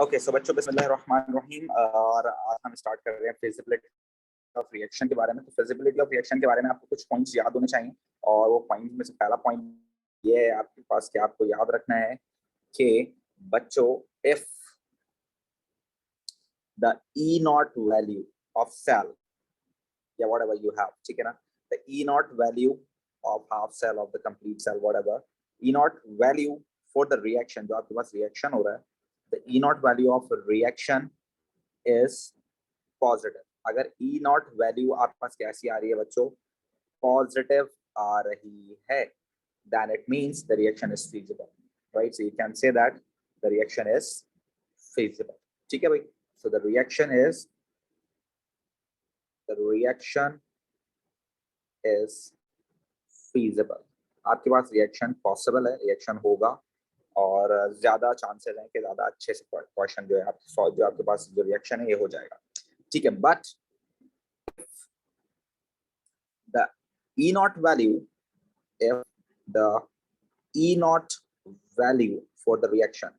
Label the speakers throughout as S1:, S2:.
S1: Okay so बच्चों बिस्मिल्लाहिर्रहमानिर्रहीम और आज हम स्टार्ट कर रहे हैं फिजिबिलिटी ऑफ रिएक्शन के बारे में। तो फिजिबिलिटी ऑफ रिएक्शन के बारे में आपको कुछ पॉइंट्स याद होने चाहिए और वो पॉइंट में से पहला पॉइंट ये है आपके पास कि आपको याद रखना है कि बच्चों if the E naught value of cell या व्हाटएवर यू हैव, ठीक है ना, the E naught value of half cell of the complete cell whatever E naught value for the reaction, जो आपके पास रिएक्शन हो रहा है, the E naught value of reaction is positive। अगर E naught value आपके पास कैसी आ रही है बच्चों, पॉजिटिव आ रही है, then it means the reaction is feasible, right? So you can say that the reaction is feasible। ठीक है भाई, so the reaction is feasible। आपके पास रिएक्शन पॉसिबल है, रिएक्शन होगा और ज्यादा चांसेस हैं कि ज्यादा अच्छे से क्वेश्चन जो है आप सॉल्व, जो आपके पास जो रिएक्शन है ये हो जाएगा, ठीक है। But the E naught value, if the E naught value for the reaction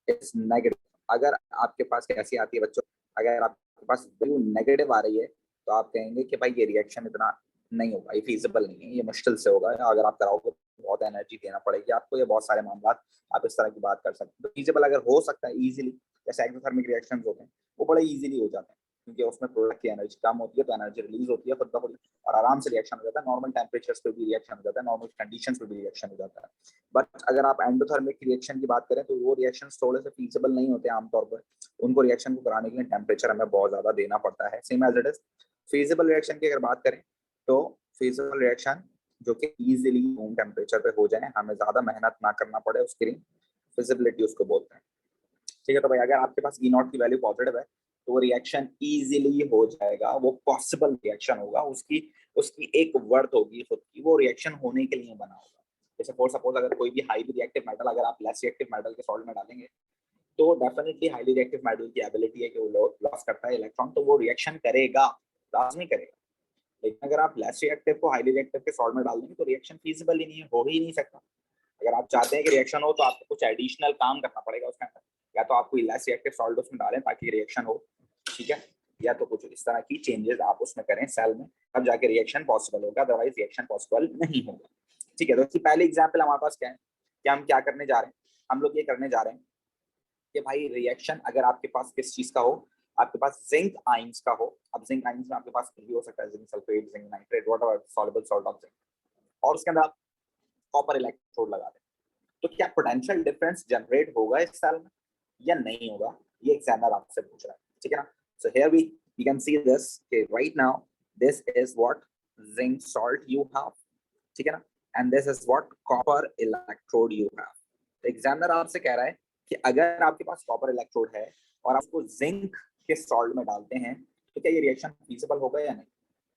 S1: is negative। अगर आपके पास कैसी आती है बच्चों, अगर आपके पास वैल्यू नेगेटिव आ रही है तो आप कहेंगे कि भाई ये रिएक्शन इतना नहीं होगा, ये फीजिबल नहीं है, ये मुश्किल से होगा, अगर आप कराओगे बहुत एनर्जी देना पड़ेगी आपको, ये बहुत सारे मामला आप इस तरह की बात कर सकते हैं। तो फीजिबल अगर हो सकता है इजीली, जैसे एक्सोथर्मिक रिएक्शंस होते हैं वो बड़े इजीली हो जाते हैं क्योंकि उसमें प्रोडक्ट की एनर्जी कम होती है तो एनर्जी रिलीज होती है खुद ब खुद और आराम से रिएक्शन हो जाता है। नॉर्मल टेम्परेचर्स पे भी रिएक्शन हो जाता है, नॉर्मल कंडीशंस पे भी रिएक्शन हो जाता है। बट अगर आप एंडोथर्मिक रिएक्शन की बात करें तो वो रिएक्शंस थोड़े से फीजिबल नहीं होते आमतौर पर, उनको रिएक्शन को कराने के लिए टेम्परेचर हमें बहुत ज्यादा देना पड़ता है, same as it is. Feasible reaction की अगर बात करें तो फीजिबल रिएक्शन जो कि इजीली रूम टेम्परेचर पे हो जाए, हमें ज्यादा मेहनत ना करना पड़े उसके लिए, फिजिबिलिटी उसको बोलते हैं, ठीक है। तो भाई अगर आपके पास ई नॉट की वैल्यू पॉजिटिव है तो वो रिएक्शन इजीली हो जाएगा, वो पॉसिबल रिएक्शन होगा, उसकी उसकी एक वर्थ होगी खुद की, वो रिएक्शन होने के लिए बना होगा। जैसे फॉर सपोज अगर कोई भी हाईली रिएक्टिव मेटल अगर आप लेस रिएक्टिव मेटल के सॉल्ट में डालेंगे तो डेफिनेटली हाईली रिएक्टिव मेटल की एबिलिटी है कि वो लॉस करता है इलेक्ट्रॉन, तो वो रिएक्शन करेगा, लाजमी करेगा। लेकिन अगर आप लेस रिएक्टिव को हाईली रिएक्टिव के सॉल्ट में डाल देंगे तो रिएक्शन फीजिबल ही नहीं है, हो ही नहीं सकता। अगर आप चाहते हैं कि रिएक्शन हो तो आपको कुछ एडिशनल काम करना पड़ेगा उसके अंदर, या तो आप कोई लेस रिएक्टिव सॉल्ट उसमें डालें ताकि रिएक्शन हो, ठीक है, या तो कुछ इस तरह की चेंजेस आप उसमें करें सेल में, तब जाके रिएक्शन पॉसिबल होगा, अदरवाइज रिएक्शन पॉसिबल नहीं होगा, ठीक है। तो इसकी पहले एग्जांपल हमारे पास क्या है कि हम क्या करने जा रहे हैं, हम लोग ये करने जा रहे हैं कि भाई रिएक्शन अगर आपके पास किस चीज का हो, आपके पास जिंक आयंस का हो। अब जिंक आयंस में आपके पास कुछ भी हो सकता है, zinc sulphate, zinc nitrate, whatever soluble salt of zinc, और उसके अंदर आप कॉपर इलेक्ट्रोड लगा दें, तो क्या पोटेंशियल डिफरेंस जनरेट होगा इस सेल में या नहीं होगा, ये एग्जामिनर आपसे पूछ रहा है, ठीक है ना। So here we can see this कि right now this is what zinc salt you have, ठीक है ना, and this is what copper electrode you have. तो एग्जामिनर आपसे कह रहा है कि अगर आपके पास कॉपर इलेक्ट्रोड है और आपको जिंक के सॉल्ट में डालते हैं तो क्या ये रिएक्शन फीजिबल होगा या नहीं।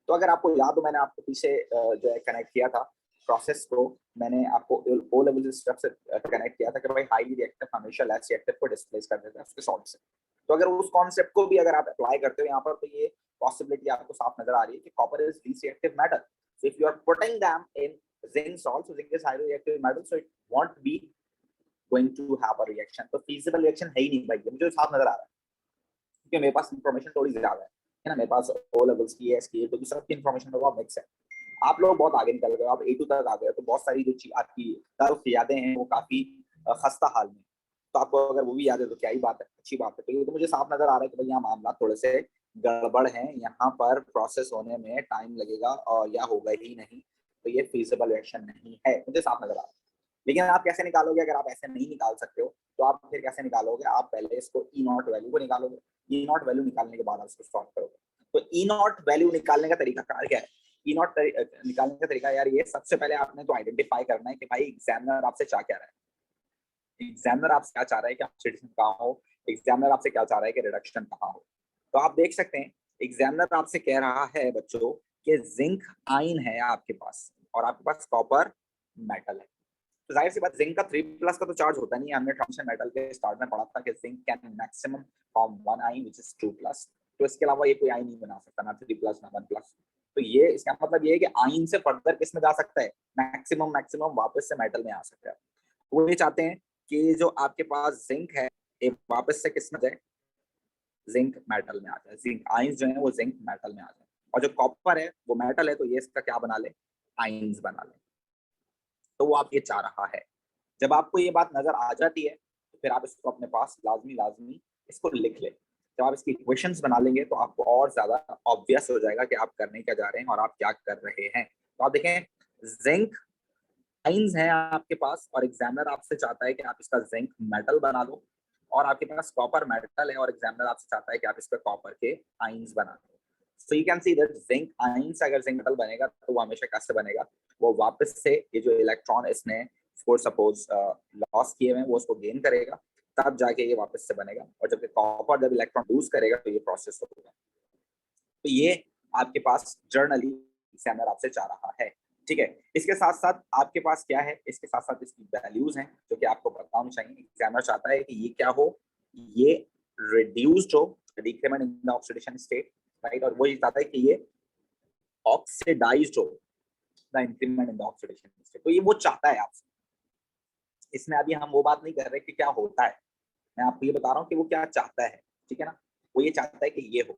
S1: तो अगर आपको याद हो, मैंने आपको पीछे जो है कनेक्ट किया था प्रोसेस को, मैंने आपको ओ लेवल स्टेप से कनेक्ट किया था कि भाई हाईली रिएक्टिव हमेशा लेस रिएक्टिव को डिस्प्लेस कर देते हैं उसके सॉल्ट से। तो अगर उस कॉन्सेप्ट को भी अगर आप अप्लाई करते हो यहाँ पर, तो ये पॉसिबिलिटी आपको साफ नजर आ रही है कि copper is least reactive metal, so if you are putting them in zinc salt, so zinc is highly reactive metal, so it won't be going to have a reaction. तो फीजिबल रिएक्शन है ही नहीं भाई, मुझे साफ नजर आ रहा है क्योंकि मेरे पास इंफॉर्मेशन थोड़ी ज्यादा है ना, मेरे पास ओ लेवल्स की है, एसकी, तो सबकी इंफॉर्मेशन मेरे पास मिक्स है। आप लोग बहुत आगे निकल गए, आप A2 तक आ गए, तो बहुत सारी जो आपकी तारुफ यादें हैं वो काफी खस्ता हाल में, तो आपको अगर वो भी याद है तो क्या ही बात है, अच्छी बात है। तो ये तो मुझे साफ नजर आ रहा है कि भाई यहाँ मामला थोड़े से गड़बड़ है, यहाँ पर प्रोसेस होने में टाइम लगेगा और या होगा ही नहीं, तो ये फीजिबल रिएक्शन नहीं है, मुझे साफ नजर आ रहा है। लेकिन आप कैसे निकालोगे, अगर आप ऐसे नहीं निकाल सकते हो तो आप फिर कैसे निकालोगे, आप पहले इसको ई नॉट वैल्यू को निकालोगे, ई नॉट वैल्यू निकालने के बाद आप इसको सॉल्व करोगे। तो ई नॉट वैल्यू निकालने का तरीका क्या है, ई नॉट निकालने का तरीका यार ये, सबसे पहले आपने तो आइडेंटिफाई करना है कि भाई एग्जामिनर आपसे चाह क्या रहा है, एग्जामिनर आपसे क्या चाह रहा है कि ऑक्सीडेशन कहाँ हो, एग्जामिनर आपसे क्या चाह रहा है कि रिडक्शन कहाँ हो। तो आप देख सकते हैं एग्जामिनर आपसे कह रहा है बच्चों कि जिंक आयन है आपके पास और आपके पास कॉपर मेटल है, तो जाहिर सी बात जिंक का 3+ का तो चार्ज होता नहीं है, हमने ट्रांजिशन मेटल के स्टार्ट में पढ़ा था कि zinc can maximum form 1 ion which is 2+, तो इसके अलावा ये कोई आयन नहीं बना सकता, ना 3+ ना 1+। तो ये इसका मतलब ये है कि आयन से फर्दर किस में जा सकता है, मैक्सिमम वापस से मेटल में आ सकता है। वो ये चाहते हैं कि जो आपके पास जिंक है ये वापस से किस में जाए, जिंक मेटल में आ जाए, जिंक आयंस जो है वो जिंक मेटल में आ जाए, और जो कॉपर है वो मेटल है तो ये इसका क्या बना ले, आयंस बना ले। तो वो आप ये चाह रहा है। जब आपको ये बात नजर आ जाती है तो फिर आप इसको अपने पास लाजमी लाजमी इसको लिख ले। जब आप इसकी इक्वेशंस बना लेंगे तो आपको और ज्यादा ऑब्वियस हो जाएगा कि आप करने क्या जा रहे हैं और आप क्या कर रहे हैं। तो आप देखें, जिंक आइंस है आपके पास और एग्जामिनर आपसे चाहता है कि आप इसका जिंक मेटल बना लो, और आपके पास कॉपर मेटल है और एग्जामिनर आपसे चाहता है कि आप इसका कॉपर के आइंस बना लो। So you can see that zinc ions अगर जिंक मेटल बनेगा तो वो हमेशा कैसे बनेगा, वो वापस से ये जो इलेक्ट्रॉन इसने फॉर सपोज लॉस किए हुए वो उसको गेन करेगा, तब जाके ये वापस से बनेगा, और जब कॉपर जब इलेक्ट्रॉन लूज करेगा तो ये प्रोसेस होगा। तो ये आपके पास जर्नली एग्जामिनर आपसे चाह रहा है। ठीक है, इसके साथ साथ आपके पास क्या है, इसके साथ साथ इसकी वैल्यूज हैं जो कि आपको पता होनी चाहिए। एग्जामिनर चाहता है कि ये क्या हो, ये रिड्यूस्ड हो, decrement in the oxidation state, right, और वो ये चाहता है कि ये ऑक्सीडाइज्ड हो, the increment in the oxidation state. तो ये वो चाहता है आपसे। इसमें अभी हम वो बात नहीं कर रहे कि क्या होता है, मैं आपको ये बता रहा हूँ कि वो क्या चाहता है। ठीक है ना, वो ये चाहता है कि ये हो।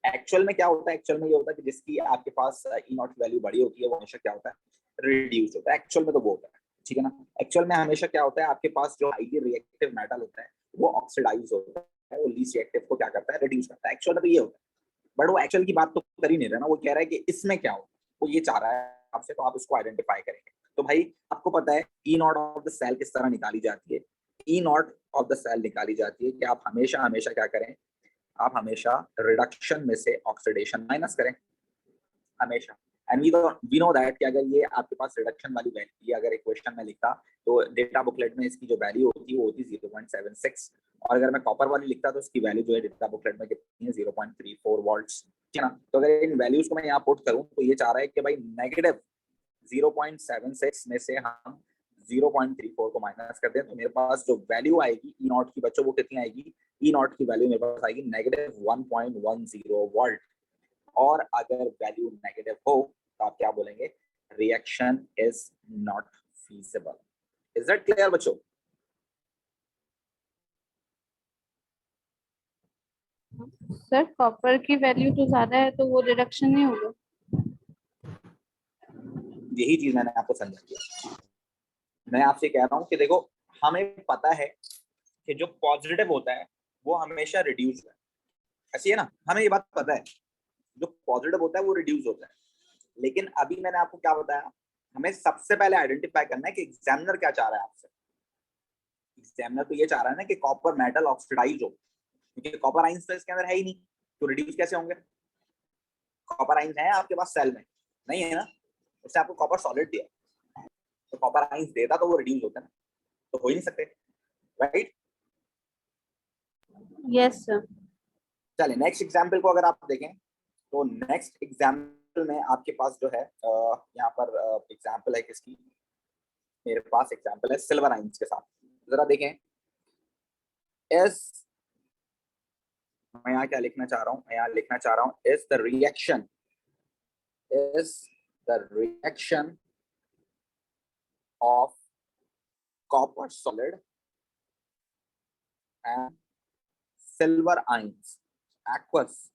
S1: एक्चुअल में क्या होता है, एक्चुअल में ये होता है कि जिसकी आपके पास ई नॉट वैल्यू बड़ी होती है वो हमेशा क्या होता है, रिड्यूस होता है। एक्चुअल में तो वो होता है। ठीक है ना, एक्चुअल में हमेशा क्या होता है, आपके पास जो हाईली रिएक्टिव मेटल होता है वो ऑक्सीडाइज होता है, वो लीस्ट रिएक्टिव को क्या करता है, रिड्यूस करता है। एक्चुअल में तो ये होता है, बट वो एक्चुअल की बात तो कर ही नहीं रहा ना, वो कह रहा है कि इसमें क्या हो, वो ये चाह रहा है आपसे, तो आप उसको आइडेंटिफाई करेंगे। तो भाई आपको पता है E naught of the cell किस तरह निकाली जाती है, E naught of the cell निकाली जाती है कि आप हमेशा हमेशा क्या करें, आप हमेशा रिडक्शन में से ऑक्सीडेशन माइनस करें हमेशा। एंड वी नो दैट कि अगर ये आपके पास रिडक्शन वाली वैल्यू, ये अगर इक्वेशन में लिखता तो डेटा बुकलेट में इसकी जो वैल्यू होती वो होती 0.76, और अगर मैं कॉपर वाली लिखता तो इसकी वैल्यू जो है डेटा बुकलेट में कितनी है, 0.34 वॉल्ट्स। ठीक है ना, तो अगर इन वैल्यूज को मैं यहाँ पुट करूँ तो ये चाह रहा है कि भाई नेगेटिव 0.76 में से हम 0.34 को माइनस कर दें तो मेरे पास जो वैल्यू आएगी ई नॉट की, बच्चों वो कितनी आएगी, ई नॉट की वैल्यू मेरे पास आएगी नेगेटिव 1.10 वोल्ट। और अगर वैल्यू नेगेटिव हो तो आप क्या बोलेंगे, reaction is not feasible. Is that clear बच्चों?
S2: सर कॉपर की वैल्यू तो ज्यादा है तो वो रिडक्शन नहीं होगा।
S1: यही चीज मैंने आपको समझा दिया। मैं आपसे कह रहा हूं कि देखो, हमें पता है कि जो पॉजिटिव होता है वो हमेशा रिड्यूस होता है, ऐसी है ना, हमें ये बात पता है, जो पॉजिटिव होता है वो रिड्यूस होता है। लेकिन अभी मैंने आपको क्या बताया, हमें सबसे पहले आइडेंटिफाई करना है कि एग्जामिनर क्या चाह रहा है आपसे। एग्जामिनर तो ये चाह रहा है ना कि कॉपर मेटल ऑक्सीडाइज हो, क्योंकि कॉपर आइंस तो इसके अंदर है ही नहीं, तो रिड्यूस कैसे होंगे। कॉपर आइंस है आपके पास सेल में, नहीं है ना, उससे आपको कॉपर सॉलिड दिया, तो कॉपर आइंस देता तो वो रिड्यूस होता है ना, तो हो ही नहीं सकते, राइट।
S2: Yes sir.
S1: चलिए नेक्स्ट एग्जाम्पल को अगर आप देखें तो नेक्स्ट एग्जाम्पल में आपके पास जो है यहाँ पर एग्जाम्पल है किसकी, मेरे पास एग्जाम्पल है सिल्वर आइंस के साथ। जरा देखें, इस मैं यहाँ क्या लिखना चाह रहा हूँ, मैं यहाँ लिखना चाह रहा हूँ is the reaction of copper solid and silver ions aqueous,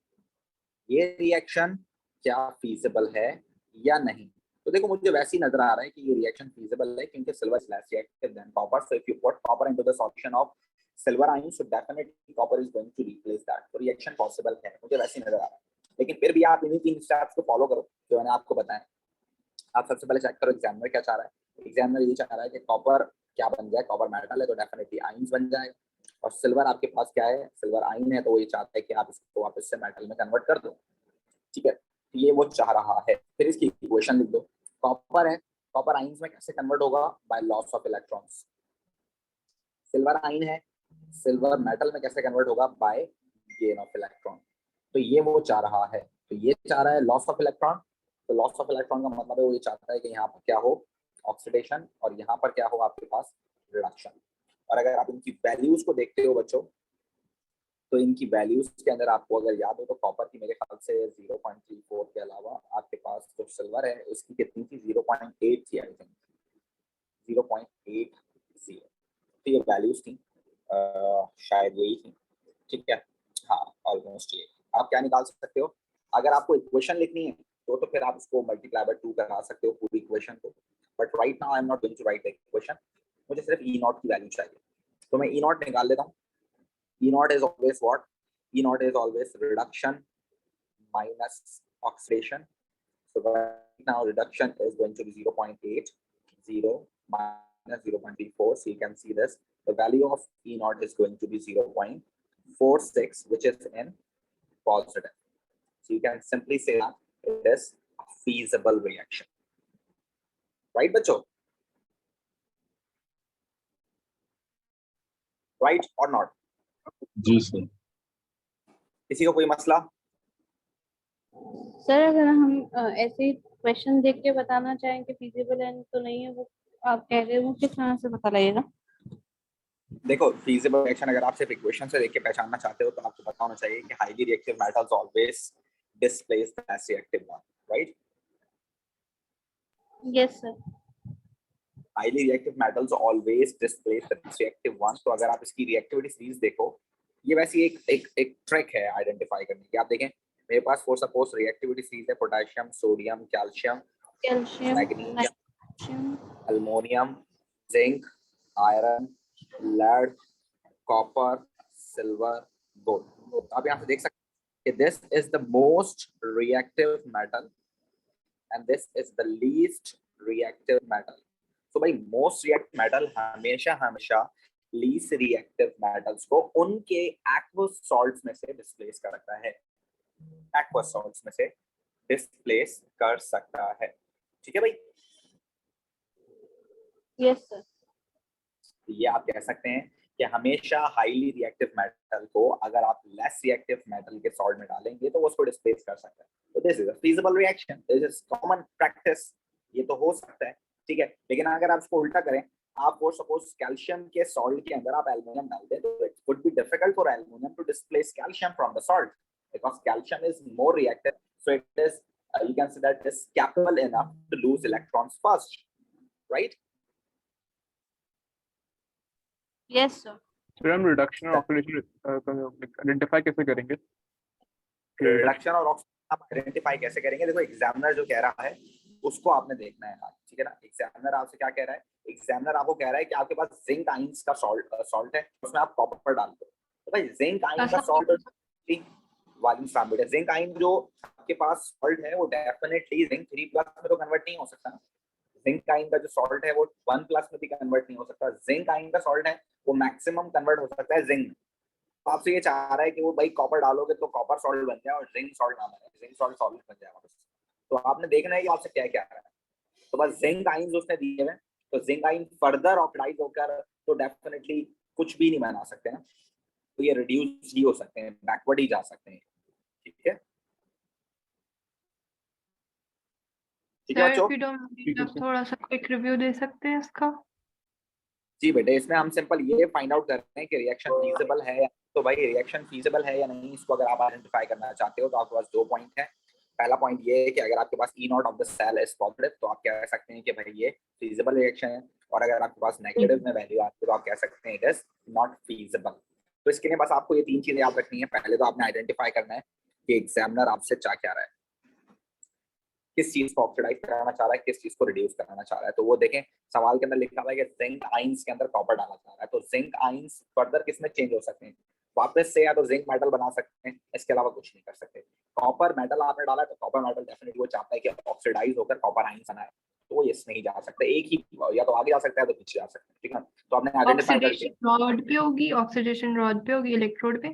S1: ये रिएक्शन क्या फीजिबल है या नहीं। तो देखो मुझे वैसे ही नजर आ रहा है कि ये रिएक्शन फीजिबल है क्योंकि silver is less reactive than copper, so if you put copper into the solution of silver ion so definitely copper is going to replace that, तो रिएक्शन पॉसिबल है, मुझे वैसे ही नजर आ रहा है। लेकिन फिर भी आप इन्हीं 3 स्टेप्स को फॉलो करो जो मैंने आपको बताया। आप सबसे पहले चेक करो एग्जामिनर क्या चाह रहा है। एग्जामिनर ये चाह रहा है कि कॉपर क्या बन जाए, कॉपर मेटल है तो डेफिनेटली आयंस बन जाएगा, और सिल्वर आपके पास क्या है, सिल्वर आयन है, तो वो ये चाहता है कि आप इसको वापस से मेटल में कन्वर्ट कर दो। ठीक है, तो ये वो चाह रहा है। फिर इसकी इक्वेशन लिख दो, कॉपर है, कॉपर आइंस में कैसे कन्वर्ट होगा, by loss of electrons. Silver आइन है, सिल्वर मेटल में कैसे कन्वर्ट होगा, बाय गेन ऑफ इलेक्ट्रॉन। तो ये वो चाह रहा है, तो ये चाह रहा है लॉस ऑफ इलेक्ट्रॉन, तो लॉस ऑफ इलेक्ट्रॉन का मतलब है वो ये चाहता है कि यहाँ पर क्या हो, ऑक्सीडेशन, और यहाँ पर क्या हो आपके पास, रिडक्शन। और अगर आप इनकी वैल्यूज को देखते हो बच्चों, तो इनकी वैल्यूज के अंदर आपको अगर याद हो तो कॉपर की मेरे ख्याल से 0.34 के अलावा आपके पास जो सिल्वर है उसकी कितनी थी, 0.8 थी आई थिंक, 0.80। तो ये वैल्यूज थी, शायद यही थी, ठीक है, हाँ ऑलमोस्ट ये। आप क्या निकाल सकते हो, अगर आपको इक्वेशन लिखनी है तो फिर आप उसको मल्टीप्लाई बाय 2 करा सकते हो पूरी इक्वेशन को, but right now I am not going to write the equation, मुझे सिर्फ ई नॉट की वैल्यू चाहिए, तो मैं ई नॉट निकाल लेता हूँ। E naught is always what, E naught is always reduction minus oxidation. So right now reduction is going to be 0.8, 0 minus 0.34. So you can see this. The value of E naught is going to be 0.46, which is in positive. So you can simply say that it is a feasible reaction. Right, बच्चों? Right or not?
S3: जी sir.
S1: किसी को कोई मसला?
S2: Sir अगर हम ऐसे question देख के बताना चाहें कि फिजिबल है तो नहीं है, वो आप कह रहे हो किस तरह से पता लगेगा?
S1: देखो feasible reaction अगर आप सिर्फ इक्वेशन से देख के पहचानना चाहते हो तो आपको पता होना चाहिए कि highly reactive metals always displace the less reactive one, right?
S2: Yes sir.
S1: Highly reactive metals always displace the least reactive ones. तो अगर आप इसकी रिएक्टिविटी सीरीज देखो, ये वैसी एक ट्रिक है आइडेंटिफाई करने की। आप देखें मेरे पास फॉर सपोज रिएक्टिविटी सीरीज है potassium, sodium, calcium, magnesium, aluminium, zinc, iron, lead, copper, silver, gold. आप यहाँ से देख सकते हैं कि this is the most reactive metal and this is the least reactive metal. तो भाई मोस्ट रिएक्टिव मेटल हमेशा लीस्ट रिएक्टिव मेटल्स को उनके एक्वस सॉल्ट्स में से डिस्प्लेस कर सकता है, एक्वस सॉल्ट्स में से डिस्प्लेस कर सकता है, ठीक है भाई?
S2: Yes sir.
S1: ये आप कह सकते हैं कि हमेशा हाईली रिएक्टिव मेटल को अगर आप लेस रिएक्टिव मेटल के सॉल्ट में डालेंगे तो वो उसको डिस्प्लेस कर सकता है। तो this is a feasible reaction, this is common practice, ये तो हो सकता है, ठीक है। लेकिन अगर आप इसको उल्टा करें, आप वो सपोज कैल्शियम के सॉल्ट के अंदर आप एल्युमिनियम डाल दें तो it would be difficult for aluminium to displace calcium from the salt because calcium is more reactive, so it is you can say that it is capable enough to lose electrons first, right?
S2: Yes sir.
S3: Sir हम reduction और oxidation identify कैसे करेंगे?
S1: Reduction और oxidation आप identify कैसे करेंगे? देखो examiner जो कह रहा है उसको आपने देखना है, ठीक है ना। एग्जामिनर आपसे क्या कह रहा है? एग्जामिनर आपको कह रहा है कि आपके पास जिंक आयंस का सॉल्ट है, उसमें आप कॉपर डाल दो, तो भाई जिंक आयन का सॉल्ट वाली फैमिली है। जिंक आयन जो आपके पास सॉल्ट है वो डेफिनेटली जिंक 3+ में तो कन्वर्ट नहीं हो सकता। जिंक आयन का जो सॉल्ट है वो 1+ में भी कन्वर्ट नहीं हो सकता। जिंक आयन का सॉल्ट है वो मैक्सिमम कन्वर्ट हो सकता है जिंक। तो आपसे ये चाह रहा है कि वो भाई कॉपर डालोगे तो कॉपर सॉल्ट बन जाए और जिंक सॉल्ट ना बने, जिंक सॉल्ट सॉल्ट बन जाएगा। तो आपने देखना है कि आपसे क्या क्या रहा है। तो बस जिंक आयंस उसने दिए हुए, तो जिंक आयन फर्दर ऑक्सीडाइज होकर तो डेफिनेटली कुछ भी नहीं बना सकते हैं, तो ये रिड्यूस ही हो सकते हैं, बैकवर्ड ही जा सकते हैं, ठीक है। ठीक है
S4: बच्चों, थोड़ा सा क्विक रिव्यू दे सकते हैं इसका?
S1: जी बेटे, इसमें हम सिंपल ये फाइंड आउट कर रहे हैं कि रिएक्शन फीजिबल है या, तो भाई रिएक्शन फीजिबल है या नहीं, इसको अगर आप आइडेंटिफाई करना चाहते हो तो आपके पास 2 पॉइंट है। पहला पॉइंट ये है कि अगर आपके पास E naught of the cell is positive तो आप कह सकते हैं कि भाई ये फीजिबल रिएक्शन है, और अगर आपके पास नेगेटिव में वैल्यू आती है तो आप कह सकते हैं इट इज नॉट फीजिबल। तो इसके लिए बस आपको ये 3 चीजें याद रखनी है। पहले तो आपने आइडेंटिफाई करना है कि एग्जामिनर आपसे चाह क्या रहा है, किस चीज को ऑक्सीडाइज कराना चाह रहा है, किस चीज को रिड्यूस कराना चाह रहा है। तो वो देखें सवाल के अंदर लिखा हुआ है कि जिंक आयंस के अंदर कॉपर डालना चाह रहा है, तो जिंक आयंस फर्दर किसमें चेंज हो सकते हैं? वापस से या तो जिंक मेटल बना सकते हैं, इसके अलावा कुछ नहीं कर सकते। कॉपर मेटल आपने डाला तो कॉपर मेटल डेफिनेटली वो चाहता है कि ऑक्सीडाइज होकर कॉपर आयंस बनाए, तो वो इसमें ही जा सकता है, एक ही या तो आगे जा सकता है तो पीछे जा सकता है, ठीक है। तो आपने आइडेंटिफाई कर दिया।
S4: रॉड पे होगी, ऑक्सीडेशन रॉड पे होगी, इलेक्ट्रोड पे?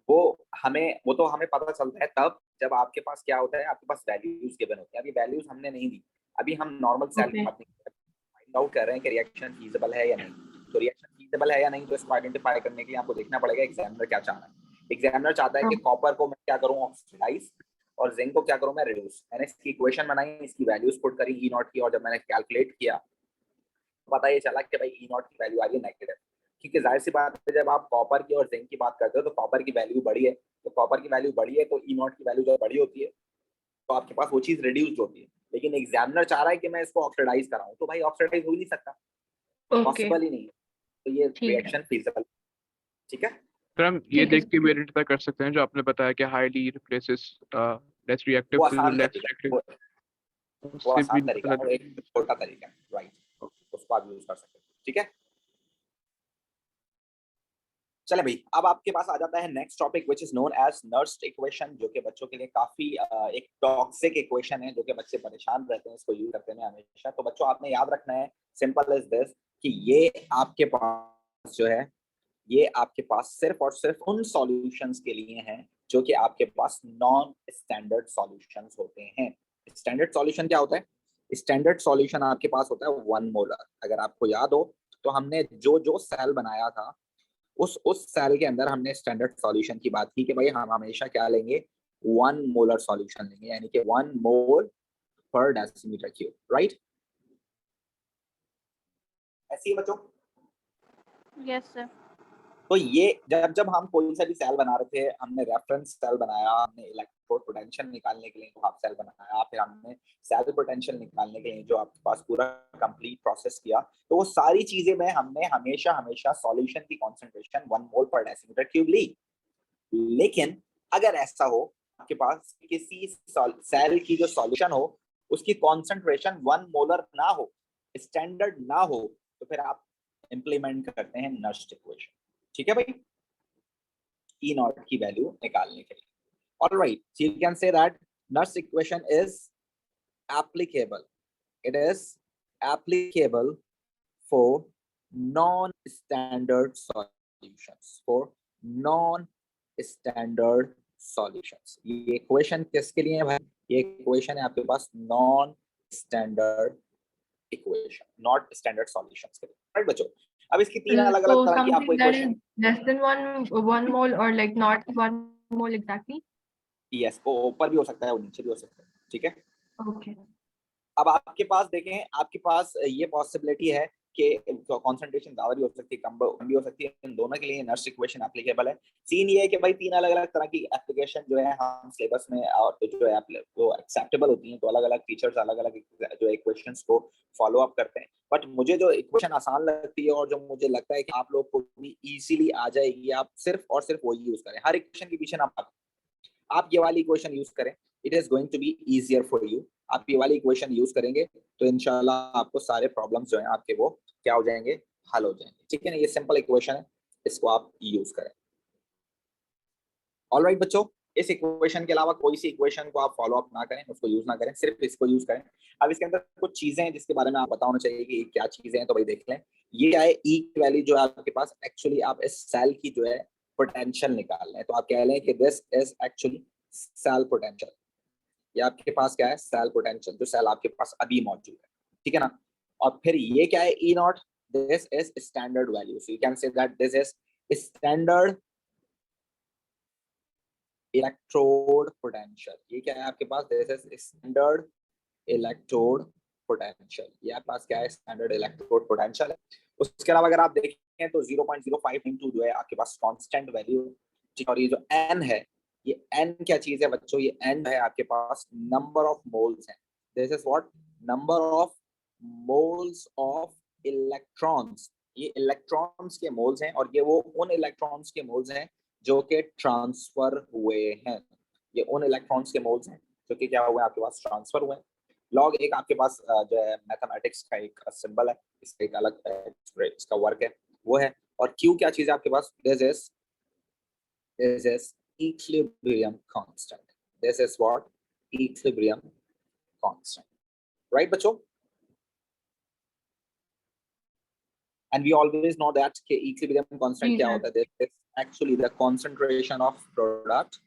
S1: वो तो हमें पता चलता है तब जब आपके पास क्या होता है, आपके पास वैल्यूज गिवन होती है। अभी वैल्यूज हमने नहीं दी, अभी हम नॉर्मल सेल की बात फाइंड आउट कर रहे हैं कि रिएक्शन फीजिबल है या नहीं। तो रिएक्शन फीजिबल है या नहीं तो इसको आइडेंटिफाई करने के लिए आपको देखना पड़ेगा एग्जामिनर क्या चाह रहा है। एग्जामिनर चाहता है कि कॉपर को मैं क्या करूं ऑक्सीडाइज, और जिंक को क्या करूं मैं रिड्यूस। मैंने इसकी इक्वेशन बनाई, इसकी वैल्यूज पुट करी ई नॉट की, और जब मैंने कैलकुलेट किया पता ये चला कि भाई ई नॉट की वैल्यू आ रही है नेगेटिव, क्योंकि जाहिर सी बात है जब आप कॉपर की और जिंक की बात करते हो तो कॉपर की वैल्यू बढ़ी है, तो कॉपर की वैल्यू बढ़ी है तो ई नॉट की वैल्यू जब बड़ी होती है तो आपके पास वो चीज रिड्यूस होती है। लेकिन एग्जामिनर चाह रहा है कि मैं इसको ऑक्सीडाइज कराऊं, तो भाई ऑक्सीडाइज हो ही नहीं सकता,
S4: ओके
S1: पॉसिबल ही नहीं है, तो ये
S4: ठीक है
S1: रिएक्शन फीजिबल। ठीक है,
S3: सर हम ये
S4: ठीक है
S3: देख के भी आइडेंटिफाई कर सकते हैं जो आपने बताया कि हाईली रिप्लेसेस लेस रिएक्टिव
S1: वो
S3: टू
S1: आसान
S3: लेस
S1: तरीका है,
S3: रिएक्टिव,
S1: वो
S3: उससे भी
S1: आसान तरीका है
S3: मतलब
S1: और एक छोटा तरीका है, राइट, उसको आप यूज कर सकते हैं। ठीक है, चले भाई, अब आपके पास आ जाता है next topic which is known as Nernst equation, जो कि बच्चों के लिए काफी एक टॉक्सिक इक्वेशन है, जो कि बच्चे परेशान रहते हैं इसको यूज करते हैं हमेशा। तो बच्चों आपने याद रखना है, सिंपल इज दिस, कि ये आपके पास जो है, ये आपके पास सिर्फ और सिर्फ उन सॉल्यूशंस के लिए हैं जो कि आपके पास नॉन स्टैंडर्ड सॉल्यूशंस होते हैं। स्टैंडर्ड सॉल्यूशन क्या होता है? स्टैंडर्ड सॉल्यूशन आपके पास होता है 1 मोलर। अगर आपको याद हो तो हमने जो जो सेल बनाया था, उस सेल के अंदर हमने स्टैंडर्ड सॉल्यूशन की बात की कि भाई हम हमेशा क्या लेंगे, 1 मोलर सॉल्यूशन लेंगे, यानी कि 1 मोल पर डेसीमीटर क्यूब, राइट? ऐसे ही बच्चों,
S2: यस सर।
S1: तो ये जब हम कोई सा भी सेल बना रहे थे, हमने रेफरेंस सेल बनाया, हमने इलेक्ट्रोड पोटेंशियल निकालने के लिए जो हाफ सेल बनाया, फिर हमने सेल पोटेंशियल निकालने के लिए जो आपके पास पूरा कंप्लीट प्रोसेस किया, तो वो सारी चीजें में हमने हमेशा हमेशा सॉल्यूशन की कंसंट्रेशन 1 मोल पर डेसीमीटर क्यूब ली। लेकिन अगर ऐसा हो आपके पास किसी सेल की जो सॉल्यूशन हो उसकी कंसंट्रेशन 1 मोलर ना हो, स्टैंडर्ड ना हो, तो फिर आप इंप्लीमेंट करते हैं नर्स्ड इक्वेशन। ठीक है भाई, E नॉट की वैल्यू निकालने के लिए। Alright, so you can say that nursed equation is applicable, it is applicable for non-standard solutions, for non-standard solutions। ये इक्वेशन किसके लिए है भाई? ये इक्वेशन है आपके पास non standard equation, not standard solutions के लिए, राइट बच्चों? अब इसकी तीन अलग
S4: so
S1: अलग तरह की आपको
S4: something that is
S1: equation,
S4: less than one mole or like not 1 mole exactly
S1: yes, वो ऊपर भी हो सकता है और नीचे भी हो सकता है। ठीक है,
S4: okay
S1: अब आपके पास देखें, आपके पास ये पॉसिबिलिटी है कि कंसंट्रेशन ज्यादा भी हो सकती है, कम भी हो सकती है, इन दोनों के लिए नर्स इक्वेशन एप्लीकेबल है। सीन ये है कि भाई तीन अलग अलग तरह की एप्लीकेशन जो है हम सिलेबस में और जो है वो एक्सेप्टेबल होती हैं, तो अलग अलग टीचर्स अलग अलग जो इक्वेशंस को फॉलो अप करते हैं। बट मुझे जो इक्वेशन आसान लगती है और जो मुझे लगता है कि आप लोग को भी इजीली आ जाएगी, आप सिर्फ और सिर्फ वही यूज करें। हर इक्वेशन के पीछे ना आप ये वाली इक्वेशन यूज करें, it is going to be easier for you. आप ये वाली इक्वेशन यूज करेंगे तो इंशाल्लाह आपको सारे प्रॉब्लम्स जो हैं आपके वो क्या हो जाएंगे, हल हो जाएंगे। ठीक है ना, ये सिंपल इक्वेशन है, इसको आप यूज करें। ऑलराइट बच्चों, इस इक्वेशन के अलावा कोई सी इक्वेशन को आप फॉलो अप ना करें, उसको यूज ना करें, सिर्फ इसको यूज करें। अब इसके अंदर कुछ चीजें हैं जिसके बारे में आप पता होना चाहिए कि क्या चीजें हैं, तो भाई देख लें। ये क्या है, ई की वैल्यू जो है आपके पास, एक्चुअली आप इस सेल की जो है पोटेंशियल निकाल लें, तो आप कह लें कि this is actually cell potential. ये आपके पास क्या है, सेल पोटेंशियल, जो सेल आपके पास अभी मौजूद है। ठीक है ना, और फिर ये क्या है, E naught, this is standard value, so you can say that this is standard electrode potential. ये क्या है आपके पास, this is standard electrode potential. ये आपके पास क्या है, स्टैंडर्ड इलेक्ट्रोड पोटेंशियल है। उसके अलावा अगर आप देखें तो 0.05 इंटू जो है आपके पास कांस्टेंट वैल्यू, और ये जो एन है, ये एन क्या चीज है बच्चों, ये एन है आपके पास नंबर ऑफ मोल्स है। This is what, number of moles of electrons. ये इलेक्ट्रॉन्स के मोल्स हैं, और ये वो उन इलेक्ट्रॉन्स के मोल्स हैं जो कि ट्रांसफर हुए हैं। ये उन इलेक्ट्रॉन्स के मोल्स हैं जो कि क्या हुए आपके पास, ट्रांसफर हुए। लॉग एक आपके पास जो है मैथमेटिक्स का एक सिंबल है, इसका एक अलग इसका वर्क है, वो है। और क्यू क्या चीज है आपके पास, this is equilibrium constant. This is what, equilibrium constant, right बच्चों? And we always know that कि equilibrium constant क्या होता है, this is actually the concentration of product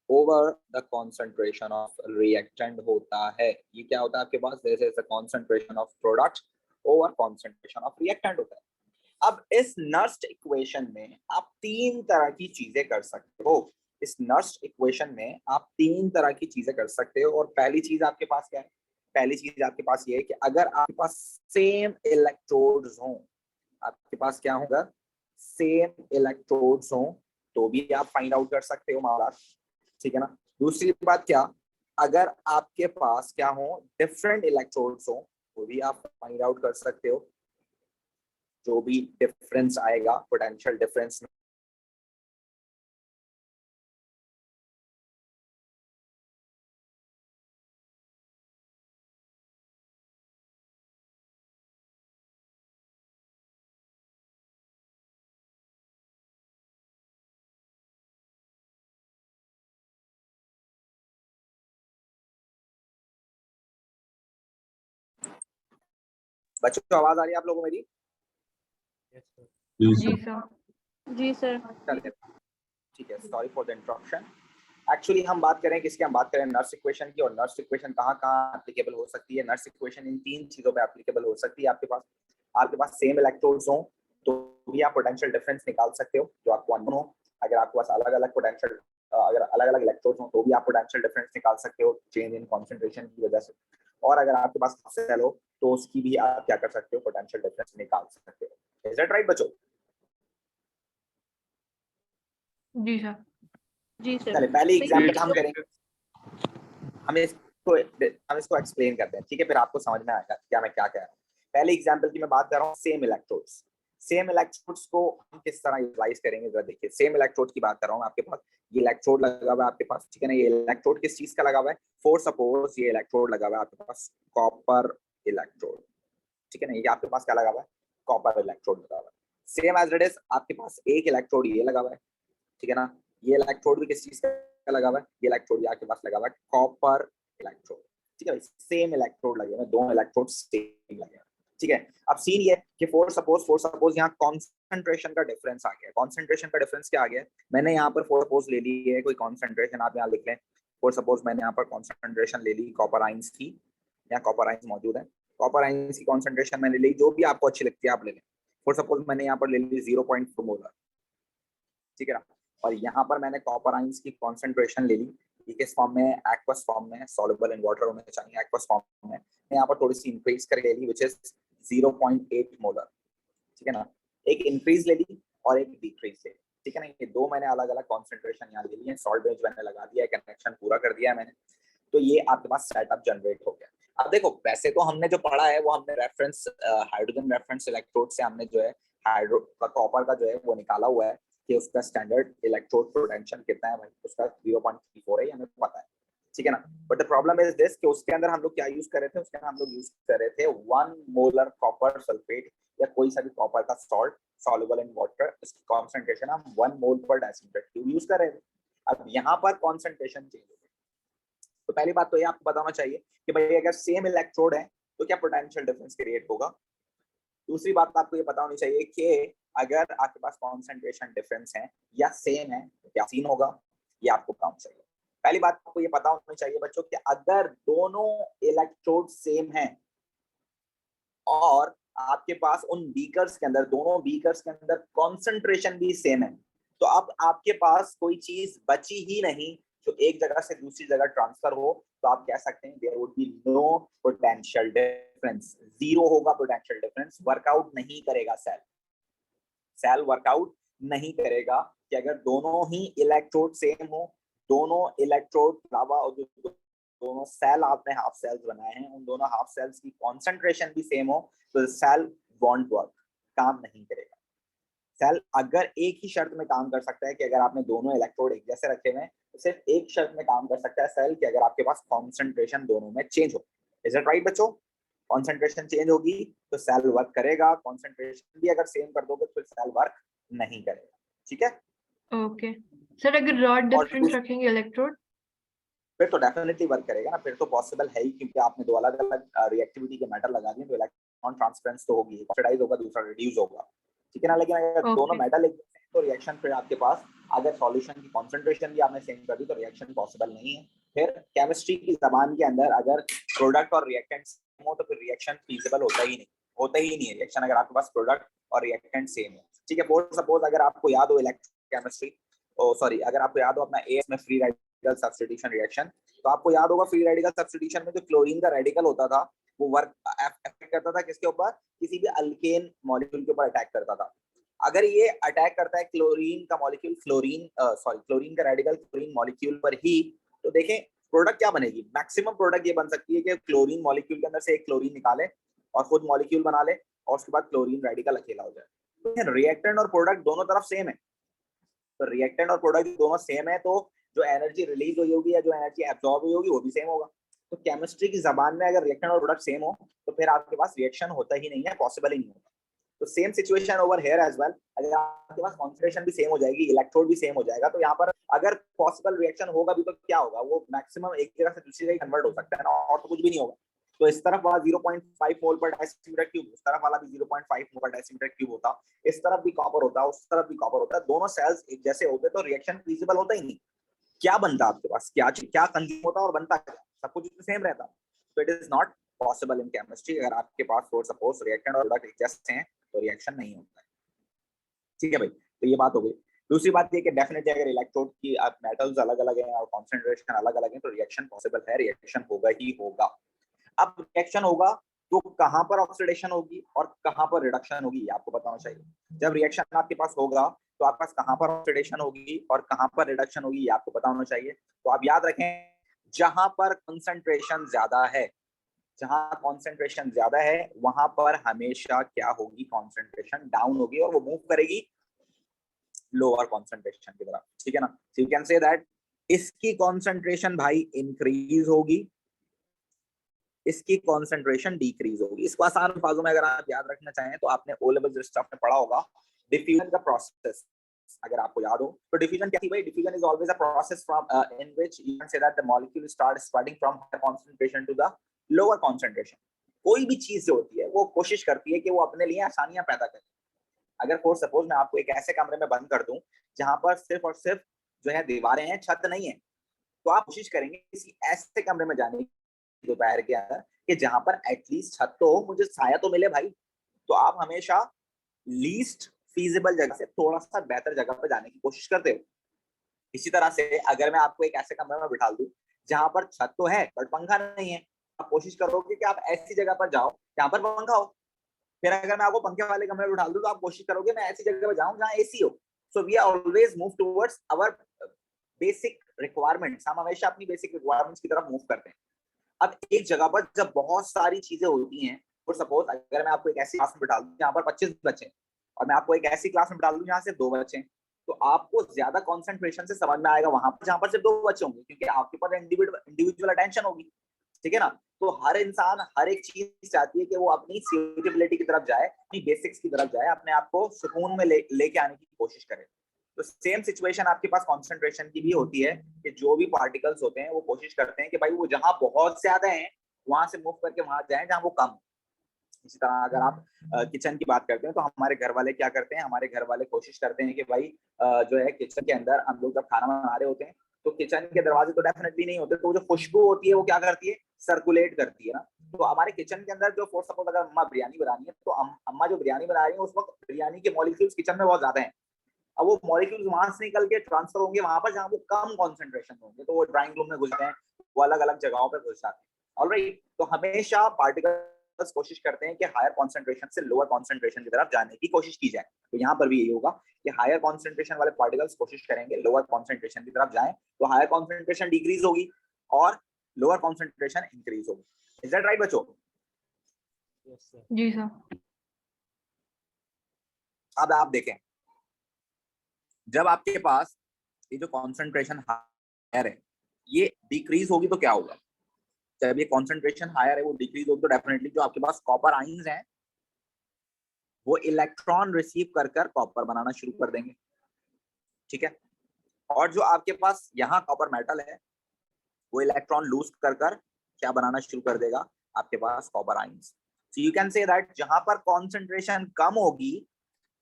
S1: over the concentration of reactant होता है। ये क्या होता है आपके पास, this is the concentration of product over concentration of reactant होता है। अब इस नर्स्ड इक्वेशन में आप तीन तरह की चीजें कर सकते हो। इस नर्स्ड इक्वेशन में आप तीन तरह की चीजें कर सकते हो, और पहली चीज आपके पास क्या है, पहली चीज आपके पास ये है कि अगर आपके पास सेम इलेक्ट्रोड्स हों, आपके पास क्या होगा, सेम इलेक्ट्रोड्स हों, तो भी आप फाइंड आउट कर सकते हो मामला। ठीक है ना, दूसरी बात क्या, अगर आपके पास क्या हो, डिफरेंट इलेक्ट्रोड्स हो, वो भी आप फाइंड आउट कर सकते हो। जो भी डिफरेंस आएगा पोटेंशियल डिफरेंस बच्चों आवाज आ रही है आप लोगों को मेरी?
S4: जी सर।
S2: जी सर।
S1: चलिए ठीक है, sorry for the interruption. Actually हम बात करें किसकी, हम बात करें नर्स इक्वेशन की। और नर्स इक्वेशन कहाँ कहाँ एप्लीकेबल हो सकती है? नर्स इक्वेशन इन 3 चीजों पे एप्लीकेबल हो सकती है। आपके पास सेम इलेक्ट्रोड्स हो तो भी आप पोटेंशियल डिफरेंस निकाल सकते हो जो आपको अननोन हो। अगर आपके पास अलग अलग पोटेंशियल अगर अलग अलग इलेक्ट्रोड्स हो तो भी आप पोटेंशियल डिफरेंस निकाल सकते हो चेंज इन कॉन्सेंट्रेशन की वजह से। और अगर आपके पास सेल हो तो उसकी भी आप क्या कर सकते हो, पोटेंशियल डिफरेंस निकाल सकते हो। इज दैट राइट बच्चों?
S4: जी सर।
S2: जी सर।
S1: चलिए पहले एग्जांपल हम
S3: जी।
S1: करेंगे, हम इसको एक्सप्लेन करते हैं, ठीक है? फिर आपको समझ में आएगा क्या मैं क्या कह रहा हूँ। पहले एग्जांपल की मैं बात कर रहा हूँ सेम इलेक्ट्रोड्स। सेम इलेक्ट्रोड्स को हम किस तरह यूटिलाइज करेंगे जरा देखिए। सेम इलेक्ट्रोड की बात कर रहा हूँ, आपके पास ये इलेक्ट्रोड लगा हुआ है आपके पास, ठीक है ना? ये इलेक्ट्रोड किस चीज का लगा हुआ है? फॉर सपोज ये इलेक्ट्रोड लगा हुआ है आपके पास कॉपर इलेक्ट्रोड, ठीक है ना? ये आपके पास क्या लगा हुआ है? कॉपर इलेक्ट्रोड लगा हुआ है। सेम एज इट इज आपके पास एक इलेक्ट्रोड ये लगा हुआ है, ठीक है ना? ये इलेक्ट्रोड भी किस चीज का लगा हुआ है? ये इलेक्ट्रोड आपके पास लगा हुआ है कॉपर इलेक्ट्रोड, ठीक है? सेम इलेक्ट्रोड लगे हुए हैं, दोनों इलेक्ट्रोड सेम लगे हैं, ठीक है? अब सीन ये कि फॉर सपोज यहाँ कॉन्सेंट्रेशन का डिफरेंस आ गया। कॉन्सेंट्रेशन का डिफरेंस क्या आ गया? मैंने यहाँ पर फॉर सपोज ले ली है कोई कॉन्सेंट्रेशन, आप यहाँ लिख लें। फॉर सपोज मैंने यहाँ पर कॉन्सेंट्रेशन ले ली कॉपर आइंस की, यहाँ कॉपर आइंस मौजूद है। कॉपर आइंस की कॉन्सेंट्रेशन मैंने ली, जो भी आपको अच्छी लगती है आप ले लें। फॉर सपोज मैंने यहाँ पर ले ली 0.4 मोलर, ठीक है ना? और यहाँ पर मैंने कॉपर आइंस की कॉन्सेंट्रेशन ले ली, ये किस फॉर्म में? एक्वस फॉर्म में, सॉल्युबल इन वाटर होने चाहिए एक्वस फॉर्म में। मैं यहाँ पर थोड़ी सी इंक्रीज कर ले ली विच इज 0.8 मोलर, ठीक है ना? एक इंक्रीज ले ली और एक डिक्रीज ले ली, ठीक है ना? ये दो मैंने अलग अलग कॉन्सेंट्रेशन यहाँ ले ली है, सॉल्ट बेंच मैंने लगा दिया है, कनेक्शन पूरा कर दिया है मैंने। तो ये आपके पास सेटअप जनरेट हो गया। अब देखो वैसे तो हमने जो पढ़ा है वो हमने रेफरेंस हाइड्रोजन रेफरेंस इलेक्ट्रोड से हमने जो है हाइड्रो का कॉपर का जो है वो निकाला हुआ है कि उसका स्टैंडर्ड इलेक्ट्रोड पोटेंशियल कितना है भाई, उसका 0.34 है, ये हमें पता है, ठीक है ना? But the problem is this कि उसके अंदर हम लोग क्या यूज कर रहे थे? उसके अंदर हम लोग यूज कर रहे थे 1 मोलर कॉपर सल्फेट या कोई सा भी कॉपर का सॉल्ट सॉल्युबल इन वाटर, इसकी कॉन्सेंट्रेशन हम 1 मोल पर डेसीमीटर क्यूब यूज कर रहे थे। अब यहाँ पर कॉन्सेंट्रेशन चेंज हो गई। तो पहली बात तो ये आपको बताना चाहिए कि भाई अगर सेम इलेक्ट्रोड है तो क्या पोटेंशियल डिफरेंस क्रिएट होगा। दूसरी बात आपको ये पता होनी चाहिए कि अगर आपके पास कॉन्सेंट्रेशन डिफरेंस है या सेम है तो क्या सीन होगा, ये आपको काम चाहिए। पहली बात आपको ये पता होनी चाहिए बच्चों कि अगर दोनों इलेक्ट्रोड सेम हैं और आपके पास उन बीकर्स के अंदर, दोनों बीकर्स के अंदर कॉन्सेंट्रेशन भी सेम है, तो अब आपके पास कोई चीज बची ही नहीं जो एक जगह से दूसरी जगह ट्रांसफर हो। तो आप कह सकते हैं there would be no potential difference, zero होगा पोटेंशियल डिफरेंस, वर्कआउट नहीं करेगा सेल वर्कआउट नहीं करेगा कि अगर दोनों ही इलेक्ट्रोड सेम हो, दोनों इलेक्ट्रोड अलावा दोनों सेल आपने हाफ सेल्स बनाए हैं, उन दोनों हाफ सेल्स की कॉन्सेंट्रेशन भी सेम हो तो सेल वॉन्ट वर्क, काम नहीं करेगा। सेल अगर एक ही शर्त में काम कर सकता है कि अगर आपने दोनों इलेक्ट्रोड एक जैसे रखे हुए हैं, तो सिर्फ एक शर्त में काम कर सकता है सेल कि अगर आपके पास कॉन्सेंट्रेशन दोनों में चेंज हो। इज इट राइट बच्चों? कॉन्सेंट्रेशन चेंज होगी तो सेल वर्क करेगा, कॉन्सेंट्रेशन भी अगर सेम कर दोगे तो सेल वर्क नहीं करेगा, ठीक है?
S4: ओके सर, अगर रॉड
S1: और
S4: डिफरेंट रखेंगे इलेक्ट्रोड
S1: फिर तो डेफिनेटली वर्क करेगा ना, फिर तो पॉसिबल है ही, क्योंकि आपने दो अलग अलग रिएक्टिविटी के मेटल लगा दिए तो इलेक्ट्रॉन ट्रांसफरेंस तो होगी, ऑक्सीडाइज होगा, दूसरा रिड्यूस होगा, ठीक है ना? लेकिन अगर दोनों मेटल एक जैसे हैं तो रिएक्शन फिर आपके पास अगर सॉल्यूशन की कॉन्सेंट्रेशन भी आपने सेम कर दी तो रिएक्शन पॉसिबल नहीं है। फिर केमिस्ट्री की जबान के अंदर अगर प्रोडक्ट और रिएक्टेंट सेम हो तो फिर रिएक्शन फीजिबल होता ही नहीं है रिएक्शन, अगर आपके पास प्रोडक्ट और रिएक्टेंट सेम है, ठीक है? फॉर सपोज अगर आपको याद हो इलेक्ट्रोकेमिस्ट्री, सॉरी अगर आपको याद हो अपना एएस में फ्री रेडिकल सब्स्टिट्यूशन रिएक्शन, तो आपको याद होगा फ्री रेडिकल सब्स्टिट्यूशन में जो क्लोरीन का रेडिकल होता था वो वर्क अफेक्ट करता था किसके ऊपर? किसी भी अल्केन मॉलिक्यूल के ऊपर अटैक करता था। अगर ये अटैक करता है क्लोरीन का मॉलिक्यूल, क्लोरीन का रेडिकल क्लोरीन मॉलिक्यूल पर ही, तो देखें प्रोडक्ट क्या बनेगी? मैक्सिमम प्रोडक्ट ये बन सकती है कि क्लोरीन मॉलिक्यूल के अंदर से एक क्लोरीन निकाले और खुद मॉलिक्यूल बना ले और उसके बाद क्लोरीन रेडिकल अकेला हो जाए। रिएक्टेंट और प्रोडक्ट दोनों तरफ सेम है, तो रिएक्टेंट और प्रोडक्ट दोनों सेम है, तो जो एनर्जी रिलीज हुई होगी या जो एनर्जी एब्जॉर्ब हुई होगी वो भी सेम होगा। तो केमिस्ट्री की जबान में अगर रिएक्टेंट और प्रोडक्ट सेम हो तो फिर आपके पास रिएक्शन होता ही नहीं है, पॉसिबल ही नहीं होता। तो same situation over here as well, अगर आपके पास कॉन्सेंट्रेशन भी सेम हो जाएगी, इलेक्ट्रोड भी सेम हो जाएगा, तो यहाँ पर अगर पॉसिबल रिएक्शन होगा भी तो क्या होगा, वो मैक्सिमम एक जगह से दूसरी जगह कन्वर्ट हो सकता है ना, और तो कुछ भी नहीं होगा। तो इस तरफ वाला 0.5 मोल पर डेसीमीटर क्यूब, उस तरफ वाला भी 0.5 मोल पर डेसीमीटर क्यूब होता, इस तरफ भी कॉपर होता, उस तरफ भी कॉपर होता, दोनों सेल्स एक जैसे होते तो रिएक्शन फीजिबल होता ही नहीं। क्या बनता आपके पास, क्या कंज्यूम होता और बनता क्या, सब कुछ सेम रहता। तो it is not possible in chemistry. अगर आपके पास फॉर सपोज रिएक्टेंट और प्रोडक्ट एक जैसे हैं तो रिएक्शन नहीं होता है। ठीक है भाई, तो ये बात हो गई। दूसरी बात ये कि डेफिनेटली अगर इलेक्ट्रोड की मेटल्स अलग अलग हैं और कॉन्सेंट्रेशन अलग अलग है तो रिएक्शन पॉसिबल है, रिएक्शन होगा ही होगा। अब रिएक्शन होगा तो कहां पर ऑक्सीडेशन होगी और कहां पर रिडक्शन होगी, ये आपको बताना चाहिए। जब रिएक्शन आपके पास होगा तो आपके पास कहां पर ऑक्सीडेशन होगी और कहां पर रिडक्शन होगी, ये आपको पता होना चाहिए। तो आप याद रखें, जहां पर कंसंट्रेशन ज्यादा है, जहां कंसंट्रेशन ज्यादा है वहां पर हमेशा क्या होगी, कंसंट्रेशन डाउन होगी और वो मूव करेगी लोअर कंसंट्रेशन की तरफ। ठीक है ना, सो यू कैन से दैट इसकी कंसंट्रेशन भाई इंक्रीज होगी, इसकी कंसंट्रेशन डिक्रीज होगी। इसको आसान अल्फाजों में अगर आप याद रखना चाहें तो आपने ओ लेवल स्टफ में पढ़ा होगा, डिफ्यूजन का प्रोसेस अगर आपको याद हो तो डिफ्यूजन क्या थी भाई, diffusion is always a process from in which you can say that the molecule start spreading from higher concentration to the lower concentration. कोई भी चीज जो होती है वो कोशिश करती है कि वो अपने लिए आसानियां पैदा करे। अगर फॉर सपोज मैं आपको एक ऐसे कमरे में बंद कर दूं जहां पर सिर्फ और सिर्फ जो है दीवारें हैं, छत नहीं है, तो आप कोशिश करेंगे किसी ऐसे कमरे में जाने की दोपहर के अंदर कि जहां पर एटलीस्ट छत तो हो, मुझे छाया तो मिले भाई। तो आप हमेशा लीस्ट फीजिबल जगह से थोड़ा सा बेहतर जगह पर जाने की कोशिश करते हो। इसी तरह से अगर मैं आपको एक ऐसे कमरे में बिठा दूं जहां पर छत तो है बट पंखा नहीं है, आप कोशिश करोगे कि आप ऐसी जगह पर जाओ जहां पर पंखा हो। फिर अगर मैं आपको पंखे वाले कमरे में बिठा दूं तो आप कोशिश करोगे मैं ऐसी जगह पर जाऊं जहां एसी हो। So we are always move towards our basic requirements, हम हमेशा अपनी बेसिक रिक्वायरमेंट्स की तरफ मूव करते हैं। अब एक जगह पर जब बहुत सारी चीजें होती हैं, और सपोज अगर मैं आपको एक ऐसी क्लास में बिठा दूं जहां पर 25 बच्चे हैं और मैं आपको एक ऐसी क्लास में बिठा दूं जहां सिर्फ 2 बच्चे हैं, तो आपको ज्यादा कंसंट्रेशन से समझ में आएगा वहां पर जहां पर सिर्फ 2 बच्चे होंगे, क्योंकि आपके पास इंडिविजुअल अटेंशन होगी। ठीक है ना, तो हर इंसान हर एक चीज चाहती है कि वो अपनी सूटेबिलिटी की तरफ जाए, अपनी बेसिक्स की तरफ जाए, अपने आप को सुकून में लेके आने की कोशिश करे। तो सेम सिचुएशन आपके पास कंसंट्रेशन की भी होती है कि जो भी पार्टिकल्स होते हैं वो कोशिश करते हैं कि भाई वो जहां बहुत ज्यादा हैं वहां से मूव करके वहां जाएं जहां वो कम। इसी तरह अगर आप किचन की बात करते हैं तो हमारे घर वाले क्या करते हैं, हमारे घर वाले कोशिश करते हैं कि भाई जो है किचन के अंदर हम लोग जब खाना बना रहे होते हैं तो किचन के दरवाजे तो डेफिनेटली नहीं होते, तो जो खुशबू होती है वो क्या करती है, सर्कुलेट करती है ना। तो हमारे किचन के अंदर जो फॉर सपोज अगर अम्मा बिरयानी बना रही है तो अम्मा जो बिरयानी बना रही है उस वक्त बिरयानी के मॉलिक्यूल्स किचन में बहुत ज्यादा है। अब वो मॉलिक्यूल्स वहां से निकल के ट्रांसफर होंगे वहां पर जहां वो कम कॉन्सेंट्रेशन होंगे, तो वो ड्राइंग रूम में घुसते हैं, वो अलग अलग जगहों पर घुस जाते हैं। ऑलराइट, तो हमेशा पार्टिकल्स कोशिश करते हैं कि हायर कॉन्सेंट्रेशन से लोअर कॉन्सेंट्रेशन की तरफ जाने की कोशिश की जाए। तो यहाँ पर भी यही होगा कि हायर कॉन्सेंट्रेशन वाले पार्टिकल्स कोशिश करेंगे लोअर कॉन्सेंट्रेशन की तरफ जाएं, तो हायर कॉन्सेंट्रेशन डिक्रीज होगी और लोअर कॉन्सेंट्रेशन इंक्रीज होगी। इज दैट राइट बच्चों?
S4: जी सर।
S1: अब आप देखें, जब आपके पास ये जो कॉन्सेंट्रेशन हायर है ये डिक्रीज होगी तो क्या होगा, जब ये कॉन्सेंट्रेशन हायर है वो डिक्रीज होगी तो डेफिनेटली जो आपके पास कॉपर आयंस हैं वो इलेक्ट्रॉन रिसीव कर कर कॉपर बनाना शुरू कर देंगे। ठीक है, और जो आपके पास यहाँ कॉपर मेटल है वो इलेक्ट्रॉन लूज कर कर क्या बनाना शुरू कर देगा, आपके पास copper ions. So you can say that जहां पर कॉन्सेंट्रेशन कम होगी,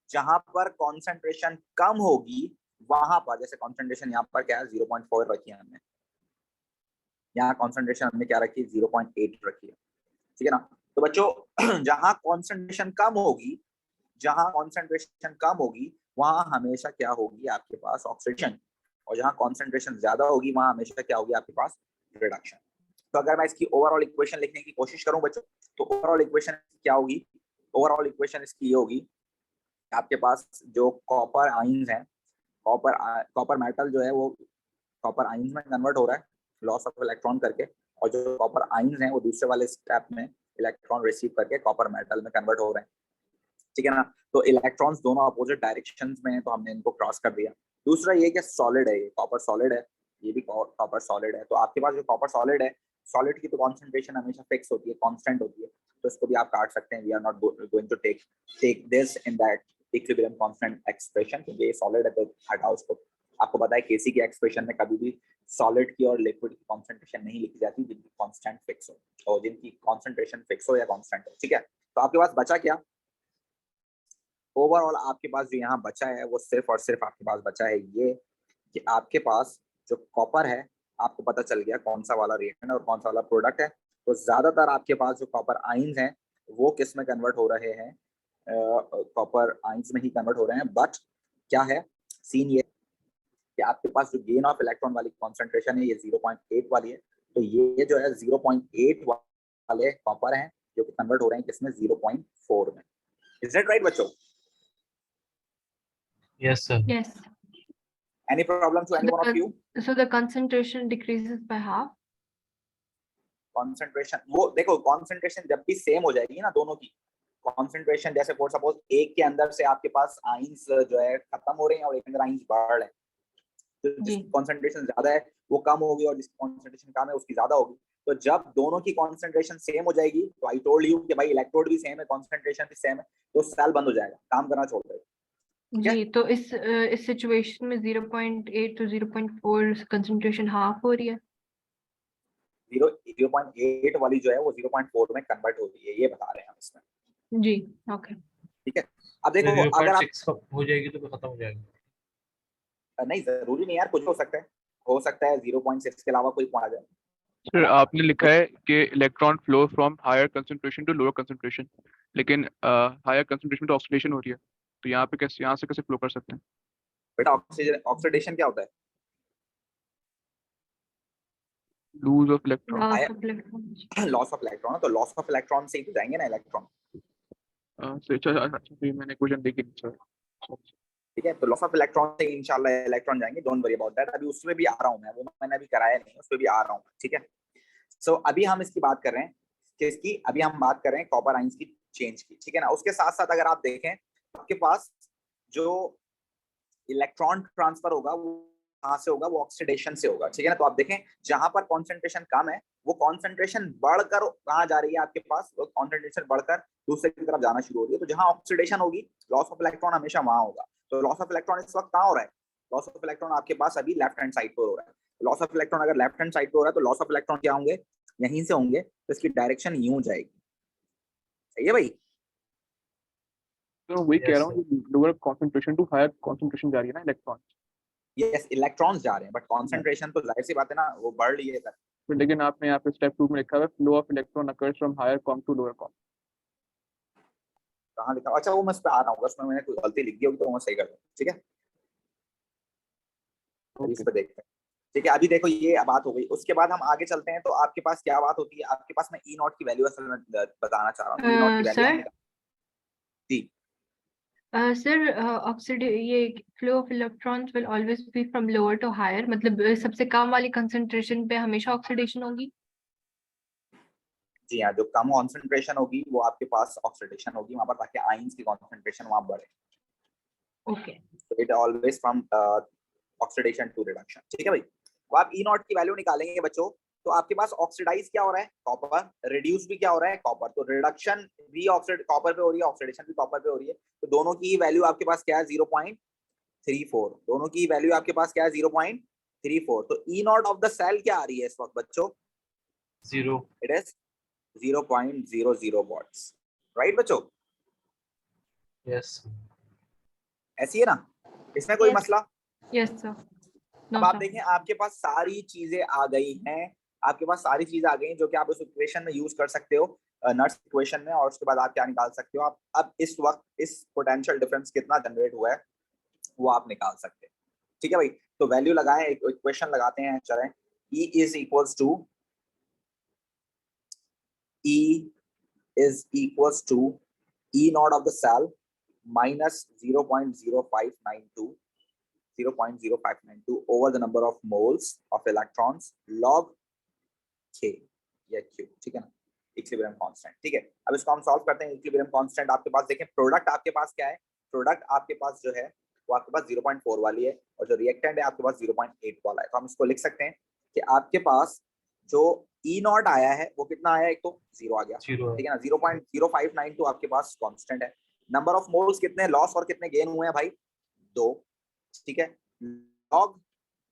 S1: जहां पर कॉन्सेंट्रेशन कम होगी वहां पर, जैसे कॉन्सेंट्रेशन यहाँ पर क्या है 0.4 रखी है हमने, यहाँ कॉन्सेंट्रेशन हमने क्या रखी है 0.8 रखी है। ठीक है ना, तो बच्चों जहां कॉन्सेंट्रेशन कम होगी, जहां कॉन्सेंट्रेशन कम होगी वहां हमेशा क्या होगी आपके पास ऑक्सीडेशन, और जहां कॉन्सेंट्रेशन ज्यादा होगी वहां हमेशा क्या होगी आपके पास रिडक्शन। तो अगर मैं इसकी ओवरऑल इक्वेशन लिखने की कोशिश करूं बच्चों तो ओवरऑल इक्वेशन क्या होगी, ओवरऑल इक्वेशन इसकी ये होगी, आपके पास जो कॉपर आयंस हैं, कॉपर मेटल जो है वो कॉपर आयंस में कन्वर्ट हो रहा है लॉस ऑफ इलेक्ट्रॉन करके, और जो कॉपर आयंस हैं वो दूसरे वाले स्टेप में इलेक्ट्रॉन रिसीव करके कॉपर मेटल में कन्वर्ट हो रहे हैं। ठीक है ना। तो इलेक्ट्रॉन्स दोनों अपोजिट डायरेक्शंस में हैं, तो हमने इनको क्रॉस कर दिया। दूसरा ये कि सॉलिड है, ये कॉपर सॉलिड है, ये भी कॉपर सॉलिड है। तो आपके पास जो कॉपर सॉलिड है, सॉलिड की तो कॉन्सेंट्रेशन हमेशा फिक्स होती है, कांस्टेंट होती है, तो इसको भी आप काट सकते हैं। We are not going to take this in that equilibrium constant expression, क्योंकि ये सॉलिड है तो हटाओ उसको। आपको पता है केसी की एक्सप्रेशन में कभी भी सॉलिड की और लिक्विड की कॉन्सेंट्रेशन नहीं लिखी जाती जिनकी कांस्टेंट फिक्स हो, और जिनकी कॉन्सेंट्रेशन फिक्स हो या कांस्टेंट हो, ठीक है। तो आपके पास बचा क्या? ओवरऑल आपके पास जो यहाँ बचा है वो सिर्फ और सिर्फ आपके पास बचा है ये कि आपके पास जो कॉपर है, आपको पता चल गया कौन सा वाला रिएक्टेंट और कौन सा वाला प्रोडक्ट है। तो ज्यादातर आपके पास जो कॉपर आइंस हैं वो किस में कन्वर्ट हो रहे हैं? कॉपर आइंस में ही कन्वर्ट हो रहे हैं। बट क्या है सीन ये कि आपके पास जो गेन ऑफ इलेक्ट्रॉन वाली कॉन्सेंट्रेशन है ये 0.8 वाली है। तो ये जो है 0.8 वाले कॉपर हैं जो कि कन्वर्ट हो रहे हैं किसमें? 0.4 में। इज इट राइट बच्चों?
S5: Yes, sir.
S4: Yes.
S1: Any problem to any one of you?
S4: So the concentration decreases by half.
S1: Concentration, वो देखो कॉन्सेंट्रेशन जब भी सेम हो जाएगी ना दोनों की कॉन्सेंट्रेशन, जैसे फॉर सपोज एक के अंदर से आपके पास आइंस जो है खत्म हो रही हैं और एक के अंदर आइंस बढ़ रहे हैं, तो जिसकी कॉन्सेंट्रेशन ज्यादा है वो कम होगी और जिसकी कॉन्सेंट्रेशन कम है उसकी ज्यादा होगी। तो जब दोनों की कॉन्सेंट्रेशन सेम हो जाएगी, तो आई टोल्ड यू कि भाई इलेक्ट्रोड भी सेम है, कॉन्सेंट्रेशन भी सेम है, तो सेल बंद हो जाएगा, काम करना छोड़ देगा।
S4: जी, तो इस सिचुएशन में 0.8 to 0.4 कंसंट्रेशन हाफ हो रही है।
S1: 0.8 वाली जो है वो 0.4 में कन्वर्ट होती है, ये बता रहे हैं हम इसमें।
S4: जी, ओके,
S1: ठीक है। अब देखो अगर आप
S5: 0.6 हो जाएगी तो खत्म हो जाएगा।
S1: नहीं जरूरी नहीं यार, कुछ हो सकता है 0.6 के अलावा कोई पॉइंट आ जाए।
S3: सर आपने लिखा है कि electron flow from higher concentration to lower concentration, लेकिन हायर कंसंट्रेशन तो ऑक्सीडेशन हो रही है, तो यहाँ पे कैसे, यहाँ से कैसे फ्लो कर सकते हैं?
S1: बेटा ऑक्सीडेशन क्या होता है?
S3: Lose of electron.
S4: Loss of electron.
S1: Loss of electron, तो लॉस ऑफ इलेक्ट्रॉन से ही तो जाएंगे ना इलेक्ट्रॉन।
S3: अच्छा मैंने क्वेश्चन देखी नहीं सर।
S1: ठीक है, तो लॉस ऑफ इलेक्ट्रॉन से इंशाल्लाह इलेक्ट्रॉन जाएंगे, डोंट वरी अबाउट दैट। अभी उसमें भी आ रहा हूँ मैं, वो मैंने अभी कराया नहीं, उसमें भी आ रहा हूँ, ठीक है। सो अभी हम इसकी बात कर रहे हैं किसकी? अभी हम बात कर रहे हैं कॉपर आइंस की चेंज की, ठीक है ना। उसके साथ साथ अगर आप देखें आपके पास जो इलेक्ट्रॉन ट्रांसफर होगा वो कहाँ से होगा? वो ऑक्सीडेशन से होगा, ठीक है ना। तो आप देखें जहां पर कॉन्सेंट्रेशन कम है वो कॉन्सेंट्रेशन बढ़कर कहाँ जा रही है? आपके पास वो कॉन्सेंट्रेशन बढ़कर दूसरे की तरफ जाना शुरू हो रही है। तो जहां ऑक्सीडेशन होगी लॉस ऑफ इलेक्ट्रॉन हमेशा वहां होगा। तो लॉस ऑफ इलेक्ट्रॉन इस वक्त कहाँ हो रहा है? लॉस ऑफ इलेक्ट्रॉन आपके पास अभी लेफ्ट हैंड साइड पर हो रहा है। लॉस ऑफ इलेक्ट्रॉन अगर लेफ्ट हैंड साइड पे हो रहा है तो लॉस ऑफ इलेक्ट्रॉन क्या होंगे? यहीं से होंगे, तो इसकी डायरेक्शन यूं जाएगी। सही है भाई?
S3: तो वही कह
S5: Yes,
S3: रहा हूँ, lower concentration to higher concentration जा रही है ना इलेक्ट्रॉन।
S1: यस, इलेक्ट्रॉन्स जा रहे हैं, बट कॉन्सेंट्रेशन तो जाहिर सी बात है ना, वो बढ़ रही है।
S3: तो लेकिन आपने यहाँ पे स्टेप 2 में लिखा है flow of electron occurs from higher com to lower com.
S1: कहाँ लिखा? अच्छा वो मैं इस पे आ रहा हूँ, उसमें मैंने कोई गलती लिख दी होगी तो मैं सही कर दूँ, ठीक है। अभी इस पे देखते हैं, ठीक है। अभी देखो ये बात हो गई, उसके बाद हम आगे चलते हैं। तो आपके पास क्या बात होती है? आपके पास मैं ई नॉट की वैल्यू असल में बताना चाह रहा हूँ। ई नॉट की वैल्यू
S4: सर,
S1: जी
S4: सर ये flow of electrons will always be from lower to higher, मतलब सबसे कम वाली कंसंट्रेशन पे हमेशा ऑक्सीडेशन होगी।
S1: जी हाँ, जो कम कॉन्सेंट्रेशन होगी वो आपके पास ऑक्सीडेशन होगी वहां पर, ताकि आइंस की कॉन्सेंट्रेशन वहां बढ़े।
S4: Okay,
S1: it always from oxidation to reduction, ठीक है भाई। तो आप ई नॉट की वैल्यू निकालेंगे बच्चों, तो आपके पास ऑक्सीडाइज क्या हो रहा है? कॉपर। रिड्यूस भी क्या हो रहा है? कॉपर। तो रिडक्शन भी कॉपर पे हो रही है, ऑक्सीडेशन भी कॉपर पे हो रही है। तो दोनों की वैल्यू आपके पास क्या है? 0.34। दोनों की वैल्यू आपके पास क्या है? 0.34। तो E naught of the cell क्या आ रही है इस वक्त बच्चों?
S5: 0.
S1: इट इज 0.00 वॉट्स, राइट बच्चों?
S5: Yes.
S1: ऐसी है ना, इसमें कोई
S2: Yes.
S1: मसला?
S4: यस सर,
S1: अब आप देखें आपके पास सारी चीजें आ गई हैं, आपके पास सारी चीजें आ गई हैं जो कि आप उस इक्वेशन में यूज कर सकते हो, नर्स इक्वेशन में, और उसके बाद आप क्या निकाल सकते हो? आप अब इस वक्त इस पोटेंशियल डिफरेंस कितना जनरेट हुआ है वो आप निकाल सकते हैं, ठीक है भाई। तो वैल्यू लगाएं, एक इक्वेशन लगाते हैं, चलें। E is equals to E naught of the cell minus 0.0592 over the number of moles of electrons log K या Q, ठीक है ना। Equilibrium constant. ठीक है, अब इसको हम सॉल्व करते हैं। इक्विलिब्रियम कांस्टेंट आपके पास देखें, प्रोडक्ट आपके पास क्या है, प्रोडक्ट आपके पास जो है वो आपके पास 0.4 वाली है और जो रिएक्टेंट है आपके पास 0.8 वाला है। तो हम इसको लिख सकते हैं कि आपके पास जो ई नॉट आया है वो कितना आया, एक तो 0 आ गया,
S5: 0
S1: ठीक है ना, 0.0592 आपके पास कांस्टेंट है। नंबर ऑफ मोल्स कितने लॉस और कितने गेन हुए हैं भाई, 2, ठीक है। लॉग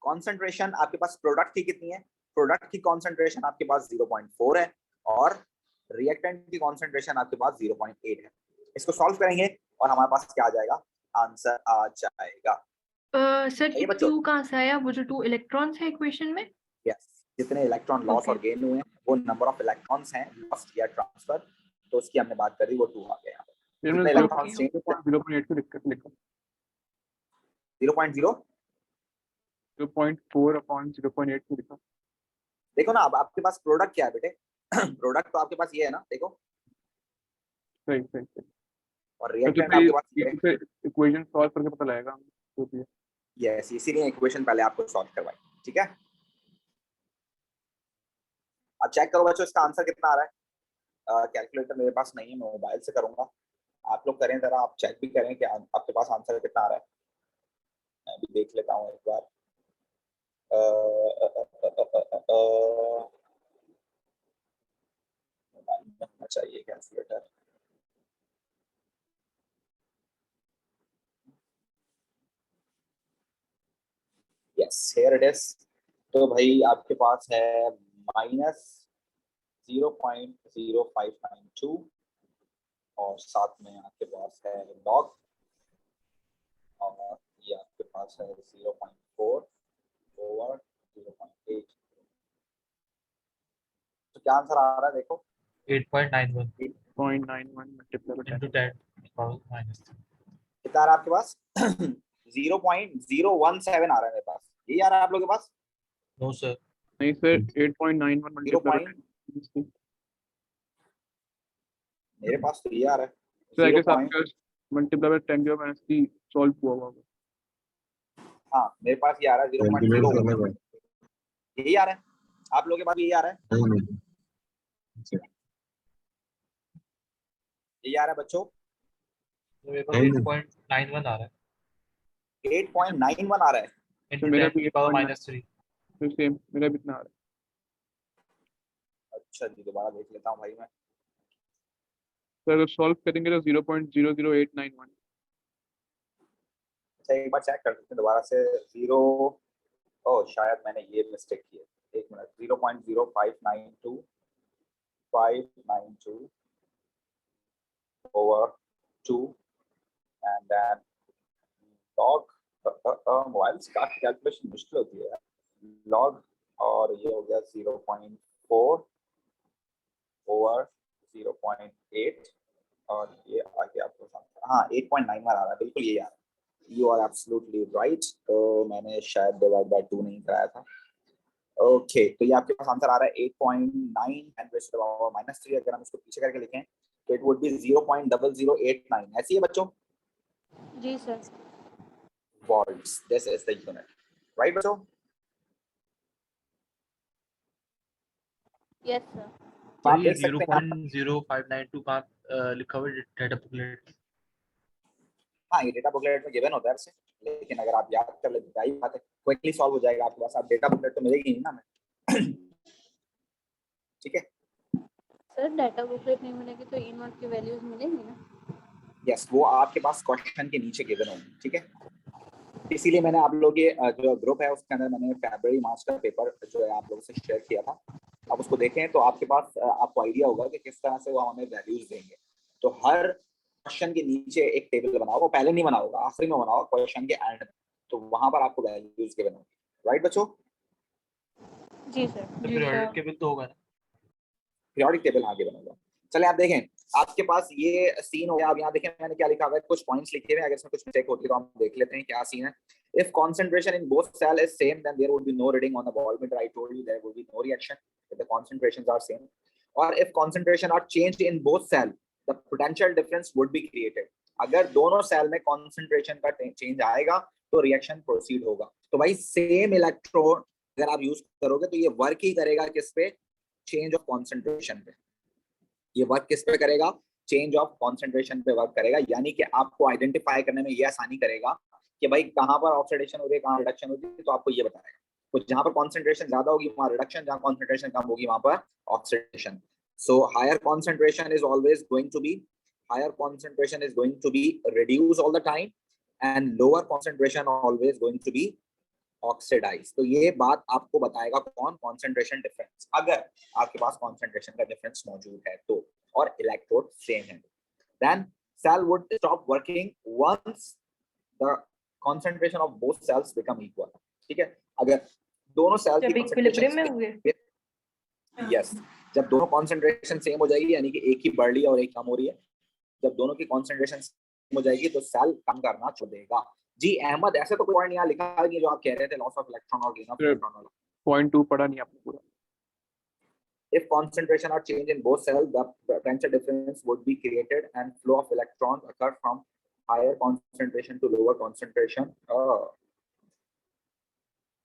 S1: कॉन्सेंट्रेशन आपके पास प्रोडक्ट की कितनी है, प्रोडक्ट की कॉन्सेंट्रेशन आपके पास 0.4 है और रिएक्टेंट की कॉन्सेंट्रेशन आपके पास 0.8 है। इसको सॉल्व करेंगे और हमारे पास क्या आ जाएगा, आंसर आ जाएगा।
S4: सर ये
S1: बच्चों
S4: 2 कहाँ से आया, वो जो 2 इलेक्ट्रॉन्स है इक्वेशन में?
S1: यस, जितने इलेक्ट्रॉन लॉस
S4: Okay.
S1: और गेन हुए हैं वो नंबर ऑफ इलेक्ट्रॉन्स हैं लॉस्ट या ट्रांसफर, तो उसकी हमने बात करी, वो 2 आ गया यहाँ पे।
S3: फिर
S1: कितने
S3: मैंने
S1: इलेक्ट्रॉन्स चेंज,
S3: 0.8 को लिखा
S1: 0.0,
S3: 0.4 अपॉन 0.8 को लिखा।
S1: देखो ना, अब आपके पास प्रोडक्ट क्या है बेटे प्रोडक्ट तो आपके पास ये है ना, देखो,
S3: सही सही सही।
S1: और
S3: तो
S1: रिएक्टेंट आपके पास ये है।
S3: इक्वेशन सॉल्व करके पता लगेगा तो भी।
S1: यस, इसीलिए इक्वेशन पहले आपको सॉल्व करवाई, ठीक है। अब चेक करो बच्चों इसका आंसर कितना आ रहा है। कैलकुलेटर मेरे पास नहीं है, मैं मोबाइल से करूंगा, आप लोग करें जरा, आप चेक भी करें कि आपके पास आंसर कितना आ रहा है। मैं भी देख लेता हूँ एक बार। मोबाइल में होना चाहिए calculator. Yes, here it is. तो भाई आपके पास है -0.0592 और साथ में आपके पास है लॉग, और ये आपके पास है 0.4 ओवर 0.8। तो क्या आंसर आ रहा है देखो,
S5: 8.91
S3: 0.91 मल्टीप्लाई बाय
S5: into 10 -3।
S1: कितना आ रहा है आपके पास 0.017 आ रहा है मेरे पास, यही आ रहा है आप लोगों के पास?
S5: नो सर,
S3: नहीं सर 8.91 मल्टीप्लाई बाय 10।
S1: मेरे पास तो ये आ रहा है
S3: सर आई
S1: 0.
S3: गेस आपका मल्टीप्लाई बाय 10 जो मैंने सी सॉल्व हुआ होगा।
S1: हाँ मेरे पास ये आ रहा है 0.0, यही आ रहा है आप लोगों के पास, यही आ रहा है, यही आ रहा है बच्चों,
S5: तो मेरे पास 8.91 आ रहा है
S1: 8.91 आ रहा है।
S5: into
S3: मेरा
S5: 10
S3: भी
S5: की पावर
S3: 8.9
S5: -3।
S3: तो सेम मेरा भी इतना आ रहा है।
S1: अच्छा जी, दोबारा देख लेता हूँ भाई मैं।
S3: सर सॉल्व करेंगे तो 0.00891।
S1: अच्छा एक बार चेक कर सकते हैं दोबारा से, 0, ओह शायद मैंने ये मिस्टेक की है, एक minute, 0.0592592 over 2 and then log, mobile से काफी कैलकुलेशन मुश्किल होती है, log, और ये हो गया 0.4 over 0.8 और ये आ गया आपको हाँ 8.91 आ रहा है, बिल्कुल ये आ रहा है, यू आर एब्सोल्युटली राइट। तो मैंने शायद डिवाइड बाय 2 नहीं कराया था। ओके तो ये आपके पास आंसर आ रहा है 8.9 -3। अगर हम इसको पीछे करके लिखें तो इट वुड बी 0.0089, ऐसी है बच्चों,
S2: जी sir.
S1: Volts, this is the unit, right बच्चों?
S2: Yes sir.
S1: तो आप
S5: ये
S1: देख सकते हैं
S5: 0.0592 का लिखा हुआ डेटा बुकलेट।
S1: हाँ ये डेटा बुकलेट में गिवन होता है वैसे, लेकिन अगर आप याद कर लेते हैं बात है, क्विकली सॉल्व हो जाएगा आपके पास। आप डेटा बुकलेट तो मिलेगी नहीं ना हमें ठीक है।
S2: सर डाटा बुकलेट नहीं मिलेगी तो ई नॉट की वैल्यूज मिलेंगी ना?
S1: यस, वो आपके पास क्वेश्चन के नीचे गिवन होंगी, ठीक है। इसीलिए मैंने आप लोगों के जो ग्रुप है उसके अंदर मैंने फरवरी मार्च का पेपर जो है आप लोगों से शेयर किया था, आप उसको देखें तो आपके पास आपको आइडिया होगा कि किस तरह से वो हमें वैल्यूज देंगे। तो हर क्वेश्चन के नीचे एक टेबल बनाओ, वो पहले नहीं बनाओगा, आखिरी में बनाओ क्वेश्चन के एंड में, तो वहां पर आपको वैल्यूज गिवन होंगी, राइट बच्चों?
S2: जी सर।
S5: तो पीरियोडिक टेबल तो होगा ना?
S1: पीरियोडिक टेबल हाँ गिवन होगा। चले आप देखें, आपके पास ये सीन हो गया। अब यहाँ देखें मैंने क्या लिखा हुआ है, कुछ पॉइंट्स लिखे हुए हैं, अगर इसमें कुछ मिस्टेक होती है तो हम देख लेते हैं क्या सीन है। If concentration in both cell is same, then there would be no reading on the voltmeter. I told you there would be no reaction if the concentrations are same. Or if concentration are changed in both cell, the potential difference would be created. अगर दोनों cell में concentration का change आएगा तो reaction proceed होगा। तो भाई same electron अगर आप यूज करोगे तो ये वर्क ही करेगा किस पे, चेंज ऑफ कॉन्सेंट्रेशन पे। ये वर्क किस पे करेगा, चेंज ऑफ कॉन्सेंट्रेशन पे वर्क करेगा, यानी कि आपको आइडेंटिफाई करने में ये आसानी करेगा कि भाई कहाँ पर ऑक्सीडेशन हो रही है, कहाँ रिडक्शन हो रही है, तो आपको ये बताएगा। तो जहां पर कॉन्सेंट्रेशन ज्यादा होगी वहां रिडक्शन, जहां कॉन्सेंट्रेशन कम होगी वहां पर oxidation. So higher concentration is always going to be, higher concentration is going to be reduce all the time and lower concentration always going to be oxidize. तो ये बात आपको बताएगा कौन, कॉन्सेंट्रेशन डिफरेंस, अगर आपके पास कॉन्सेंट्रेशन का डिफरेंस मौजूद है तो, और इलेक्ट्रोड सेम है। Then cell would stop working once the concentration of both cells become equal. ठीक है, अगर दोनों सेल्स
S4: जब
S1: की
S4: इक्विलिब्रियम में
S1: कॉन्सेंट्रेशन,
S4: होंगे।
S1: यस, जब दोनों कॉन्सेंट्रेशन सेम हो जाएगी, यानी कि एक ही बढ़ रही है और एक कम हो रही है, जब दोनों की कॉन्सेंट्रेशन सेम हो जाएगी तो सेल कम करना छोड़ देगा। जी अहमद, ऐसे तो कोई पॉइंट यहाँ लिखा नहीं जो आप कह रहे थे लॉस ऑफ इलेक्ट्रॉन और गेन ऑफ इलेक्ट्रॉन वाला।
S3: पॉइंट 2 पढ़ा नहीं आपने पूरा।
S1: If concentration are changed in both cells, the potential difference would be created and flow of electrons occur from higher concentration to lower concentration.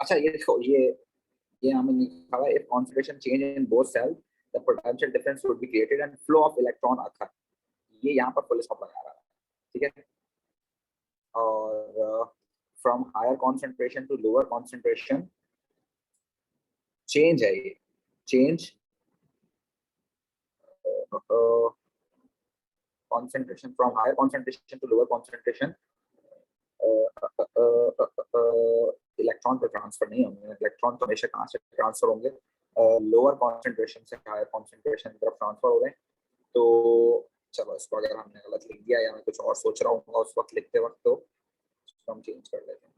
S1: अच्छा ये देखो, ये हमें लिखा हुआ है, if concentration change in both cells, the potential difference would be created and flow of electron occur. ये यहाँ पर फुल स्टॉप लगा रहा है, ठीक है। और from higher concentration to lower concentration change है ये, change concentration from higher concentration to lower concentration, electron पे ट्रांसफर नहीं होंगे, इलेक्ट्रॉन तो हमेशा कहाँ से ट्रांसफर होंगे, लोअर कॉन्सेंट्रेशन से हायर कॉन्सेंट्रेशन की तरफ ट्रांसफर हो रहे हैं। तो चलो इसको अगर हमने गलत लिख दिया या मैं कुछ और सोच रहा हूँ उस वक्त लिखते वक्त, तो हम चेंज कर लेते हैं।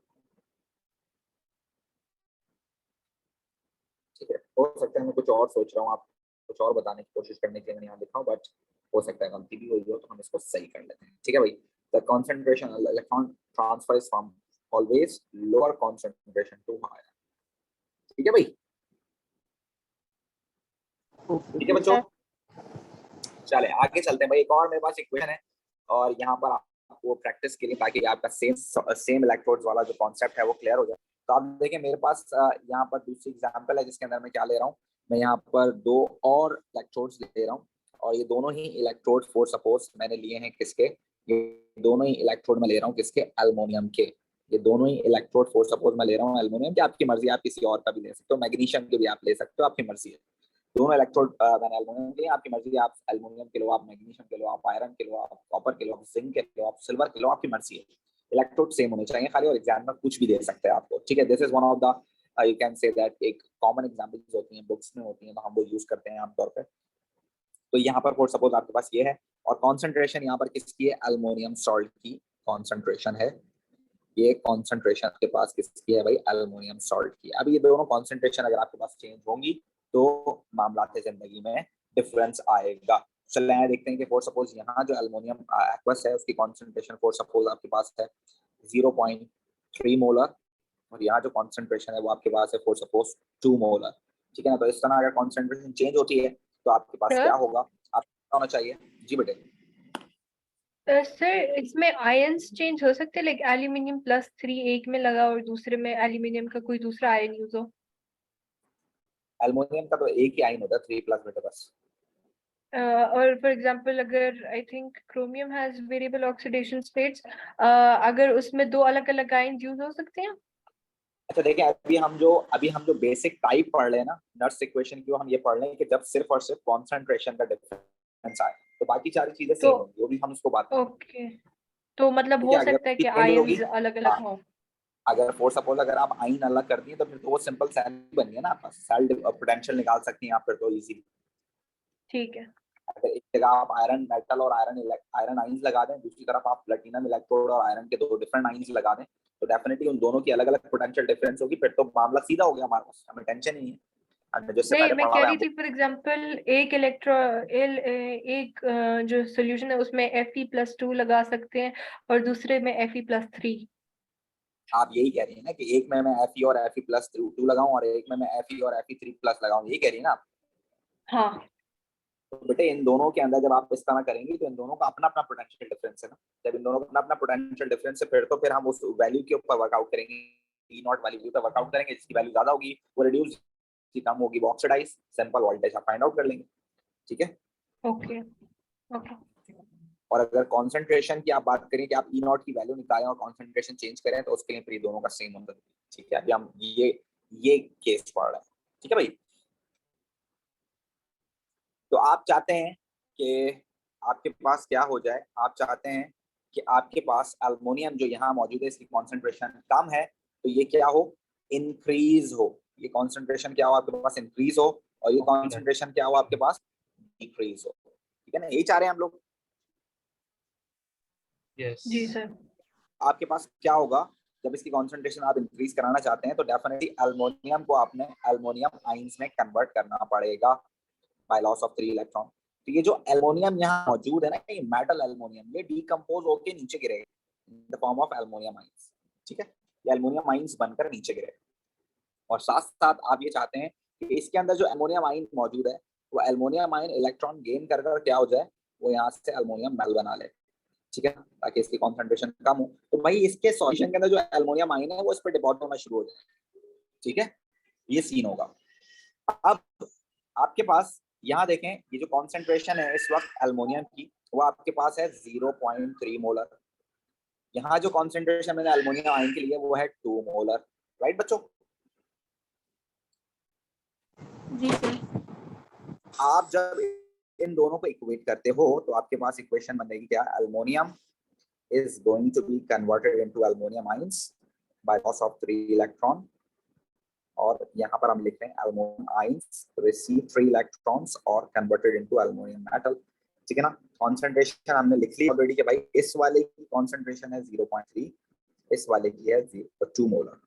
S1: ठीक है, हो सकता है मैं कुछ और सोच रहा हूँ, आप कुछ और बताने की कोशिश करने के लिए मैंने यहाँ लिखा हूँ, बट हो सकता है गलती भी हुई हो, तो हम इसको सही कर लेते हैं। ठीक है भाई, the concentration electron transfer is from always lower concentration to higher. ठीक है भाई, ठीक है बच्चों, चले आगे चलते हैं भाई। एक और मेरे पास इक्वेशन है और यहाँ पर आपको प्रैक्टिस के लिए, ताकि आपका सेम इलेक्ट्रोड्स वाला जो कॉन्सेप्ट है वो क्लियर हो जाए। तो आप देखिए मेरे पास यहाँ पर दूसरी एग्जांपल है जिसके अंदर मैं क्या ले रहा हूँ, मैं यहाँ पर दो और इलेक्ट्रोड्स ले रहा हूँ और ये दोनों ही इलेक्ट्रोड फॉर सपोज मैंने लिए हैं किसके, ये दोनों ही इलेक्ट्रोड में ले रहा हूँ किसके, एल्युमिनियम के। ये दोनों ही इलेक्ट्रोड फॉर सपोज मैं ले रहा हूँ एल्युमिनियम के, आपकी मर्जी, आप किसी और का भी ले सकते हो, मैग्नीशियम के भी आप ले सकते हो, आपकी मर्जी है। दोनों इलेक्ट्रोड मैंने एल्युमिनियम के, आपकी मर्जी, आप एल्युमिनियम के लो, आप मैग्नीशियम के लो, आप आयरन के लो, आप कॉपर के लो, आप जिंक के लो, आप सिल्वर के लो, आपकी मर्जी है। इलेक्ट्रोड सेम होने चाहिए खाली, और एग्जाम में कुछ भी दे सकते हैं आपको। ठीक है, this is one of the you can say that एक कॉमन एग्जांपल्स होती हैं बुक्स में होती हैं, तो हम वो यूज करते हैं आमतौर पर। तो यहाँ पर फॉर सपोज आपके पास ये है और कॉन्सेंट्रेशन यहाँ पर किसकी है, एल्युमिनियम सॉल्ट की कॉन्सेंट्रेशन है। ये कॉन्सेंट्रेशन आपके पास किसकी है भाई, एल्युमिनियम सॉल्ट की। अब ये दोनों कॉन्सेंट्रेशन अगर आपके पास चेंज होंगी तो मामला जिंदगी में डिफरेंस आएगा। चलिए देखते हैं कि फॉर सपोज यहाँ जो एल्युमिनियम एक्वस है उसकी कॉन्सेंट्रेशन फॉर सपोज आपके पास है 0.3 मोलर और यहाँ जो कॉन्सेंट्रेशन है वो आपके पास है फॉर सपोज 2 मोलर। ठीक है ना, तो इस तरह अगर कॉन्सेंट्रेशन चेंज होती है तो आपके पास क्या होगा, आपको होना चाहिए। जी बेटे
S4: सर इसमें आयंस चेंज हो सकते हैं, लाइक एल्यूमिनियम +3 एक में लगा और दूसरे में एल्यूमिनियम का कोई दूसरा आयन यूज हो।
S1: एल्युमिनियम का तो एक ही आयन होता है 3+ बेटे बस।
S4: और फॉर एग्जांपल अगर I think chromium has variable oxidation states, अगर उसमें दो अलग अलग आयन्स यूज हो सकते हैं।
S1: अच्छा देखिए, अभी हम जो बेसिक टाइप पढ़ रहे हैं ना नर्स इक्वेशन की, हम ये पढ़ रहे हैं कि जब सिर्फ और सिर्फ कॉन्सेंट्रेशन का डिफरेंस आए तो बाकी सारी चीजें सेम होंगी, वो भी हम उसको बात करेंगे।
S4: ओके, तो मतलब हो सकता है कि आयन्स अलग अलग हो।
S1: अगर फॉर सपोज अगर आप आयन अलग कर दिए तो फिर तो वो सिंपल सेल बन गया ना, आपका सेल पोटेंशियल निकाल सकती हैं आप फिर तो इजी।
S4: ठीक है,
S1: अगर एक जगह आप आयरन मेटल और आयरन आयंस लगा दें, दूसरी तरफ आप प्लेटिनम इलेक्ट्रोड और आयरन के दो डिफरेंट आयंस लगा दें, तो डेफिनेटली उन दोनों की अलग अलग पोटेंशियल डिफरेंस होगी, फिर तो मामला सीधा हो गया हमारे पास, हमें टेंशन ही है।
S4: नहीं मैं कह रही थी फॉर एग्जांपल एक एक जो सोल्यूशन है उसमें Fe+2 लगा सकते हैं और दूसरे में Fe+3।
S1: आप यही कह रही है ना कि एक में मैं Fe और Fe+2 लगाऊं और एक में मैं Fe और Fe3+ लगाऊं, यही कह रही है ना आप?
S4: हाँ,
S1: तो बेटे इन दोनों के अंदर जब आप इस तरह करेंगे तो इन दोनों का अपना अपना पोटेंशियल डिफरेंस है ना, जब इन दोनों का अपना अपना पोटेंशियल डिफरेंस है फिर हम उस वैल्यू के ऊपर वर्कआउट करेंगे, E0 वैल्यू पर वर्कआउट करेंगे, जिसकी वैल्यू ज्यादा होगी वो रिड्यूस, जिसकी कम होगी वो ऑक्सीडाइज, सिंपल वोल्टेज आप फाइंड आउट कर लेंगे। ठीक है,
S4: ओके ओके
S1: और अगर कॉन्सेंट्रेशन की आप बात करें कि आप ई नॉट की वैल्यू निकालें और कॉन्सेंट्रेशन चेंज करें, तो उसके लिए फिर ये दोनों का सेम होना चाहिए। ठीक है, अभी हम ये केस पढ़ रहे हैं। ठीक है भाई, तो आप चाहते हैं कि आपके पास क्या हो जाए, आप चाहते हैं कि आपके पास एल्युमिनियम जो यहाँ मौजूद है इसकी कॉन्सेंट्रेशन कम है, तो ये क्या हो, इंक्रीज हो। ये कॉन्सेंट्रेशन क्या हो आपके पास, इंक्रीज हो, और ये कॉन्सेंट्रेशन क्या हो आपके पास, डिक्रीज हो। ठीक है ना, यही चाह रहे हैं हम लोग।
S5: यस
S4: जी सर।
S1: आपके पास क्या होगा जब इसकी कॉन्सेंट्रेशन आप इंक्रीज कराना चाहते हैं, तो डेफिनेटली एल्युमिनियम को आपने एल्युमिनियम आइंस में कन्वर्ट करना पड़ेगा बाय लॉस ऑफ 3 इलेक्ट्रॉन। तो ये जो एल्युमिनियम यहाँ मौजूद है ना, ये मेटल एल्युमिनियम, ये डीकंपोज होकर नीचे गिरेगा in the form of aluminium ions. ठीक है, ये एल्युमिनियम आइंस बनकर नीचे गिरेगा। और साथ साथ आप ये चाहते हैं कि इसके अंदर जो एल्युमिनियम आयन मौजूद है, वो एल्युमिनियम आयन इलेक्ट्रॉन गेन कर क्या हो जाए, वो यहाँ से एल्युमिनियम मेल बना ले। ठीक है, ताकि इसकी कॉन्सेंट्रेशन कम हो। तो भाई इसके सॉल्यूशन के अंदर जो एल्युमिनियम आयन है वो इस पर डिपॉजिट होना शुरू हो जाए। ठीक है, ये सीन होगा। अब आपके पास यहाँ देखें, ये जो कॉन्सेंट्रेशन है इस वक्त एल्युमिनियम की, वो आपके पास है 0.3 मोलर। यहाँ जो कॉन्सेंट्रेशन मैंने एल्युमिनियम आयन के लिए वो है 2 मोलर। राइट बच्चों,
S2: जी सर।
S1: आप जब इन दोनों को इक्वेट करते हो तो आपके पास इक्वेशन बनेगी क्या, aluminium is going to be converted into aluminum ions by loss of 3 electron, और यहाँ पर हम लिख रहे हैं aluminum ions receive 3 electrons और converted into aluminum metal। ठीक है ना, कॉन्सेंट्रेशन हमने लिख ली ऑलरेडी कि भाई इस वाले की कॉन्सेंट्रेशन है 0.3, इस वाले की है 2 मोलर।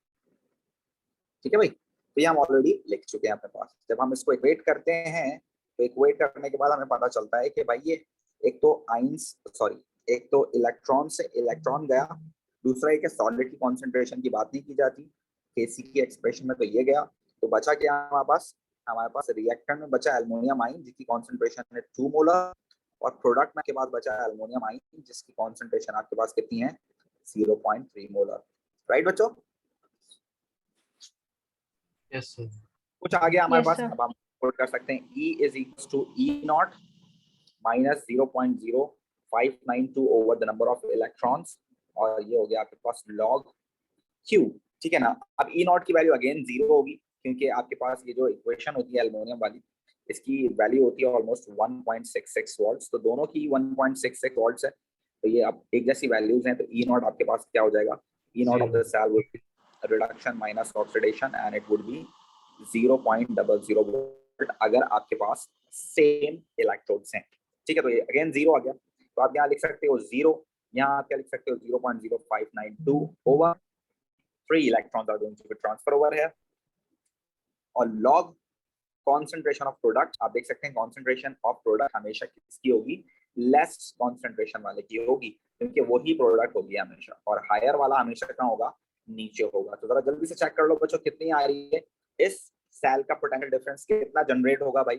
S1: ठीक है भाई, तो ये हम ऑलरेडी लिख चुके हैं अपने पास। जब हम इसको इक्वेट करते हैं, तो इक्वेट करने के बाद हमें पता चलता है कि भाई ये एक तो आइंस सॉरी एक तो इलेक्ट्रॉन से इलेक्ट्रॉन गया, दूसरा एक सॉलिड की कॉन्सेंट्रेशन की बात नहीं की जाती, केसी की एक्सप्रेशन में तो ये गया। तो बचा क्या हमारे पास रिएक्टेंट में बचा एल्युमिनियम आयन जिसकी कॉन्सेंट्रेशन है 2 मोलर, और प्रोडक्ट में के बाद बचा एल्युमिनियम आयन जिसकी कॉन्सेंट्रेशन आपके पास कितनी है, 0.3 मोलर। राइट बच्चों,
S5: यस सर
S1: कुछ आ गया हमारे
S4: Yes,
S1: पास।
S4: sir.
S1: अब हम पुट कर सकते हैं E is equals to E naught minus 0.0592 over the number of electrons, और ये हो गया आपके पास log Q। ठीक है ना, अब E naught की वैल्यू अगेन 0 होगी, क्योंकि आपके पास ये जो इक्वेशन होती है एल्युमिनियम वाली, इसकी वैल्यू होती है ऑलमोस्ट 1.66 वोल्ट्स, तो दोनों की 1.66 वोल्ट्स है, तो ये अब एक जैसी वैल्यूज हैं। तो E naught आपके पास क्या हो जाएगा, E naught of the cell would be reduction minus oxidation and it would be 0.00 volt अगर आपके पास सेम इलेक्ट्रोड्स हैं। ठीक है, तो ये अगेन 0 आ गया, तो आप यहाँ लिख सकते हो 0, यहाँ आप क्या लिख सकते हो 0.0592 over 3 electrons are going to be transfer over here, और log concentration of product, आप देख सकते हैं concentration of product हमेशा किसकी होगी, लेस concentration वाले की होगी, क्योंकि वही प्रोडक्ट होगी हमेशा, और हायर वाला हमेशा कहाँ होगा, नीचे होगा। तो जरा जल्दी से चेक कर लो बच्चों कितनी आ रही है, इस सेल का पोटेंशियल डिफरेंस कितना जनरेट होगा भाई,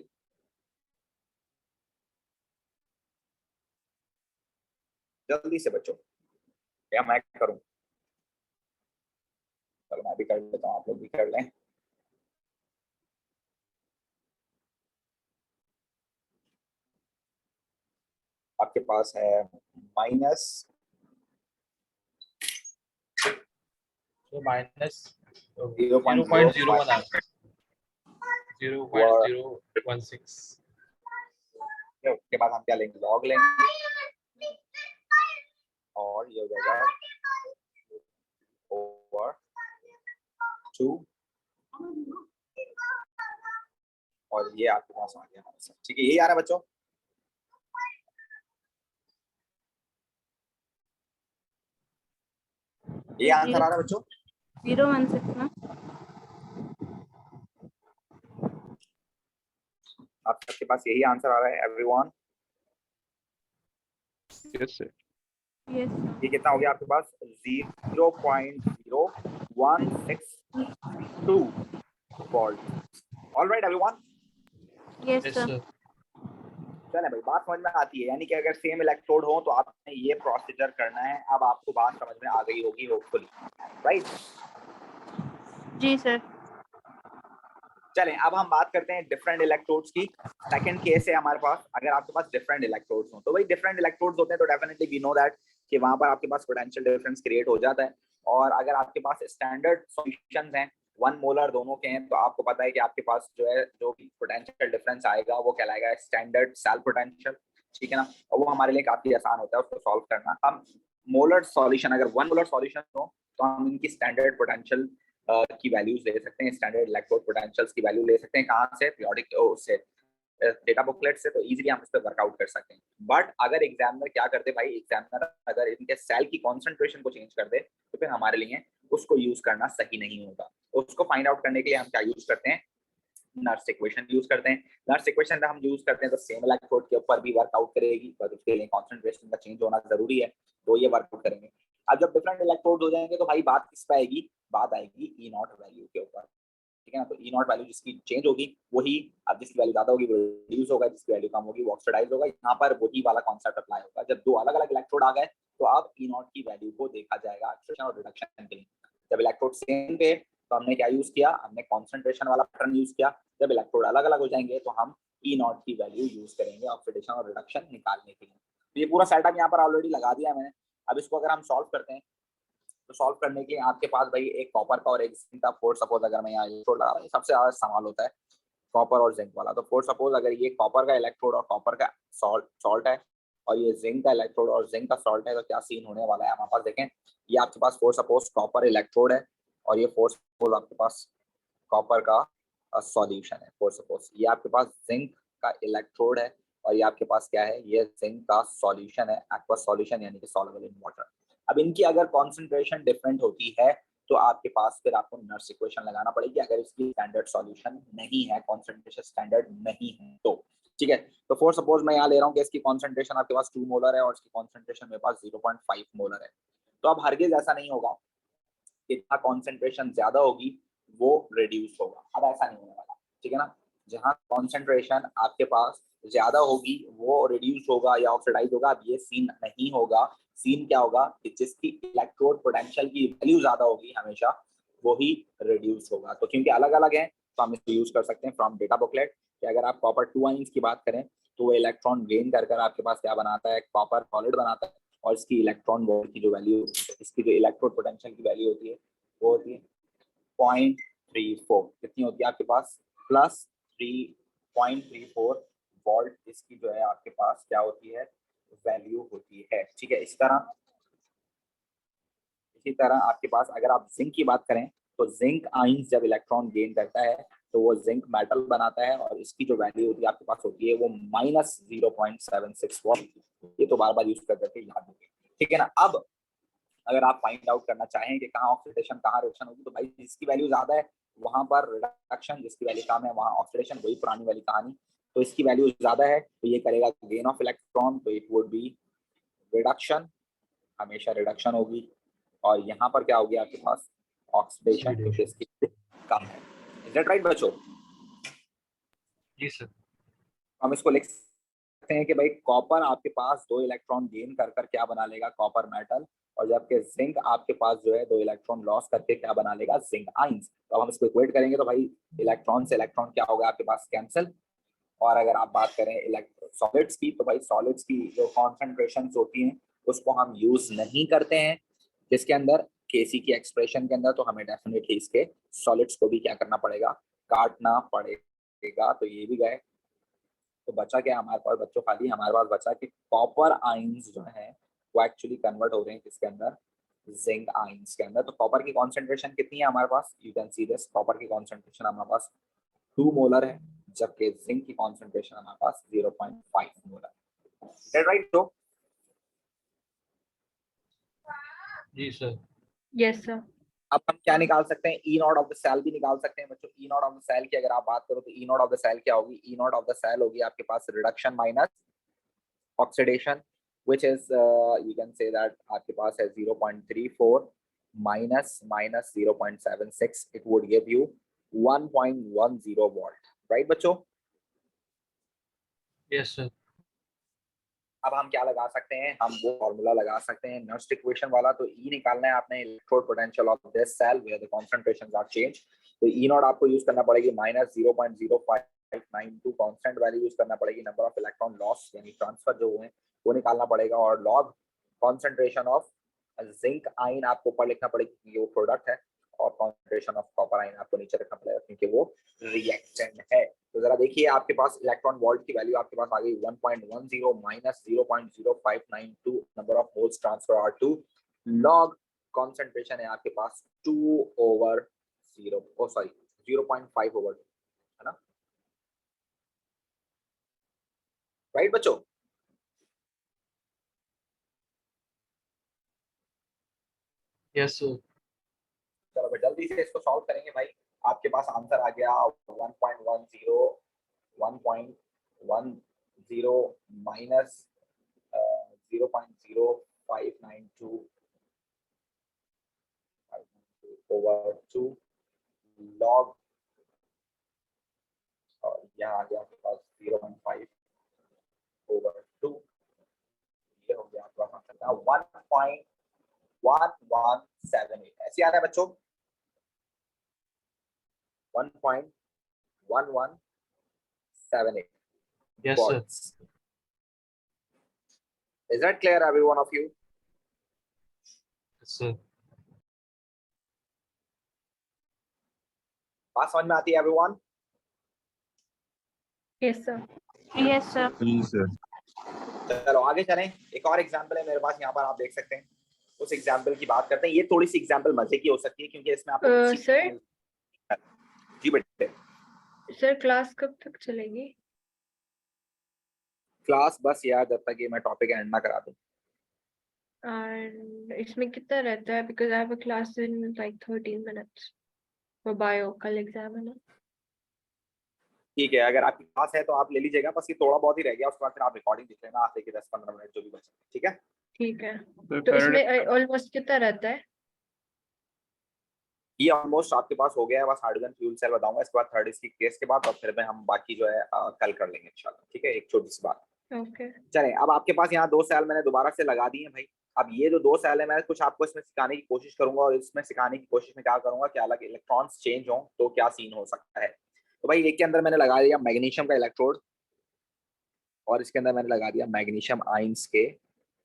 S1: जल्दी से बच्चों, या मैं करूं, चलो मैं भी कर लेता हूं, आप लोग भी कर लें। आपके पास है माइनस
S5: तो माइनस
S1: 0.01
S5: 0.016
S1: उसके बाद हम क्या लेंगे, लॉग लेंगे, और ये हो जाएगा ओवर 2, और ये आपके पास आ गया हमारे साथ। ठीक है, यही आ रहा है बच्चों, ये आंसर आ रहा है बच्चों,
S2: 0.16 ना।
S1: आप सबके पास यही आंसर आ रहा है एवरीवन।
S3: Yes sir.
S2: यस
S1: ये कितना हो गया आपके पास, 0.0162 volt. Alright everyone,
S2: yes
S5: yes
S2: sir.
S5: Sir
S1: चले भाई, बात समझ में आती है, यानी कि अगर सेम इलेक्ट्रोड हो तो आपने ये प्रोसीजर करना है। अब आपको बात समझ में आ गई होगी होपफुली, राइट?
S2: जी सर।
S1: चलें अब हम बात करते हैं डिफरेंट इलेक्ट्रोड्स की। सेकंड केस है हमारे पास, अगर आपके पास डिफरेंट इलेक्ट्रोड्स हो तो भाई डिफरेंट इलेक्ट्रोड्स होते हैं तो डेफिनेटली वी नो दैट कि वहां पर आपके पास पोटेंशियल डिफरेंस क्रिएट हो जाता है। और अगर आपके पास स्टैंडर्ड सॉल्यूशंस हैं 1 मोलर दोनों के हैं तो आपको पता है कि आपके पास जो है जो पोटेंशियल डिफरेंस आएगा वो कहलाएगा स्टैंडर्ड सेल पोटेंशियल, ठीक है ना। और वो हमारे लिए काफी आसान होता है उसको सॉल्व करना। हम मोलर सॉल्यूशन अगर 1 मोलर सॉल्यूशन हो तो हम इनकी स्टैंडर्ड पोटेंशियल की वैल्यूज ले सकते हैं, स्टैंडर्ड इलेक्ट्रोड पोटेंशियल्स की वैल्यू ले सकते हैं कहाँ से, पीरियोडिक से डेटा बुकलेट से, तो इजीली हम इस पर वर्कआउट कर सकते हैं। बट अगर एग्जामिनर क्या करते भाई, एग्जामिनर अगर इनके सेल की कॉन्सेंट्रेशन को चेंज कर दे तो फिर हमारे लिए उसको यूज करना सही नहीं होगा। उसको फाइंड आउट करने के लिए हम क्या यूज करते हैं, नर्स इक्वेशन यूज करते हैं। नर्स इक्वेशन हम यूज करते हैं तो सेम इलेक्ट्रोड के ऊपर भी वर्कआउट करेगी, पर उसके लिए कॉन्सेंट्रेशन का चेंज होना जरूरी है तो ये वर्कआउट करेंगे। अब जब डिफरेंट इलेक्ट्रोड हो जाएंगे तो भाई बात किस पे आएगी, बात आएगी ई नॉट वैल्यू के ऊपर, ठीक है ना। तो ई नॉट वैल्यू जिसकी चेंज होगी वही, अब जिसकी वैल्यू ज्यादा होगी वो रिड्यूस होगा, जिसकी वैल्यू कम होगी वो ऑक्सीडाइज होगा। यहाँ पर वही वाला कॉन्सेप्ट अप्लाई होगा। जब दो अलग अलग इलेक्ट्रोड आ गए तो अब ई नॉट की वैल्यू को देखा जाएगा ऑक्सीडेशन और रिडक्शन के लिए। जब इलेक्ट्रोड सेम पे तो हमने क्या यूज किया, हमने कॉन्सेंट्रेशन वाला पैटर्न यूज किया। जब इलेक्ट्रोड अलग अलग हो जाएंगे तो हम ई नॉट की वैल्यू यूज करेंगे ऑक्सीडेशन और रिडक्शन निकालने के लिए। तो ये पूरा सेटअप यहाँ पर ऑलरेडी लगा दिया मैंने। अब इसको अगर हम सॉल्व करते हैं तो सॉल्व करने के लिए आपके पास भाई एक कॉपर का और एक जिंक का, फोर सपोज अगर मैं यहाँ इलेक्ट्रोड लगा रहा हूँ, सबसे ज्यादा इस्तेमाल होता है कॉपर और जिंक वाला। तो फोर सपोज अगर ये कॉपर का इलेक्ट्रोड और कॉपर का सॉल्ट है और ये जिंक का इलेक्ट्रोड और जिंक का सॉल्ट है तो क्या सीन होने वाला है हमारे पास, देखें। ये आपके पास फोर सपोज कॉपर इलेक्ट्रोड है और ये फोर सपोज आपके पास कॉपर का सॉल्यूशन है। फोर सपोज ये आपके पास जिंक का इलेक्ट्रोड है और ये आपके पास क्या है, ये जिंक का सॉल्यूशन है, एक्वस सॉल्यूशन यानी कि सॉल्युबल इन वाटर। अब इनकी अगर कॉन्सेंट्रेशन डिफरेंट होती है तो आपके पास फिर आपको नर्स इक्वेशन लगाना पड़ेगी अगर इसकी स्टैंडर्ड सॉल्यूशन नहीं है, कॉन्सेंट्रेशन स्टैंडर्ड नहीं है तो, ठीक है। तो फॉर सपोज मैं यहाँ ले रहा हूँ कि इसकी कॉन्सेंट्रेशन आपके पास 2 मोलर है और इसकी कॉन्सेंट्रेशन मेरे पास 0.5 मोलर है। तो अब हरगिज ऐसा नहीं होगा कि जहाँ कॉन्सेंट्रेशन ज्यादा होगी वो रिड्यूस होगा, अब ऐसा नहीं होने वाला, ठीक है ना। जहाँ कॉन्सेंट्रेशन आपके पास ज्यादा होगी वो रिड्यूस होगा या ऑक्सीडाइज होगा, अब ये सीन नहीं होगा। सीन क्या होगा कि जिसकी इलेक्ट्रोड पोटेंशियल की वैल्यू ज्यादा होगी हमेशा वही रिड्यूस होगा। तो क्योंकि अलग अलग है तो हम इसको यूज कर सकते हैं फ्रॉम डेटा बुकलेट कि अगर आप कॉपर 2 आयंस की बात करें तो वो इलेक्ट्रॉन गेन कर कर आपके पास क्या बनाता है, कॉपर सॉलिड बनाता है और इसकी इलेक्ट्रॉन वोल्ट की जो वैल्यू, इसकी जो इलेक्ट्रोड पोटेंशियल की वैल्यू होती है वो होती है 0.34। कितनी होती है आपके पास, प्लस 3.34 वोल्ट इसकी जो है आपके पास क्या होती है, वैल्यू होती है, ठीक है। इसी तरह आपके पास अगर आप जिंक की बात करें तो जिंक आयंस जब इलेक्ट्रॉन गेन करता है तो वो जिंक मेटल बनाता है और इसकी जो वैल्यू होती है आपके पास होती है वो -0.76 वोल्ट। ये तो बार बार यूज कर करके याद होगी, ठीक है ना। अब अगर आप फाइंड आउट करना चाहें कि कहाँ ऑक्सीडेशन कहाँ रिडक्शन होगी तो भाई जिसकी वैल्यू ज्यादा है वहां पर रिडक्शन, जिसकी वैल्यू कम है वहां ऑक्सीडेशन, वही पुरानी वाली कहानी। तो इसकी वैल्यू ज्यादा है तो ये करेगा गेन ऑफ इलेक्ट्रॉन, तो इट वुड बी रिडक्शन, हमेशा रिडक्शन होगी। और यहाँ पर क्या होगी आपके पास, ऑक्सीडेशन, क्योंकि इसकी कम है। इज दैट राइट बच्चों?
S5: जी सर।
S1: हम इसको लिख सकते हैं कि भाई कॉपर आपके पास 2 इलेक्ट्रॉन गेन कर कर क्या बना लेगा, कॉपर मेटल, और जबकि जिंक आपके पास जो है 2 इलेक्ट्रॉन लॉस करके क्या बना लेगा, जिंक आयंस। तो हम इसको इक्वेट करेंगे तो भाई इलेक्ट्रॉन से इलेक्ट्रॉन क्या होगा आपके पास, कैंसिल। और अगर आप बात करें सॉलिड्स की तो भाई सॉलिड्स की जो कॉन्सेंट्रेशन होती हैं उसको हम यूज नहीं करते हैं जिसके अंदर केसी की एक्सप्रेशन के अंदर, तो हमें डेफिनेटली इसके सॉलिड्स को भी क्या करना पड़ेगा, काटना पड़ेगा। तो ये भी गए, तो बचा क्या हमारे पास बच्चों, खाली हमारे पास बचा कि कॉपर आयंस जो है वो एक्चुअली कन्वर्ट हो रहे हैं किसके अंदर, जिंक आयंस के अंदर। तो कॉपर की कॉन्सेंट्रेशन कितनी है हमारे पास, you can see this, copper की कॉन्सेंट्रेशन हमारे पास 2 मोलर है जबकि जिंक की कॉन्सेंट्रेशन हमारे पास 0.5 मोलर है, राइट? तो
S5: जी सर।
S4: Yes sir.
S1: अब हम क्या निकाल सकते हैं, E naught of the cell भी निकाल सकते हैं बच्चों। E naught of the cell की अगर आप बात करो तो E naught of the cell क्या होगी, E naught of the cell होगी आपके पास reduction minus oxidation, which is you can say that आपके पास है 0.34 minus 0.76, it would give you 1.10 volt, right बच्चों?
S5: Yes sir.
S1: अब हम क्या लगा सकते हैं, हम वो फॉर्मूला लगा सकते हैं नर्स्ट इक्वेशन वाला। तो ई निकालना है आपने, electrode potential of this cell where the concentrations are change. तो ई नॉट आपको यूज करना पड़ेगी -0.0592, कांस्टेंट वैल्यू यूज करना पड़ेगी, नंबर ऑफ इलेक्ट्रॉन लॉस यानी ट्रांसफर जो हुए वो निकालना पड़ेगा, और log concentration of zinc ion आपको ऊपर लिखना पड़ेगा क्योंकि वो प्रोडक्ट है, और कॉन्सेंट्रेशन ऑफ कॉपर आयन आपको नीचे रखना पड़ेगा क्योंकि वो रिएक्टेंट है। तो जरा देखिए आपके पास इलेक्ट्रॉन वोल्ट की वैल्यू आपके पास आ गई 1.10 minus 0.0592, number of moles transfer R 2, log concentration है आपके पास 0.5/2 है ना, राइट बच्चों?
S5: Yes sir.
S1: चलो भाई जल्दी से इसको सॉल्व करेंगे भाई। आपके पास आंसर आ गया 1.10 माइनस 0.0592 over 2 log, और यहाँ आ गया आपके पास 0.5/2, ये हो गया आपका आंसर 1.1178। ऐसे आ रहा है बच्चों 1.1178
S5: yes sir.
S1: volts. Is that clear, every one of you?
S5: Yes sir.
S1: बात समझ में आती है everyone?
S4: Yes sir.
S2: Yes sir.
S1: चलो आगे चलें। एक और एग्जांपल है मेरे पास, यहाँ पर आप देख सकते हैं। उस एग्जांपल की बात करते हैं। ये थोड़ी सी एग्जांपल मजे की हो सकती है क्योंकि इसमें आपको
S4: सर
S1: जी बेटे।
S4: सर क्लास कब तक चलेगी?
S1: क्लास बस यार जब तक ये मैं टॉपिक एंड ना करा दूं।
S4: एंड इसमें कितना रहता है? Because I have a class in like 13 minutes for bio, कल एग्जाम है ना।
S1: ठीक है, अगर आपकी क्लास है तो आप ले लीजिएगा, बस ये थोड़ा बहुत ही रह गया, उसके बाद फिर आप रिकॉर्डिंग देख लेना, आप देखिए 10-15 मिनट जो भी बचे। ठीक है
S4: ठीक है।
S3: तो
S4: तो
S3: Faraday-
S4: इसमें ऑलमोस्ट कितना रहता है?
S1: ये ऑलमोस्ट आपके पास हो गया है। बस हाइड्रोजन फ्यूल सेल बताऊंगा इसके बाद, थर्ड इसकी केस के बाद, और फिर में हम बाकी जो है कल कर लेंगे इंशाल्लाह। ठीक है, एक छोटी सी बात।
S4: ओके
S1: चलें, अब आपके पास यहाँ 2 सेल मैंने दोबारा से लगा दिए हैं भाई। अब ये जो 2 सेल है मैं कुछ आपको इसमें सिखाने की कोशिश करूंगा, और इसमें सिखाने की कोशिश में क्या करूंगा कि अलग इलेक्ट्रॉन्स चेंज हो तो क्या सीन हो सकता है। तो भाई एक के अंदर मैंने लगा दिया मैग्नीशियम का इलेक्ट्रोड, और इसके अंदर मैंने लगा दिया मैग्नीशियम आयंस के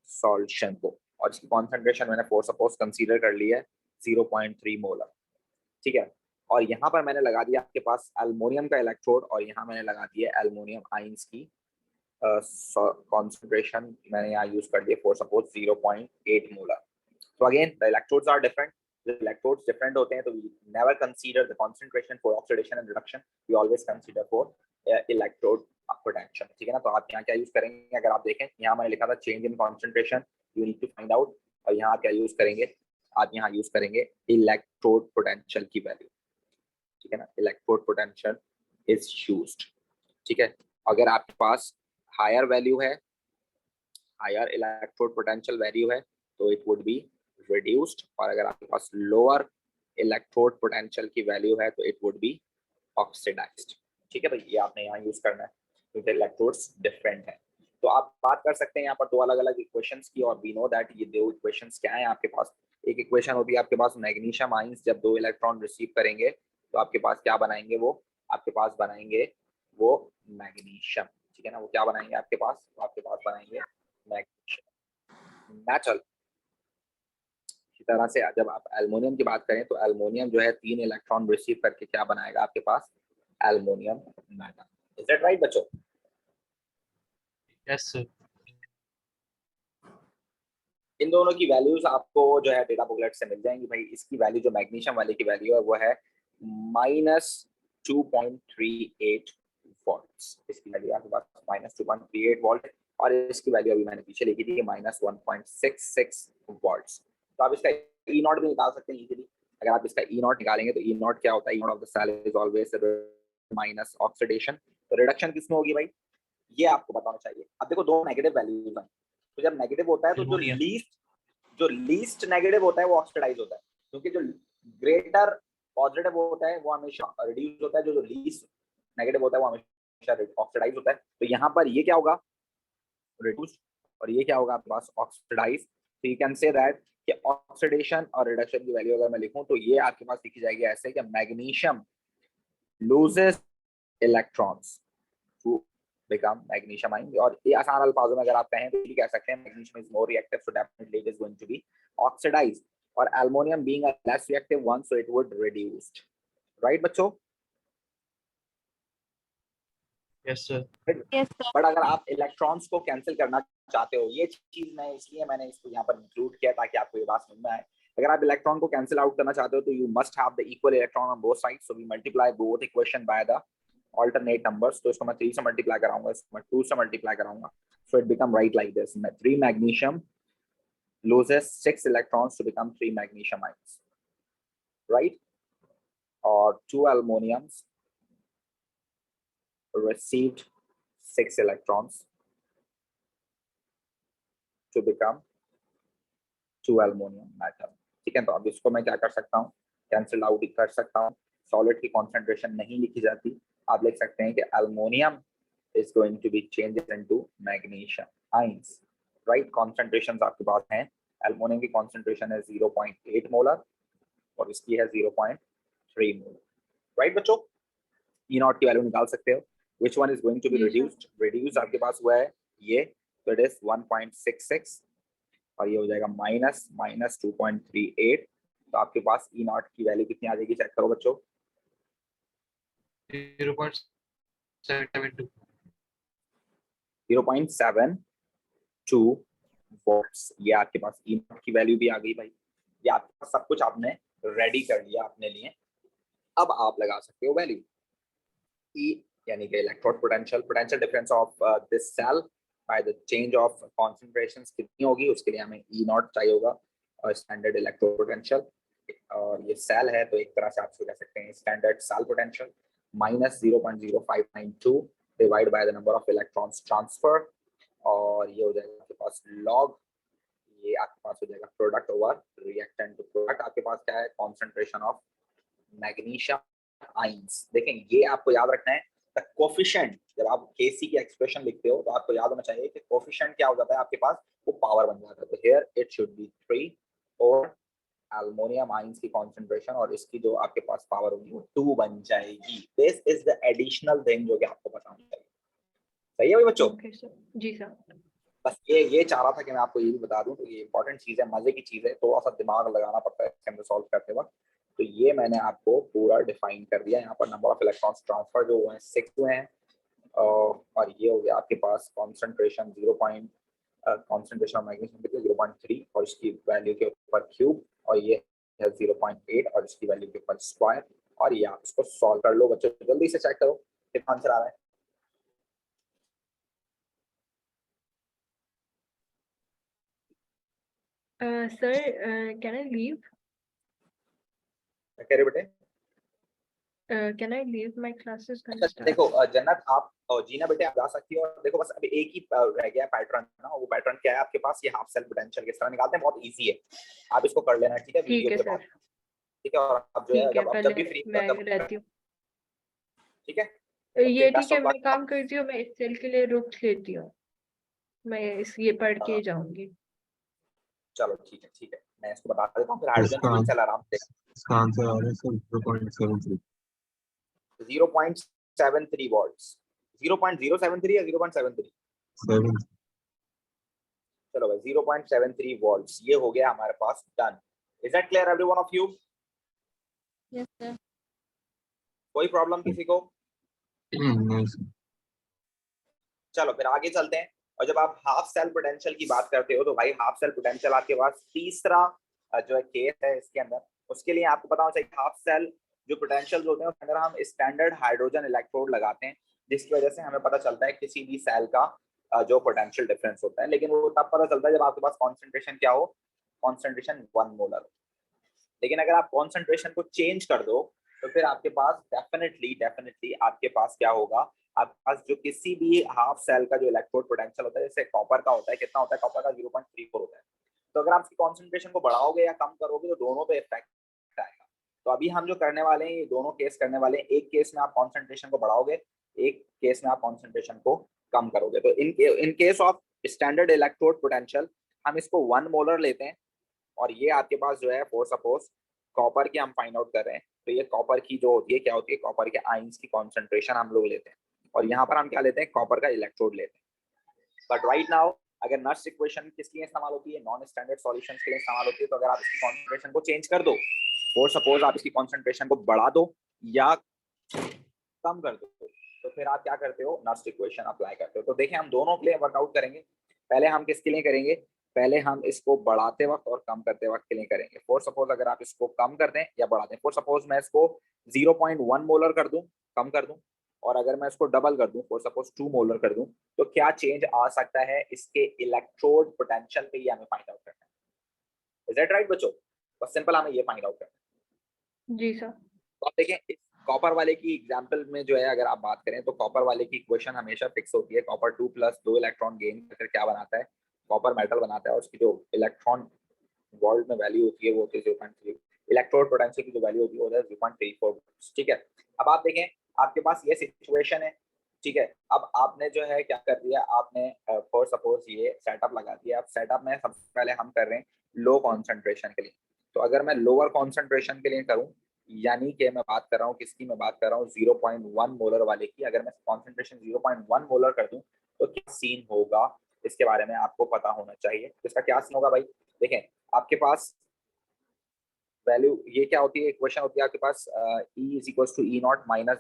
S1: सॉल्यूशन को, और इसकी कॉन्सेंट्रेशन मैंने फॉर सपोज कंसीडर कर ली है 0.3 मोलर। ठीक है, और यहाँ पर मैंने लगा दिया आपके पास एल्युमिनियम का इलेक्ट्रोड, और यहाँ मैंने लगा दिया एल्युमिनियम आयंस की कॉन्सेंट्रेशन मैंने यहाँ यूज कर दिया फॉर सपोज 0.8 मोलर। तो again the electrodes are different, the electrodes different होते हैं, तो we never consider the concentration for oxidation and reduction, we always consider for electrode potential। ठीक है ना। तो आप यहाँ क्या यूज करेंगे, अगर आप देखें यहाँ मैंने लिखा था change in concentration you need to find out, और यहाँ आप क्या यूज करेंगे, आप यहाँ यूज करेंगे इलेक्ट्रोड पोटेंशियल की वैल्यू। ठीक है ना, इलेक्ट्रोड पोटेंशियल इज यूज्ड। ठीक है, अगर आपके पास हायर वैल्यू है, हायर इलेक्ट्रोड पोटेंशियल वैल्यू है, तो इट वुड बी reduced, और अगर आपके पास लोअर इलेक्ट्रोड पोटेंशियल की वैल्यू है तो इट वुड बी ऑक्सीडाइज्ड। ठीक है भाई, ये आपने यहाँ यूज करना है क्योंकि इलेक्ट्रोड्स डिफरेंट है। तो आप बात कर सकते हैं यहाँ पर 2 अलग अलग इक्वेशंस की, और वी नो दैट ये 2 इक्वेशंस क्या है आपके पास। एक इक्वेशन होती है आपके पास मैग्नीशियम आयंस जब 2 इलेक्ट्रॉन रिसीव करेंगे तो आपके पास क्या बनाएंगे, वो आपके पास बनाएंगे वो मैग्नीशियम। ठीक है ना, वो क्या बनाएंगे आपके पास, तो आपके पास बनाएंगे मैग्नीशियम मेटल। इसी तरह से जब आप एल्युमिनियम की बात करें तो एल्युमिनियम जो है 3 इलेक्ट्रॉन रिसीव करके क्या बनाएगा आपके पास, aluminium metal. Is that right बच्चों?
S5: Yes sir.
S1: इन दोनों की वैल्यूज आपको जो है डेटा बुकलेट से मिल जाएंगी भाई। इसकी वैल्यू जो मैग्नीशियम वाले की वैल्यू है वो है -2.38 वोल्ट्स। इसकी वैल्यू आपके पास -2.38 वोल्ट, और इसकी वैल्यू अभी मैंने पीछे लिखी थी -1.66 वोल्ट्स। तो आप इसका ई नॉट भी निकाल सकते हैं इजीली। अगर आप इसका ई नॉट निकालेंगे तो ई नॉट क्या होता है, E naught of the cell is always minus oxidation. तो रिडक्शन किसमें होगी भाई, ये आपको बताना चाहिए। अब देखो 2 नेगेटिव वैल्यूज हैं, तो जब नेगेटिव होता है तो जो लीस्ट नेगेटिव होता है वो ऑक्सीडाइज होता है, क्योंकि जो ग्रेटर पॉजिटिव होता है वो हमेशा रिड्यूस होता है, जो लीस्ट नेगेटिव होता है वो हमेशा ऑक्सीडाइज होता है। तो यहाँ पर ये क्या होगा, रिड्यूस, और ये क्या होगा आपके पास, ऑक्सीडाइज। तो यू कैन से दैट कि कि ऑक्सीडेशन और रिडक्शन की वैल्यू अगर मैं लिखूं तो ये आपके पास लिखी जाएगी ऐसे कि magnesium loses electrons to become magnesium ion. और ये आसान अल्फाजों में अगर आप कहें तो ये कह सकते हैं magnesium is more reactive so definitely it is going to be oxidised, और aluminium being a less reactive one so it would reduced. Right बच्चों?
S5: Yes sir.
S2: Yes sir.
S1: But अगर आप इलेक्ट्रॉन्स को कैंसिल करना चाहते हो, ये चीज मैं इसलिए मैंने इसको यहाँ पर इंक्लूड किया ताकि आपको ये बात समझ में आए। अगर आप इलेक्ट्रॉन को कैंसिल आउट करना चाहते हो तो you must have the equal electron on both sides, so we multiply both equation by the alternate numbers। तो इसको मैं 3 से मल्टीप्लाई कराऊंगा, इसको मैं 2 से मल्टीप्लाई कराऊंगा, so it become right like this, 3 magnesium loses 6 electrons to become 3 magnesium ions, right? और 2 aluminums received 6 electrons to become 2 aluminum metal। ठीक है, तो अब इसको मैं क्या कर सकता हूँ, कैंसिल आउट कर सकता हूँ। सॉलिड की कॉन्सेंट्रेशन नहीं लिखी जाती, आप लिख सकते हैं कि aluminium is going to be changed into magnesium ions, right? Concentrations आपके पास हैं, एल्युमिनियम की कॉन्सेंट्रेशन है 0.8 मोलर और इसकी है 0.3 मोलर, राइट बच्चों? ई नॉट की वैल्यू निकाल सकते हो। Which one is going to be
S4: ji,
S1: reduced? Reduced आपके पास हुआ है ये, तो it is 1.66 और ये हो जाएगा माइनस 2.38। तो आपके पास ई नॉट की वैल्यू कितनी आ जाएगी, चेक करो बच्चों।
S5: 0.772
S1: 0.72 वोल्ट्स। ये आपके पास ई नॉट की वैल्यू भी आ गई भाई। ये आपके पास सब कुछ आपने रेडी कर लिया अपने लिए। अब आप लगा सकते हो वैल्यू ई, यानी कि electrode potential, potential difference of this cell by the change of concentrations कितनी होगी, उसके लिए हमें ई नॉट चाहिए होगा और स्टैंडर्ड इलेक्ट्रोड पोटेंशियल। और ये सेल है तो एक तरह से आप कह सकते हैं standard cell potential minus 0.0592 divide by the number of electrons transfer, और ये हो जाएगा आपके पास लॉग, ये आपके पास हो जाएगा प्रोडक्ट ओवर रिएक्टेंट। तो प्रोडक्ट आपके पास क्या है, कॉन्सेंट्रेशन ऑफ मैग्नीशियम आयंस। देखें ये आपको याद रखना है, द कोफिशिएंट, जब आप केसी की एक्सप्रेशन लिखते हो तो आपको याद होना चाहिए कि कोफिशिएंट क्या हो जाता है आपके पास, वो पावर बन जाता है। तो हियर इट शुड बी 3 और एल्युमिनियम आयंस की कॉन्सेंट्रेशन और इसकी जो आपके पास पावर होगी वो 2 बन जाएगी। This is the additional thing जो कि आपको पता होना चाहिए। सही है भाई बच्चों?
S4: Okay sir. जी सर।
S1: बस ये चाह रहा था कि मैं आपको ये भी बता दूं, तो ये इंपॉर्टेंट चीज है, मजे की चीज है, थोड़ा सा दिमाग लगाना पड़ता है इसके अंदर सॉल्व करते वक्त। तो ये मैंने आपको पूरा डिफाइन कर दिया। यहाँ पर नंबर ऑफ इलेक्ट्रॉन्स ट्रांसफर जो हुए हैं 6 हुए हैं, और ये हो गया आपके पास कॉन्सेंट्रेशन कॉन्सेंट्रेशन ऑफ मैग्नीशियम कितनी 0.3 और इसकी वैल्यू के ऊपर क्यूब, और ये है 0.8 और इसकी वैल्यू के ऊपर स्क्वायर। और ये आप इसको सॉल्व कर लो बच्चों, जल्दी से चेक करो कितना आंसर आ रहा है।
S4: Sir can I leave?
S1: क्या कह रहे बेटे?
S4: Can I leave my classes?
S1: अच्छा देखो जन्नत, आप जीना बेटे आप जा सकती हो। देखो बस अभी एक ही रह गया पैटर्न ना, वो पैटर्न क्या है आपके पास, ये हाफ सेल पोटेंशियल किस तरह निकालते हैं, बहुत इजी है, आप इसको कर लेना, ठीक है?
S4: ठीक
S1: वीडियो
S4: है
S1: के
S4: सर।
S1: बाद, ठीक है? और आप जो है
S4: ठीक है,
S1: जब भी
S4: पहले
S1: फ्री
S4: मैं रहती हूँ।
S1: ठीक है?
S4: ये
S1: बेस्ट
S4: ठीक है,
S1: ऑफ
S4: मैं
S1: लक।
S4: काम करती हूँ, मैं इस सेल के लिए रुक लेती हूँ, मैं ये पढ़ के ही जाऊंगी।
S1: चलो ठीक है, मैं इसको बता देता हूँ, फिर हाइड्रोजन
S6: इसका
S1: फ्यूल सेल आराम से
S6: इसका आंसर आ रहा है सर 0.73
S1: 0.73 वॉल्ट्स, 0.073 या 0.73?
S6: 7
S1: चलो भाई 0.73 वॉल्ट्स ये हो गया हमारे पास, done. Is that clear everyone of you?
S2: Yes sir.
S1: कोई प्रॉब्लम किसी को?
S6: नहीं सर।
S1: चलो फिर आगे चलते हैं। और जब आप हाफ सेल पोटेंशियल की बात करते हो तो भाई हाफ सेल पोटेंशियल आपके पास तीसरा जो है केस है इसके अंदर, उसके लिए आपको पता होना चाहिए हाफ सेल जो पोटेंशियल होते हैं उसके अंदर हम स्टैंडर्ड हाइड्रोजन इलेक्ट्रोड लगाते हैं, जिसकी वजह से हमें पता चलता है किसी भी सेल का जो पोटेंशियल डिफरेंस होता है। लेकिन वो तब पता चलता है जब आपके पास कॉन्सेंट्रेशन क्या हो, कॉन्सेंट्रेशन 1 मोलर। लेकिन अगर आप कॉन्सेंट्रेशन को चेंज कर दो तो फिर आपके पास डेफिनेटली आपके पास क्या होगा, आपके पास जो किसी भी हाफ सेल का जो इलेक्ट्रोड पोटेंशियल होता है, जैसे कॉपर का होता है, कितना होता है कॉपर का, 0.34 होता है। तो अगर आप इसकी कॉन्सेंट्रेशन को बढ़ाओगे या कम करोगे तो दोनों पे इफेक्ट आएगा। तो अभी हम जो करने वाले हैं ये दोनों केस करने वाले हैं, एक केस में आप कॉन्सेंट्रेशन को बढ़ाओगे, एक केस में आप कॉन्सेंट्रेशन को कम करोगे। तो in case of standard electrode potential हम इसको 1 मोलर लेते हैं और ये आपके पास जो है फॉर सपोज कॉपर की हम फाइंड आउट कर रहे हैं, तो ये कॉपर की जो होती है क्या होती है, कॉपर के आयंस की कॉन्सेंट्रेशन हम लोग लेते हैं, और यहाँ पर हम क्या लेते हैं, कॉपर का इलेक्ट्रोड लेते हैं। बट राइट नाउ अगर नर्स इक्वेशन किस लिए इस्तेमाल होती है, नॉन स्टैंडर्ड सॉल्यूशंस के लिए इस्तेमाल होती है। तो अगर आप इसकी कॉन्सेंट्रेशन को चेंज कर दो, फॉर सपोज आप इसकी कॉन्सेंट्रेशन को बढ़ा दो या कम कर दो, तो फिर आप क्या करते हो, नर्स इक्वेशन अप्लाई करते हो। तो देखें हम दोनों के लिए वर्कआउट करेंगे। पहले हम किसके लिए करेंगे, पहले हम इसको बढ़ाते वक्त और कम करते वक्त के लिए करेंगे। फॉर सपोज अगर आप इसको कम कर दें या बढ़ा दें, फॉर सपोज मैं इसको 0.1 मोलर कर दूं, कम कर दूं, और अगर मैं इसको डबल कर दूं, फॉर सपोज 2 मोलर कर दूं, तो क्या चेंज आ सकता है इसके इलेक्ट्रोड पोटेंशियल पे, ये हमें फाइंड आउट करना है। इज दैट राइट बच्चों? बस सिंपल हमें ये फाइंड आउट करना है।
S4: जी सर।
S1: तो आप देखें इस कॉपर वाले की एग्जांपल में जो है अगर आप बात करें तो कॉपर वाले की इक्वेशन हमेशा फिक्स होती है। कॉपर 2 + 2 इलेक्ट्रॉन गेन करके क्या बनाता है, कॉपर मेटल बनाता है, और उसकी जो इलेक्ट्रॉन वोल्ट में वैल्यू होती है वो होती है 0.3, इलेक्ट्रोड पोटेंशियल की जो वैल्यू होती है वो है 0.34। ठीक है, अब आप देखें आपके पास ये सिचुएशन है। ठीक है, अब आपने जो है क्या कर दिया, आपने फॉर सपोज ये सेटअप लगा दिया। अब सेटअप में सबसे पहले हम कर रहे हैं लो कॉन्सेंट्रेशन के लिए। तो अगर मैं लोअर कॉन्सेंट्रेशन के लिए करूं, यानी कि मैं बात कर रहा हूँ किसकी, मैं बात कर रहा हूँ 0.1 मोलर वाले की, अगर मैं कॉन्सेंट्रेशन 0.1 मोलर कर दूं तो क्या सीन होगा, इसके बारे में आपको पता होना चाहिए। तो इसका क्या सीन होगा भाई, देखें आपके पास वैल्यू ये क्या होती है, इक्वेशन होती है आपके पास E = E0 -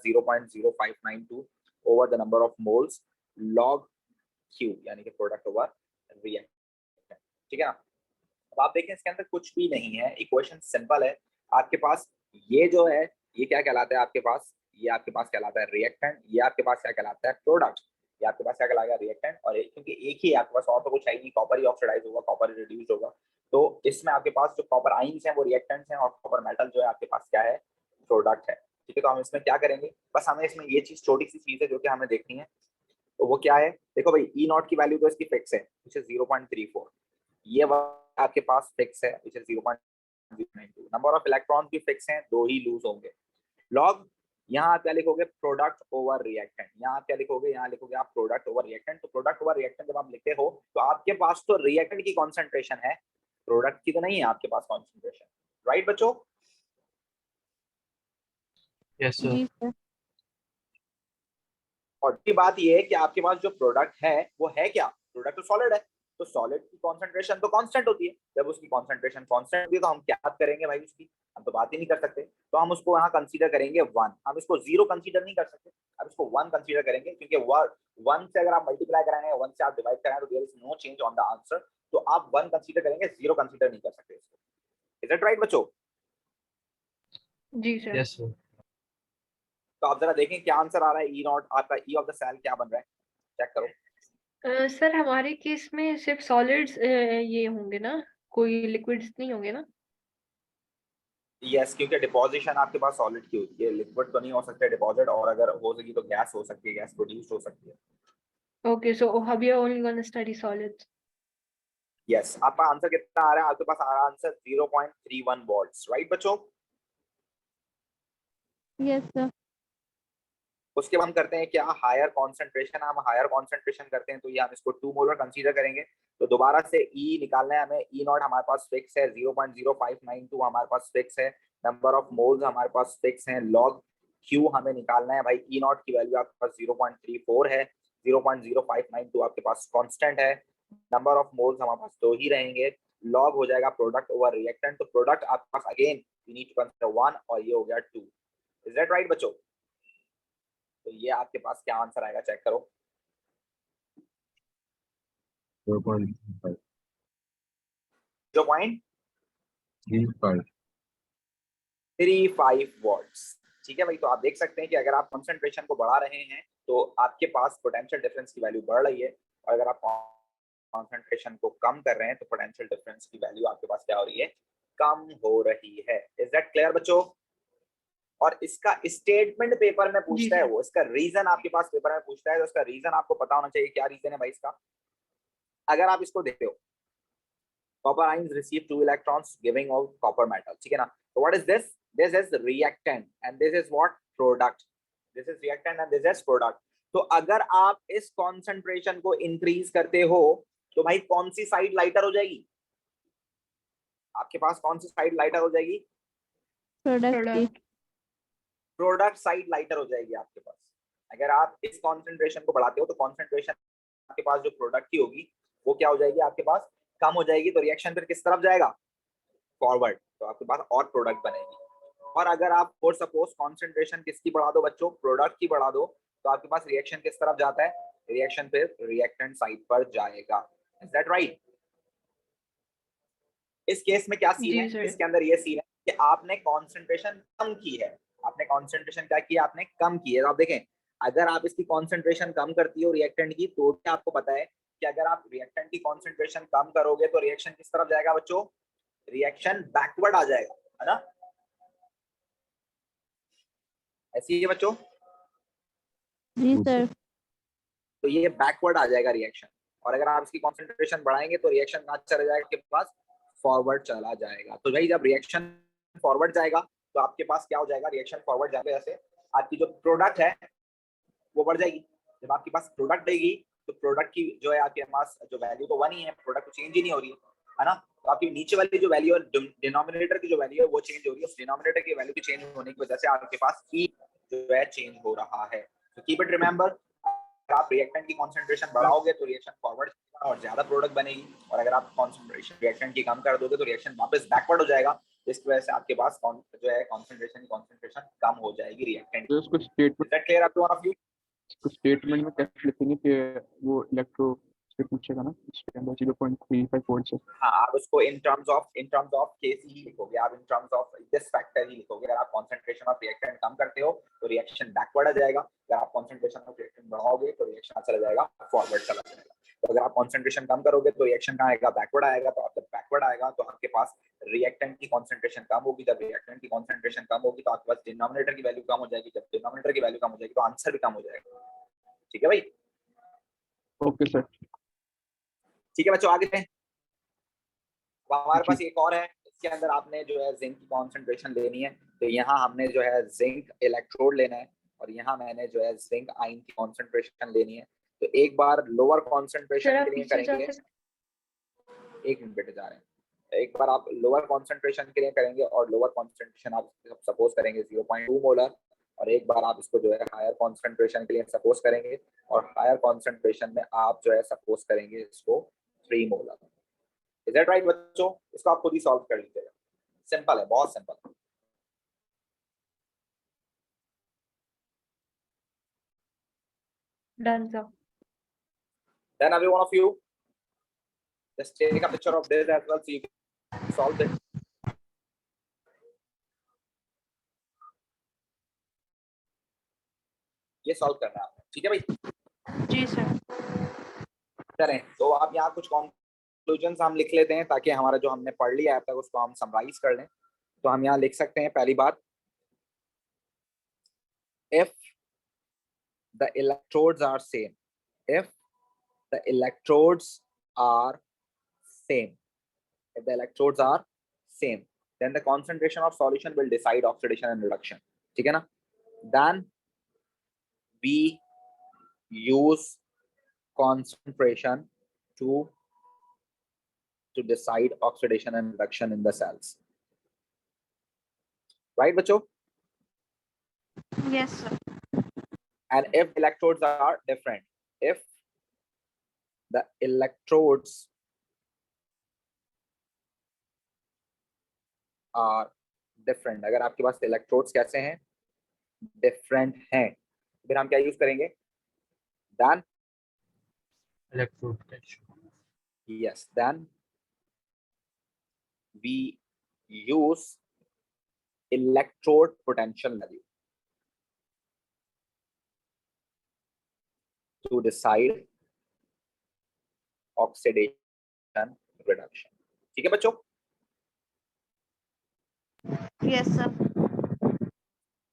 S1: 0.0592 over the number of moles log Q, यानी कि प्रोडक्ट ओवर रिएक्टेंट। ठीक है ना। अब आप देखें इसके अंदर कुछ भी नहीं है, इक्वेशन सिंपल है। आपके पास ये जो है ये क्या कहलाता है आपके पास, ये आपके पास कहलाता है रिएक्टेंट, ये आपके पास क्या कहलाता है प्रोडक्ट, ये आपके पास क्या कहलाएगा रिएक्टेंट। और क्योंकि एक ही है आपके पास, और तो कुछ है नहीं, कॉपर ही ऑक्सीडाइज होगा, कॉपर रिड्यूस होगा, तो इसमें आपके पास जो कॉपर आयंस हैं वो रिएक्टेंट्स हैं, और कॉपर मेटल जो है आपके पास क्या है, प्रोडक्ट है। ठीक है, तो हम इसमें क्या करेंगे, बस हमें इसमें ये चीज छोटी सी चीज है जो कि हमें देखनी है, तो वो क्या है, देखो भाई E0 की वैल्यू तो इसकी फिक्स है which is 0.34, ये आपके पास फिक्स है which is 0.092, number of electrons भी फिक्स हैं, 2 ही लूज होंगे। लॉग यहाँ आप क्या लिखोगे, प्रोडक्ट ओवर रिएक्टेंट, यहाँ आप क्या लिखोगे, यहाँ लिखोगे आप प्रोडक्ट ओवर रिएक्टेंट। तो प्रोडक्ट ओवर रिएक्टेंट जब आप लिखते हो तो आपके पास तो रिएक्टेंट की कॉन्सेंट्रेशन है, प्रोडक्ट की तो नहीं है आपके पास कॉन्सेंट्रेशन। राइट बच्चों?
S5: Yes sir.
S2: जी सर।
S1: और की बात ये है कि आपके पास जो प्रोडक्ट है वो है क्या, प्रोडक्ट तो सॉलिड है, तो सॉलिड की कॉन्सेंट्रेशन तो कांस्टेंट होती है। जब उसकी कॉन्सेंट्रेशन कांस्टेंट होती है तो हम क्या बात करेंगे भाई उसकी, हम तो बात ही नहीं कर सकते। तो हम उसको यहाँ कंसीडर करेंगे 1, हम इसको 0 कंसीडर नहीं कर सकते, अब इसको 1 कंसीडर करेंगे, क्योंकि 1 से अगर आप मल्टीप्लाई कराएंगे, 1 से आप डिवाइड कराएं तो there is no change on the answer, तो आप 1 कंसीडर करेंगे, 0 कंसीडर नहीं कर सकते इसको। इज दैट राइट बच्चों?
S4: जी सर।
S5: Yes sir.
S1: तो आप जरा देखें क्या आंसर आ रहा है, E0 आपका, E ऑफ द सेल क्या बन रहा है, चेक करो।
S4: सर हमारे केस में सिर्फ सॉलिड्स ये होंगे ना, कोई लिक्विड्स नहीं होंगे ना?
S1: यस, क्योंकि डिपोजिशन आपके पास सॉलिड की होती है, लिक्विड तो नहीं हो सकते डिपॉजिट, और अगर हो सकी तो गैस हो सकती है, गैस प्रोड्यूस हो सकती है।
S4: Okay, so we are only gonna study solids.
S1: Yes, आपका आंसर कितना आ रहा है, आपके पास आ रहा है आंसर 0.31 वॉल्ट्स। राइट बच्चों?
S2: Yes sir.
S1: उसके बाद हम करते हैं क्या, हायर कॉन्सेंट्रेशन। हम हायर कॉन्सेंट्रेशन करते हैं तो ये हम इसको 2 मोलर कंसीडर करेंगे। तो दोबारा से E निकालना है हमें, E0 हमारे पास फिक्स है, 0.0592 हमारे पास फिक्स है, नंबर ऑफ मोल्स हमारे पास फिक्स हैं, लॉग Q हमें निकालना है भाई। E0 की वैल्यू आपके पास 0.34 है, 0.0592 आपके पास कांस्टेंट है, नंबर ऑफ मोल्स हमारे पास 2 ही रहेंगे, लॉग हो जाएगा प्रोडक्ट ओवर रिएक्टेंट। तो प्रोडक्ट आपके पास again we need to consider 1, और ये हो गया 2। इज दैट राइट बच्चों? तो ये आपके पास क्या आंसर आएगा, चेक करो।
S6: 0.35
S1: 0.35 वॉट्स। ठीक है भाई, तो आप देख सकते हैं कि अगर आप कंसंट्रेशन को बढ़ा रहे हैं तो आपके पास पोटेंशियल डिफरेंस की वैल्यू बढ़ रही है, और अगर आप कंसंट्रेशन को कम कर रहे हैं तो पोटेंशियल डिफरेंस की वैल्यू आपके पास क्या हो रही है, कम हो रही है। इज दैट क्लियर बच्चों? और इसका स्टेटमेंट पेपर में पूछता है, वो इसका रीजन आपके पास पेपर में पूछता है, तो उसका रीजन आपको पता होना चाहिए, क्या रीजन है भाई इसका। अगर आप इसको देखते हो, copper ions receive 2 electrons giving out copper metal, ठीक है ना। so what is this? This is reactant and this is what, product. This is reactant and this is product. तो अगर आप इस कॉन्सेंट्रेशन को इंक्रीज करते हो तो भाई कौन सी साइड लाइटर हो जाएगी, आप आपके पास कौन सी साइड लाइटर हो जाएगी?
S2: प्रोडक्ट की।
S1: प्रोडक्ट साइड लाइटर हो जाएगी आपके पास। अगर आप इस कॉन्सेंट्रेशन को बढ़ाते हो तो कॉन्सेंट्रेशन आपके पास जो प्रोडक्ट की होगी वो क्या हो जाएगी आपके पास? कम हो जाएगी। तो रिएक्शन फिर किस तरफ जाएगा? फॉरवर्ड। तो आपके पास और प्रोडक्ट बनेगी। और अगर आप फॉर सपोज कॉन्सेंट्रेशन किसकी बढ़ा दो बच्चों? प्रोडक्ट की बढ़ा दो, तो आपके पास रिएक्शन किस तरफ जाता है? रिएक्शन फिर रिएक्टेंट साइड पर जाएगा। Is that right? इस केस में क्या सीन
S4: जी
S1: है?
S4: सर।
S1: इसके अंदर ये सीन है कि आपने कॉन्सेंट्रेशन कम की है। आपने कॉन्सेंट्रेशन क्या किया? आपने कम की है। तो आप देखें, अगर आप इसकी कॉन्सेंट्रेशन कम करती हो रिएक्टेंट की, तो भी आपको पता है कि अगर आप रिएक्टेंट की कॉन्सेंट्रेशन कम करोगे तो रिएक्शन किस तरफ जाएगा बच्चों? रिएक्शन बैकवर्ड आ जाएगा, है ना? ऐसी है बच्चों?
S2: जी सर।
S1: तो ये बैकवर्ड आ जाएगा रिएक्शन। और अगर आप इसकी कॉन्सेंट्रेशन बढ़ाएंगे तो रिएक्शन कहाँ चला जाएगा आपके पास? फॉरवर्ड चला जाएगा। तो भाई जब रिएक्शन फॉरवर्ड जाएगा तो आपके पास क्या हो जाएगा? रिएक्शन फॉरवर्ड जाएगा, जैसे आपकी जो प्रोडक्ट है वो बढ़ जाएगी। जब आपके पास प्रोडक्ट देगी तो प्रोडक्ट की जो है आपके पास जो वैल्यू तो वन ही है, प्रोडक्ट तो चेंज ही नहीं हो रही है ना? तो आपकी नीचे वाली जो वैल्यू है, डिनोमिनेटर की जो वैल्यू है वो चेंज हो रही है। उस डिनोमिनेटर की वैल्यू की चेंज होने की वजह से आपके पास ई जो है चेंज हो रहा है। तो कीप इट रिमेंबर, आप रिएक्टेंट की कॉन्सेंट्रेशन बढ़ाओगे तो रिएक्शन फॉरवर्ड और ज्यादा प्रोडक्ट बनेगी, और अगर आप कॉन्सेंट्रेशन रिएक्टेंट की कम कर दोगे तो रिएक्शन वापस बैकवर्ड हो जाएगा, जिसकी वजह से आपके पास जो है कॉन्सेंट्रेशन कम हो जाएगी रिएक्टेंट।
S3: तो इसको statement
S1: is that clear up to all of you?
S3: Statement में कैसे लिखेंगे कि वो इलेक्ट्रो से पूछेगा ना, इसके अंदर 0.35 वोल्ट से?
S1: हाँ, आप उसको इन टर्म्स ऑफ केसी ही लिखोगे, आप in terms of this factor ही लिखोगे। अगर आप कॉन्सेंट्रेशन ऑफ रिएक्टेंट कम करते हो तो रिएक्शन बैकवर्ड आ जाएगा, अगर आप कॉन्सेंट्रेशन ऑफ रिएक्टेंट बढ़ाओगे तो रिएक्शन चला जाएगा फॉरवर्ड चला जाएगा। तो अगर आप कॉन्सेंट्रेशन कम करोगे तो रिएक्शन कहाँ आएगा? बैकवर्ड आएगा। तो आप जब बैकवर्ड आएगा तो आपके पास रिएक्टेंट की कॉन्सेंट्रेशन कम होगी। जब रिएक्टेंट की कॉन्सेंट्रेशन कम होगी तो आपके पास डिनोमिनेटर की वैल्यू कम हो जाएगी। जब डिनोमिनेटर की वैल्यू कम हो जाएगी तो आंसर भी कम हो जाएगा। ठीक है भाई?
S3: Okay sir.
S1: ठीक है बच्चों, आगे बढ़ें। हमारे
S3: जी।
S1: पास एक और है, इसके अंदर आपने जो है जिंक की कॉन्सेंट्रेशन लेनी है। तो यहाँ हमने जो है जिंक इलेक्ट्रोड लेना है, और यहाँ मैंने जो है जिंक आयन की कॉन्सेंट्रेशन लेनी है। तो एक बार लोअर कॉन्सेंट्रेशन के लिए करेंगे, एक मिनट बेटे जा रहे हैं। एक बार आप लोअर कॉन्सेंट्रेशन के लिए करेंगे और लोअर कॉन्सेंट्रेशन आप सपोज करेंगे 0.2 मोलर, और एक बार आप इसको जो है हायर कॉन्सेंट्रेशन के लिए सपोज करेंगे, और हायर कॉन्सेंट्रेशन में आप जो है सपोज करेंगे इसको 3 मोलर। इज दैट राइट बच्चों? इसको आप खुद ही सॉल्व कर लीजिएगा, सिंपल है, बहुत simple.
S4: Done sir.
S1: Then every one of you just take a picture of this as well so you can solve it. ये सॉल्व करना है आपको, ठीक है भाई?
S4: जी सर।
S1: करें तो आप यहाँ कुछ कंक्लूजन्स हम लिख लेते हैं ताकि हमारा जो हमने पढ़ लिया है अब तक उसको हम समराइज कर लें। तो हम यहाँ लिख सकते हैं, पहली बात, if the electrodes are same, if the electrodes are same, if the electrodes are same, then the concentration of solution will decide oxidation and reduction. ठीक है ना? Then we use concentration to decide oxidation and reduction in the cells. Right, बच्चों?
S2: Yes sir.
S1: And if electrodes are different, if the electrodes are different, अगर आपके पास electrodes कैसे हैं? Different हैं, फिर हम क्या यूज करेंगे? Then
S5: electrode potential.
S1: yes, then we use electrode potential value to decide oxidation reduction. ठीक है बच्चों?
S2: Yes sir.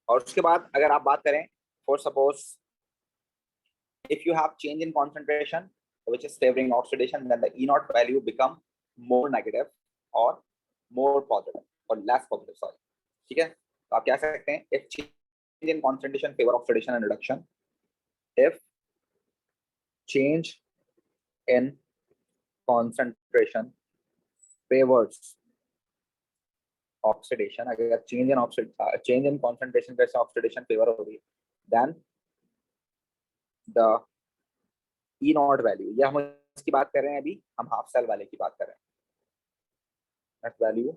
S1: और उसके बाद अगर आप बात करें, for suppose if you have change in concentration which is favoring oxidation, then the E naught value become more negative or more positive or less positive, sorry. ठीक है? तो आप क्या सकते हैं, if change in concentration favor oxidation and reduction, if change in concentration favors oxidation, अगर change in concentration पे से ऑक्सीडेशन फेवर हो रही है, then the E naught value, ये हम इसकी बात कर रहे हैं, अभी हम हाफ सेल वाले की बात कर रहे हैं, that value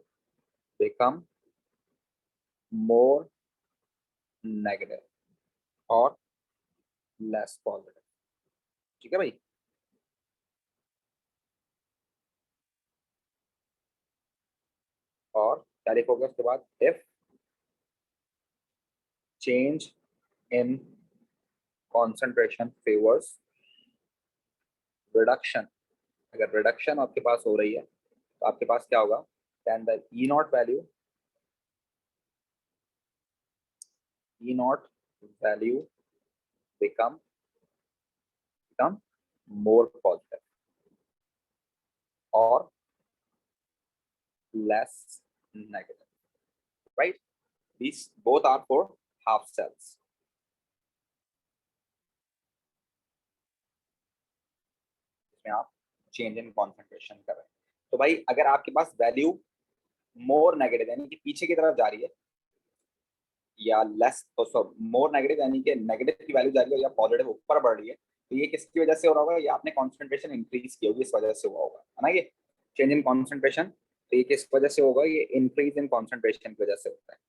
S1: become more negative और लेस पॉजिटिव। ठीक है भाई, और क्या लिखोगे उसके बाद, if change in concentration favours reduction, अगर रिडक्शन आपके पास हो रही है तो आपके पास क्या होगा, then the E naught value become more positive or less negative, right? These both are for half cells. इसमें आप चेंज इन कॉन्सेंट्रेशन कर रहे हैं, तो भाई अगर आपके पास वैल्यू मोर नेगेटिव यानी कि पीछे की तरफ जा रही है, या लेस तो मोर नेगेटिव यानी कि नेगेटिव की वैल्यू जा रही है, या पॉजिटिव ऊपर बढ़ रही है, तो ये किसकी वजह से हो रहा होगा, ये आपने कॉन्सेंट्रेशन इंक्रीज की होगी, इस वजह से हुआ होगा, है ना। ये चेंज इन कॉन्सेंट्रेशन, तो ये किस वजह से होगा, ये इंक्रीज इन कॉन्सेंट्रेशन की वजह से होता है,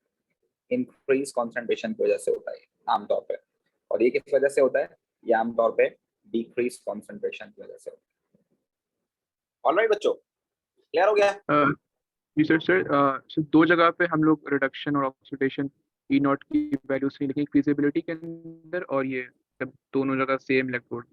S1: इंक्रीज कॉन्सेंट्रेशन की वजह से होता है आमतौर पे, और ये किस वजह से होता है, ये आमतौर पे डिक्रीज कॉन्सेंट्रेशन की वजह से होता है। ऑलराइट बच्चों, क्लियर हो गया?
S3: जी सर। सर दो जगह पे हम लोग रिडक्शन और ऑक्सीडेशन ई नॉट की वैल्यू से लिखें, फिजिबिलिटी के अंदर, और ये सब दोनों जगह सेम इलेक्ट्रोड।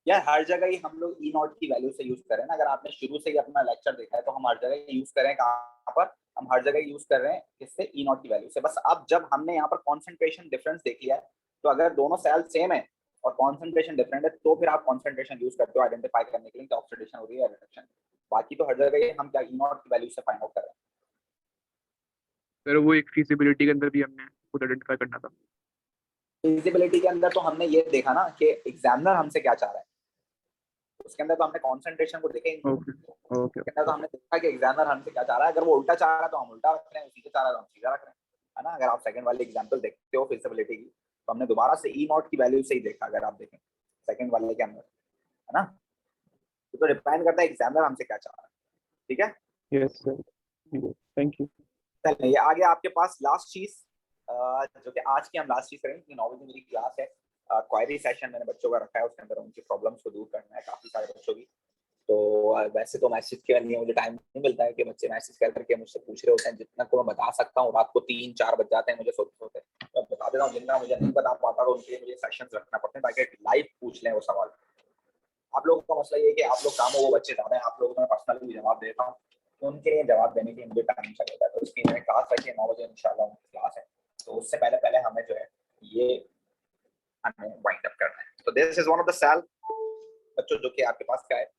S1: यार हर जगह ही हम लोग ई नॉट की वैल्यू से यूज करें ना, अगर आपने शुरू से ही अपना लेक्चर देखा है तो हम हर जगह यूज करें, कहाँ पर हम हर जगह यूज कर रहे हैं, किससे, ई नॉट की वैल्यू से। बस अब जब हमने यहाँ पर कॉन्सेंट्रेशन डिफरेंस देख लिया है, तो अगर दोनों सेल सेम है और कॉन्सेंट्रेशन डिफरेंट है, तो फिर आप कॉन्सेंट्रेशन यूज करते हो आइडेंटिफाई करने के लिए कि ऑक्सीडेशन हो रही है या रिडक्शन। बाकी तो हर जगह ही हम क्या ई नॉट की वैल्यू से फाइंड आउट कर रहे हैं।
S3: सर वो एक फिजिबिलिटी के अंदर भी हमने खुद आइडेंटिफाई करना था।
S1: फिजिबिलिटी के अंदर तो हमने ये देखा ना कि एग्जामिनर हमसे क्या चाह रहा है, उसके अंदर तो हमने कॉन्सेंट्रेशन को देखे,
S3: ओके ओके।
S1: उसके अंदर तो हमने देखा कि एग्जामिनर हमसे क्या चाह रहा है। अगर वो उल्टा चाह रहा है तो हम उल्टा रख रहे हैं, सीधा चाह रहा है तो हम सीधा रख रहे हैं, है ना। अगर आप सेकंड वाले एग्जांपल देखते हो फिजिबिलिटी की, तो हमने दोबारा से ई नॉट की वैल्यू से ही देखा, अगर आप देखें सेकंड वाले के अंदर, है ना। तो डिपेंड करता है एग्जामिनर हमसे क्या चाह रहा है। ठीक है,
S3: यस सर, थैंक यू।
S1: चलिए ये आगे आपके पास लास्ट चीज, जो कि आज की हम लास्ट चीज करेंगे, 9 बजे मेरी क्लास है, क्वेरी सेशन मैंने बच्चों का रखा है, उसके अंदर उनकी प्रॉब्लम्स को दूर करना है, काफी सारे बच्चों की। तो वैसे तो मैसेज के लिए मुझे टाइम नहीं मिलता है कि बच्चे मैसेज कर करके मुझसे पूछ रहे होते हैं, जितना को मैं बता सकता हूँ, रात को 3-4 बज जाते हैं मुझे सोते सोते, तो बता देता हूँ। जितना मुझे नहीं बता पाता तो उनके लिए मुझे सेशंस रखना पड़ते हैं ताकि लाइव पूछ लें वो सवाल। आप लोगों का मसला ये है कि आप लोग काम हो, वो बच्चे ज्यादा हैं, आप लोगों को मैं पर्सनली भी जवाब देता हूँ, तो उनके लिए जवाब देने के लिए मुझे टाइम चाहिए था। तो इसकी मैंने क्लास रखी है 9 बजे इंशाल्लाह उनकी क्लास है, तो उससे पहले पहले हमें जो है ये हमें वाइंड अप करना है। तो this is one of the cell बच्चों, जो कि आपके पास क्या है,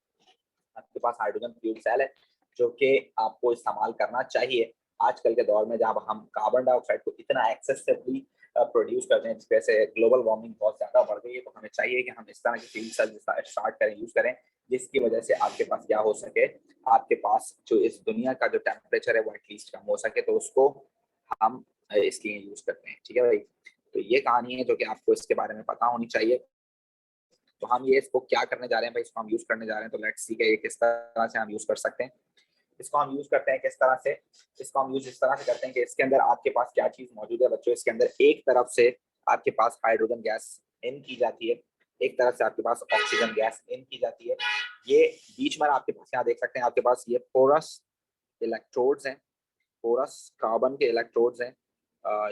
S1: आपके पास हाइड्रोजन फ्यूल सेल है, जो कि आपको इस्तेमाल करना चाहिए आजकल के दौर में, जब हम कार्बन डाइऑक्साइड को इतना एक्सेसिवली प्रोड्यूस करते हैं, जिसकी वजह से ग्लोबल वार्मिंग बहुत ज्यादा बढ़ गई है। तो हमें चाहिए कि हम इस तरह की फ्यूल सेल स्टार्ट करें, यूज करें, जिसकी वजह से आपके पास क्या हो सके, आपके पास जो इस दुनिया का जो टेम्परेचर है वो एटलीस्ट कम हो सके, तो उसको हम इसके लिए यूज करते हैं। ठीक है भाई, तो ये कहानी है जो कि आपको इसके बारे में पता होनी चाहिए। तो हम ये इसको क्या करने जा रहे हैं भाई, इसको हम यूज करने जा रहे हैं, तो लेट्स सी कि ये किस तरह से हम यूज कर सकते हैं। इसको हम यूज करते हैं किस तरह से, इसको हम यूज इस तरह से करते हैं कि इसके अंदर आपके पास क्या चीज मौजूद है बच्चों, इसके अंदर एक तरफ से आपके पास हाइड्रोजन गैस इन की जाती है, एक तरफ से आपके पास ऑक्सीजन गैस इन की जाती है। ये बीच में आपके पास यहाँ देख सकते हैं, आपके पास ये पोरस इलेक्ट्रोड्स हैं, पोरस कार्बन के इलेक्ट्रोड्स हैं।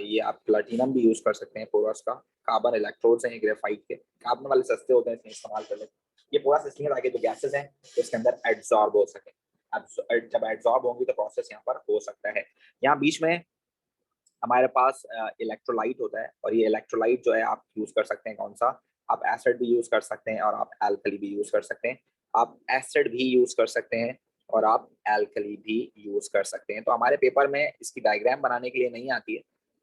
S1: ये आप प्लेटिनम भी यूज कर सकते हैं, पोरस का कार्बन इलेक्ट्रोड्स हैं, ग्रेफाइट के, कार्बन वाले सस्ते होते हैं इसमें इस्तेमाल कर लेते हैं। ये पोरस इसलिए ताकि जो गैसेस हैं तो इसके अंदर एब्जॉर्ब हो सके, जब एब्जॉर्ब होंगी तो प्रोसेस यहाँ पर हो सकता है। यहाँ बीच में हमारे पास इलेक्ट्रोलाइट होता है, और ये इलेक्ट्रोलाइट जो है आप यूज कर सकते हैं, कौन सा, आप एसिड भी यूज कर सकते हैं और आप एल्कली भी यूज कर सकते हैं। आप एसिड भी यूज कर सकते हैं और आप एल्कली भी यूज कर सकते हैं। तो हमारे पेपर में इसकी डायग्राम बनाने के लिए नहीं आती है,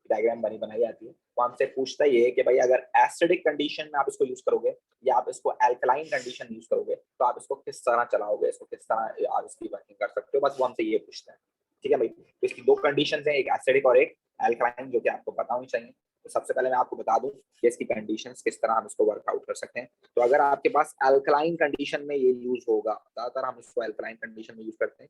S1: डायग्राम बनाई जाती है, तो हमसे पूछता ये है कि भाई अगर एसिडिक कंडीशन में आप इसको यूज करोगे या आप इसको एल्कलाइन कंडीशन यूज करोगे, तो आप इसको किस तरह चलाओगे, इसको किस तरह आप इसकी वर्किंग कर सकते हो, बस वो हमसे ये पूछता है। ठीक है भाई, तो इसकी दो कंडीशंस हैं, एक एसिडिक और एक एल्कलाइन, जो कि आपको पता होनी चाहिए। तो सबसे पहले मैं आपको बता दूं कि इसकी कंडीशंस किस तरह हम इसको वर्कआउट कर सकते हैं। तो अगर आपके पास अल्कलाइन कंडीशन में ये यूज होगा, ज्यादातर हम इसको अल्कलाइन कंडीशन में यूज करते हैं,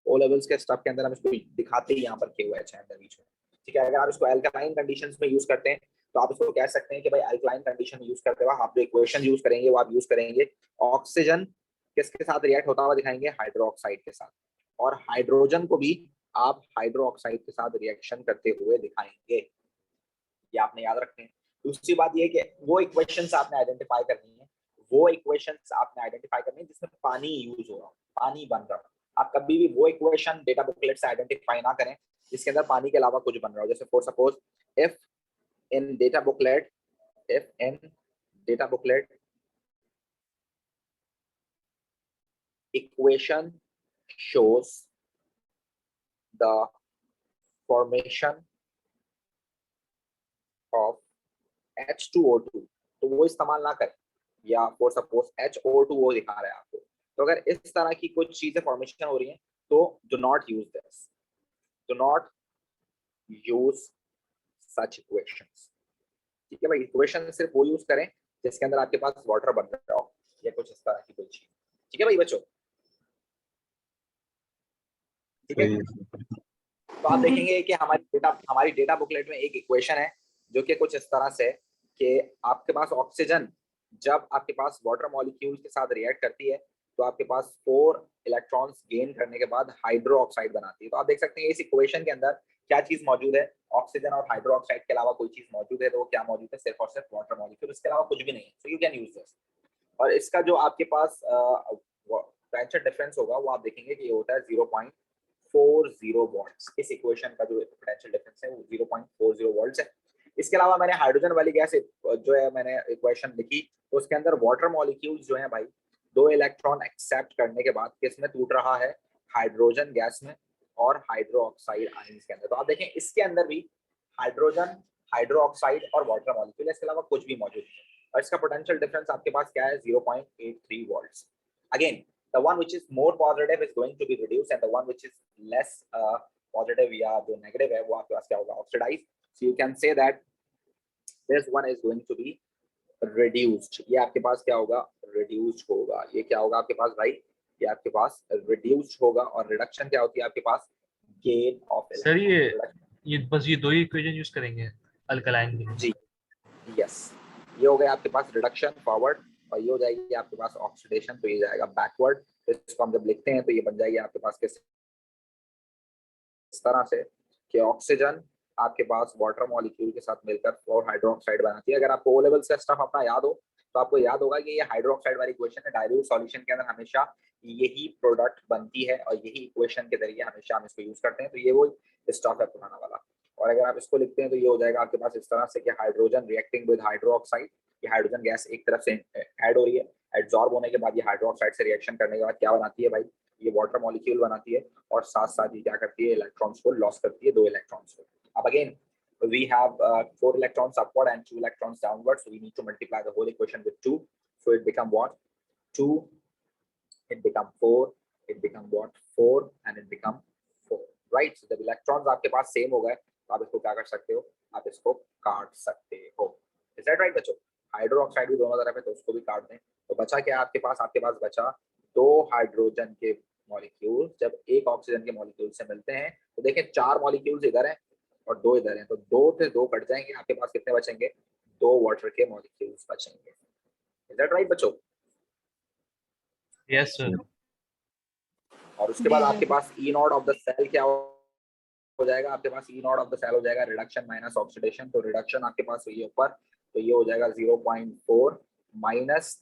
S1: ओ लेवल्स के स्टफ के अंदर हम इसको दिखाते ही यहाँ पर KOH है अंदर बीच में, ठीक है। अगर आप इसको अल्कलाइन कंडीशंस में यूज करते हैं तो आप इसको कह सकते हैं कि भाई अल्कलाइन कंडीशन में यूज करते हुए आप जो इक्वेशन यूज करेंगे वो आप यूज करेंगे ऑक्सीजन किसके साथ रिएक्ट होता हुआ दिखाएंगे, हाइड्रोक्साइड के साथ, और हाइड्रोजन को भी आप हाइड्रोक्साइड के साथ रिएक्शन करते हुए दिखाएंगे। ये आपने याद रखने हैं। दूसरी बात ये कि वो इक्वेशंस आपने आइडेंटिफाई करनी है, वो इक्वेशंस आपने आइडेंटिफाई करनी है जिसमें पानी यूज हो रहा हो, पानी बन रहा हो। आप कभी भी वो इक्वेशन डेटा बुकलेट से आइडेंटिफाई ना करें जिसके अंदर पानी के अलावा कुछ बन रहा हो। जैसे for suppose if in data booklet equation shows the formation of H2O2, तो वो इस्तेमाल ना करें। या फॉर सपोज HO2O दिखा रहा है आपको, तो अगर इस तरह की कुछ चीजें फॉर्मेशन हो रही हैं तो do not use this, do not use such equations, ठीक है भाई। इक्वेशन सिर्फ वो यूज करें जिसके अंदर आपके पास वाटर बन रहा हो या कुछ इस तरह की कोई चीज, ठीक है भाई बच्चों, ठीक है। तो आप देखेंगे कि हमारी डेटा बुकलेट में एक इक्वेशन है जो कि कुछ इस तरह से कि आपके पास ऑक्सीजन जब आपके पास वाटर मॉलिक्यूल के साथ रिएक्ट करती है तो आपके पास 4 इलेक्ट्रॉन्स गेन करने के बाद हाइड्रो ऑक्साइड बनाती है। तो आप देख सकते हैं इस इक्वेशन के अंदर क्या चीज मौजूद है, ऑक्सीजन और हाइड्रो ऑक्साइड के अलावा कोई चीज मौजूद है, तो वो क्या मौजूद है, सिर्फ और सिर्फ वाटर मॉलिक्यूल, इसके अलावा कुछ भी नहीं है। सो यू कैन यूज दिस। और इसका जो आपके पास पोटेंशियल डिफरेंस होगा वो आप देखेंगे कि ये होता है 0.40 वोल्ट्स। इस इक्वेशन का जो पोटेंशियल डिफरेंस है वो 0.40 वोल्ट्स है। इसके अलावा मैंने हाइड्रोजन वाली गैस जो है मैंने इक्वेशन लिखी तो उसके अंदर वाटर मॉलिक्यूल्स जो है भाई 2 इलेक्ट्रॉन एक्सेप्ट करने के बाद किस में टूट रहा है, हाइड्रोजन गैस में और हाइड्रो ऑक्साइड आयंस के अंदर। तो आप देखें इसके अंदर भी हाइड्रोजन, हाइड्रो ऑक्साइड और वाटर मॉलिक्यूल, इसके अलावा कुछ भी मौजूद है। और इसका पोटेंशियल डिफरेंस आपके पास क्या है, 0.83 volts. Again the one which is more positive is going to be reduced and the one which is less positive या जो negative है वो आपके पास क्या होगा, oxidized. So you can say that this one is going to be reduced. ये आपके पास क्या होगा, reduced होगा। ये क्या होगा आपके पास भाई, ये आपके पास reduced होगा। और reduction क्या होती है आपके पास, gain of
S5: सर ये बस ये दो ही इक्वेशन यूज करेंगे अल्कलाइन में
S1: जी, यस। ये हो गया आपके पास रिडक्शन फॉरवर्ड और ये हो जाएगी आपके पास ऑक्सीडेशन, तो ये जाएगा बैकवर्ड। तो इसको हम जब लिखते हैं तो ये बन जाएगी आपके पास किस तरह से कि ऑक्सीजन आपके पास वाटर मॉलिक्यूल के साथ मिलकर और हाइड्रोक्साइड बनाती है। अगर आपको ओ लेवल से स्टफ अपना याद हो तो आपको याद होगा कि ये हाइड्रोक्साइड वाली इक्वेशन है, डाइल्यूट सॉल्यूशन के अंदर हमेशा यही प्रोडक्ट बनती है और यही इक्वेशन के जरिए हमेशा हम इसको यूज करते हैं। तो ये वो स्टफ है पुराना वाला। और अगर आप इसको लिखते हैं तो ये हो जाएगा आपके पास इस तरह से कि हाइड्रोजन रिएक्टिंग विद हाइड्रोक्साइड, ये हाइड्रोजन गैस एक तरफ से ऐड हो रही है, एब्जॉर्ब होने के बाद ये हाइड्रोक्साइड से रिएक्शन करने के बाद क्या बनाती है भाई, ये वाटर मॉलिक्यूल बनाती है और साथ साथ ये क्या करती है, इलेक्ट्रॉन्स को लॉस करती है, 2 इलेक्ट्रॉन्स को। अब again we have 4 electrons upward and 2 electrons downward, so we need to multiply the whole equation with 2, so it become what, 2, it become 4, it become what, 4 and it become 4, right? So जब electrons आपके पास same हो गए तो आप इसको क्या कर सकते हो, आप इसको काट सकते हो। Is that right बच्चों? हाइड्रोक्साइड भी दोनों तरफ है तो उसको भी काट दें। तो बचा क्या आपके पास बचा 2 हाइड्रोजन के मॉलिक्यूल जब एक ऑक्सीजन के मॉलिक्यूल से मिलते हैं तो देखें 4 मॉलिक्यूल्स इधर हैं और 2 इधर हैं, तो 2 से 2 कट जाएंगे, आपके पास कितने बचेंगे, 2 वाटर के मॉलिक्यूल्स बचेंगे। इज दैट राइट बच्चों?
S5: Yes sir.
S1: और उसके बाद आपके पास E naught of the cell क्या हो जाएगा, आपके पास E naught of the cell हो जाएगा रिडक्शन माइनस ऑक्सीडेशन। तो रिडक्शन आपके पास ये ऊपर, तो ये हो जाएगा 0.4 माइनस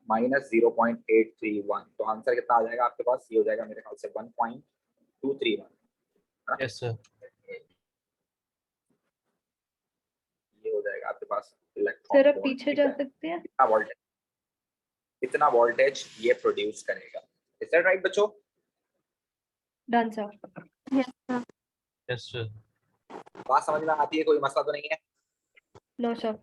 S1: 0.831। तो आंसर कितना आ जाएगा आपके पास, ये हो जाएगा मेरे ख्याल से 1.231।
S5: Yes sir.
S1: ये हो जाएगा आपके पास
S4: सर अब पीछे जा सकते हैं,
S1: कितना वोल्टेज ये प्रोड्यूस करेगा। इज दैट राइट बच्चों?
S4: Done sir.
S5: Yes sir.
S1: बात समझ में आती है, कोई मसला तो नहीं है?
S4: No sir.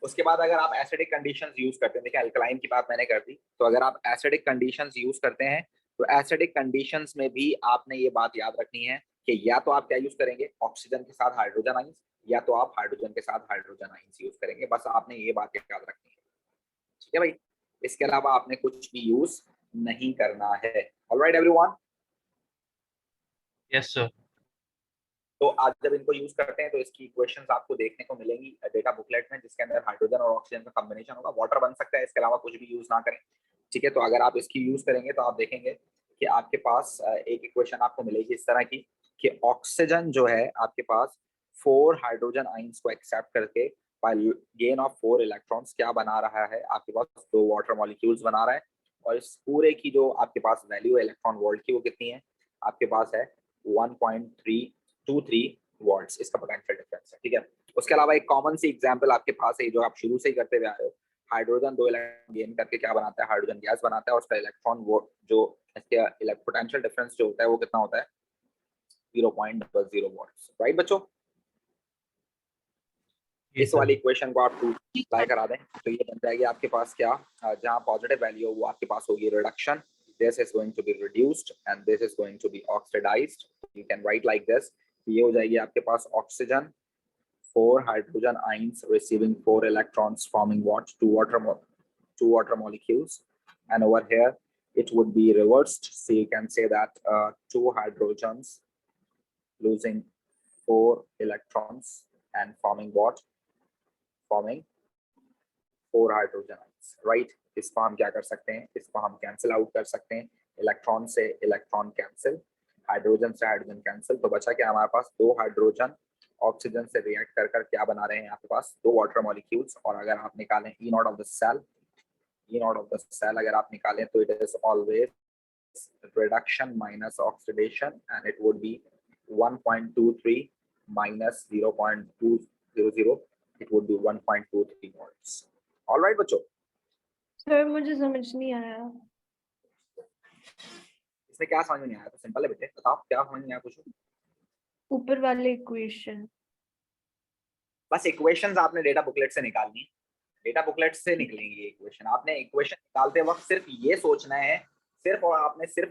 S1: उसके बाद अगर आप एसिडिक कंडीशंस यूज करते हैं, देखिए अल्कलाइन की बात मैंने कर दी, तो अगर आप एसिडिक कंडीशंस यूज करते हैं तो एसिडिक कंडीशंस में भी आपने ये बात याद रखनी है कि या तो आप क्या यूज करेंगे ऑक्सीजन के साथ हाइड्रोजन आइंस, या तो आप हाइड्रोजन के साथ हाइड्रोजन आइंस यूज करेंगे। बस आपने ये बात याद रखनी है, ठीक है भाई। इसके अलावा आपने कुछ भी यूज नहीं करना है। Alright everyone.
S5: Yes sir.
S1: तो आज जब इनको यूज करते हैं तो इसकी इक्वेशंस आपको देखने को मिलेंगी डेटा बुकलेट में, जिसके अंदर हाइड्रोजन और ऑक्सीजन का कॉम्बिनेशन होगा। वाटर बन सकता है, इसके अलावा कुछ भी यूज ना करें, ठीक है। तो अगर आप इसकी यूज करेंगे तो आप देखेंगे कि आपके पास एक इक्वेशन आपको मिलेगी इस तरह की कि ऑक्सीजन जो है आपके पास 4 हाइड्रोजन आइंस को एक्सेप्ट करके बाय गेन ऑफ 4 इलेक्ट्रॉन्स क्या बना रहा है, आपके पास 2 वाटर मॉलिक्यूल्स बना रहा है। और इस पूरे की जो आपके पास वैल्यू है इलेक्ट्रॉन वोल्ट की, वो कितनी है आपके पास है 1.323 वॉल्ट्स, इसका पोटेंशियल डिफरेंस है, ठीक है। उसके अलावा एक कॉमन सी एग्जांपल आपके पास है जो आप शुरू से ही करते हुए आ रहे हो। हाइड्रोजन 2 इलेक्ट्रॉन गेन करके क्या बनाता है, हाइड्रोजन गैस बनाता है, और उसका इलेक्ट्रॉन वोल्ट जो इसके पोटेंशियल डिफरेंस जो होता है वो कितना होता है 0.00 वॉल्ट्स, राइट बच्चों। इस वाली इक्वेशन को आप अप्लाई करा दें तो ये बन जाएगी आपके पास क्या, जहां पॉजिटिव वैल्यू हो वो आपके पास होगी reduction, this is going to be reduced and this is going to be oxidized. You can write like this, ये हो जाएगी आपके पास oxygen 4 hydrogen ions receiving 4 electrons forming what, 2 water molecules, and over here it would be reversed, so you can say that 2 hydrogens losing 4 electrons and forming what, forming 4 hydrogen ions, right. इसको हम क्या कर सकते हैं, इसको हम cancel out कर सकते हैं, इलेक्ट्रॉन से इलेक्ट्रॉन कैंसिल, हाइड्रोजन से हाइड्रोजन कैंसिल। तो बचा क्या हमारे पास 2 हाइड्रोजन ऑक्सीजन से रिएक्ट कर कर क्या बना रहे हैं आपके पास 2 वाटर मॉलिक्यूल्स। और अगर आप निकालें E naught of the cell, E naught of the cell अगर आप निकालें तो it is always reduction minus oxidation, and it would be 1.23 minus 0.200, it would be 1.23 volts. All right बच्चों,
S4: सर मुझे समझ नहीं आया।
S1: इसमें क्या समझ में नहीं आया? तो सिंपल है बेटे, बताओ क्या समझ नहीं आया कुछ।
S4: ऊपर वाले इक्वेशन।
S1: बस इक्वेशंस आपने डेटा बुकलेट से निकालनी है, डेटा बुकलेट से निकलेंगी इक्वेशन। आपने इक्वेशन निकालते वक्त सिर्फ ये सोचना है, सिर्फ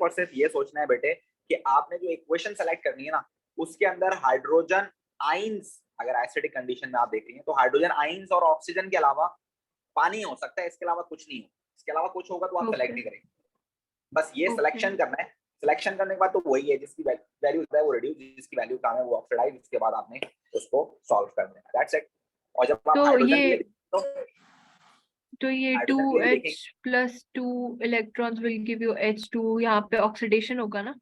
S1: और सिर्फ ये सोचना है बेटे कि आपने जो इक्वेशन सेलेक्ट करनी है ना, उसके अंदर हाइड्रोजन आइंस, अगर एसिडिक कंडीशन में आप देख रही हैं तो हाइड्रोजन आइंस और ऑक्सीजन के अलावा पानी हो सकता है, इसके अलावा कुछ नहीं हो। इसके अलावा कुछ होगा तो आप सेलेक्ट नहीं करेंगे। बस ये सिलेक्शन करना है। सिलेक्शन करने के बाद तो वही है जिसकी वैल्यू है वो रिड्यूस, जिसकी वैल्यू कम है वो ऑक्सीडाइज, उसके बाद आपने उसको सॉल्व कर देना, दैट्स इट। और जब आप
S4: तो
S1: हाइड्रोजन
S4: ये
S1: तो
S4: ये
S1: हाइड्रोजन के लिए
S4: 2H plus 2 electrons will give you H2, यहाँ पे ऑक्सीडेशन होगा ना,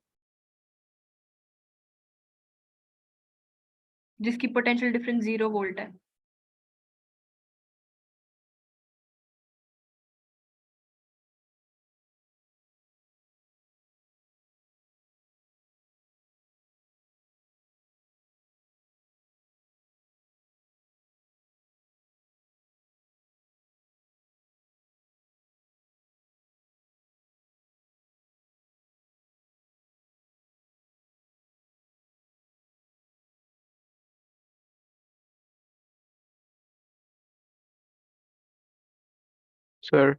S4: जिसकी पोटेंशियल डिफरेंस 0 वोल्ट है।
S3: सर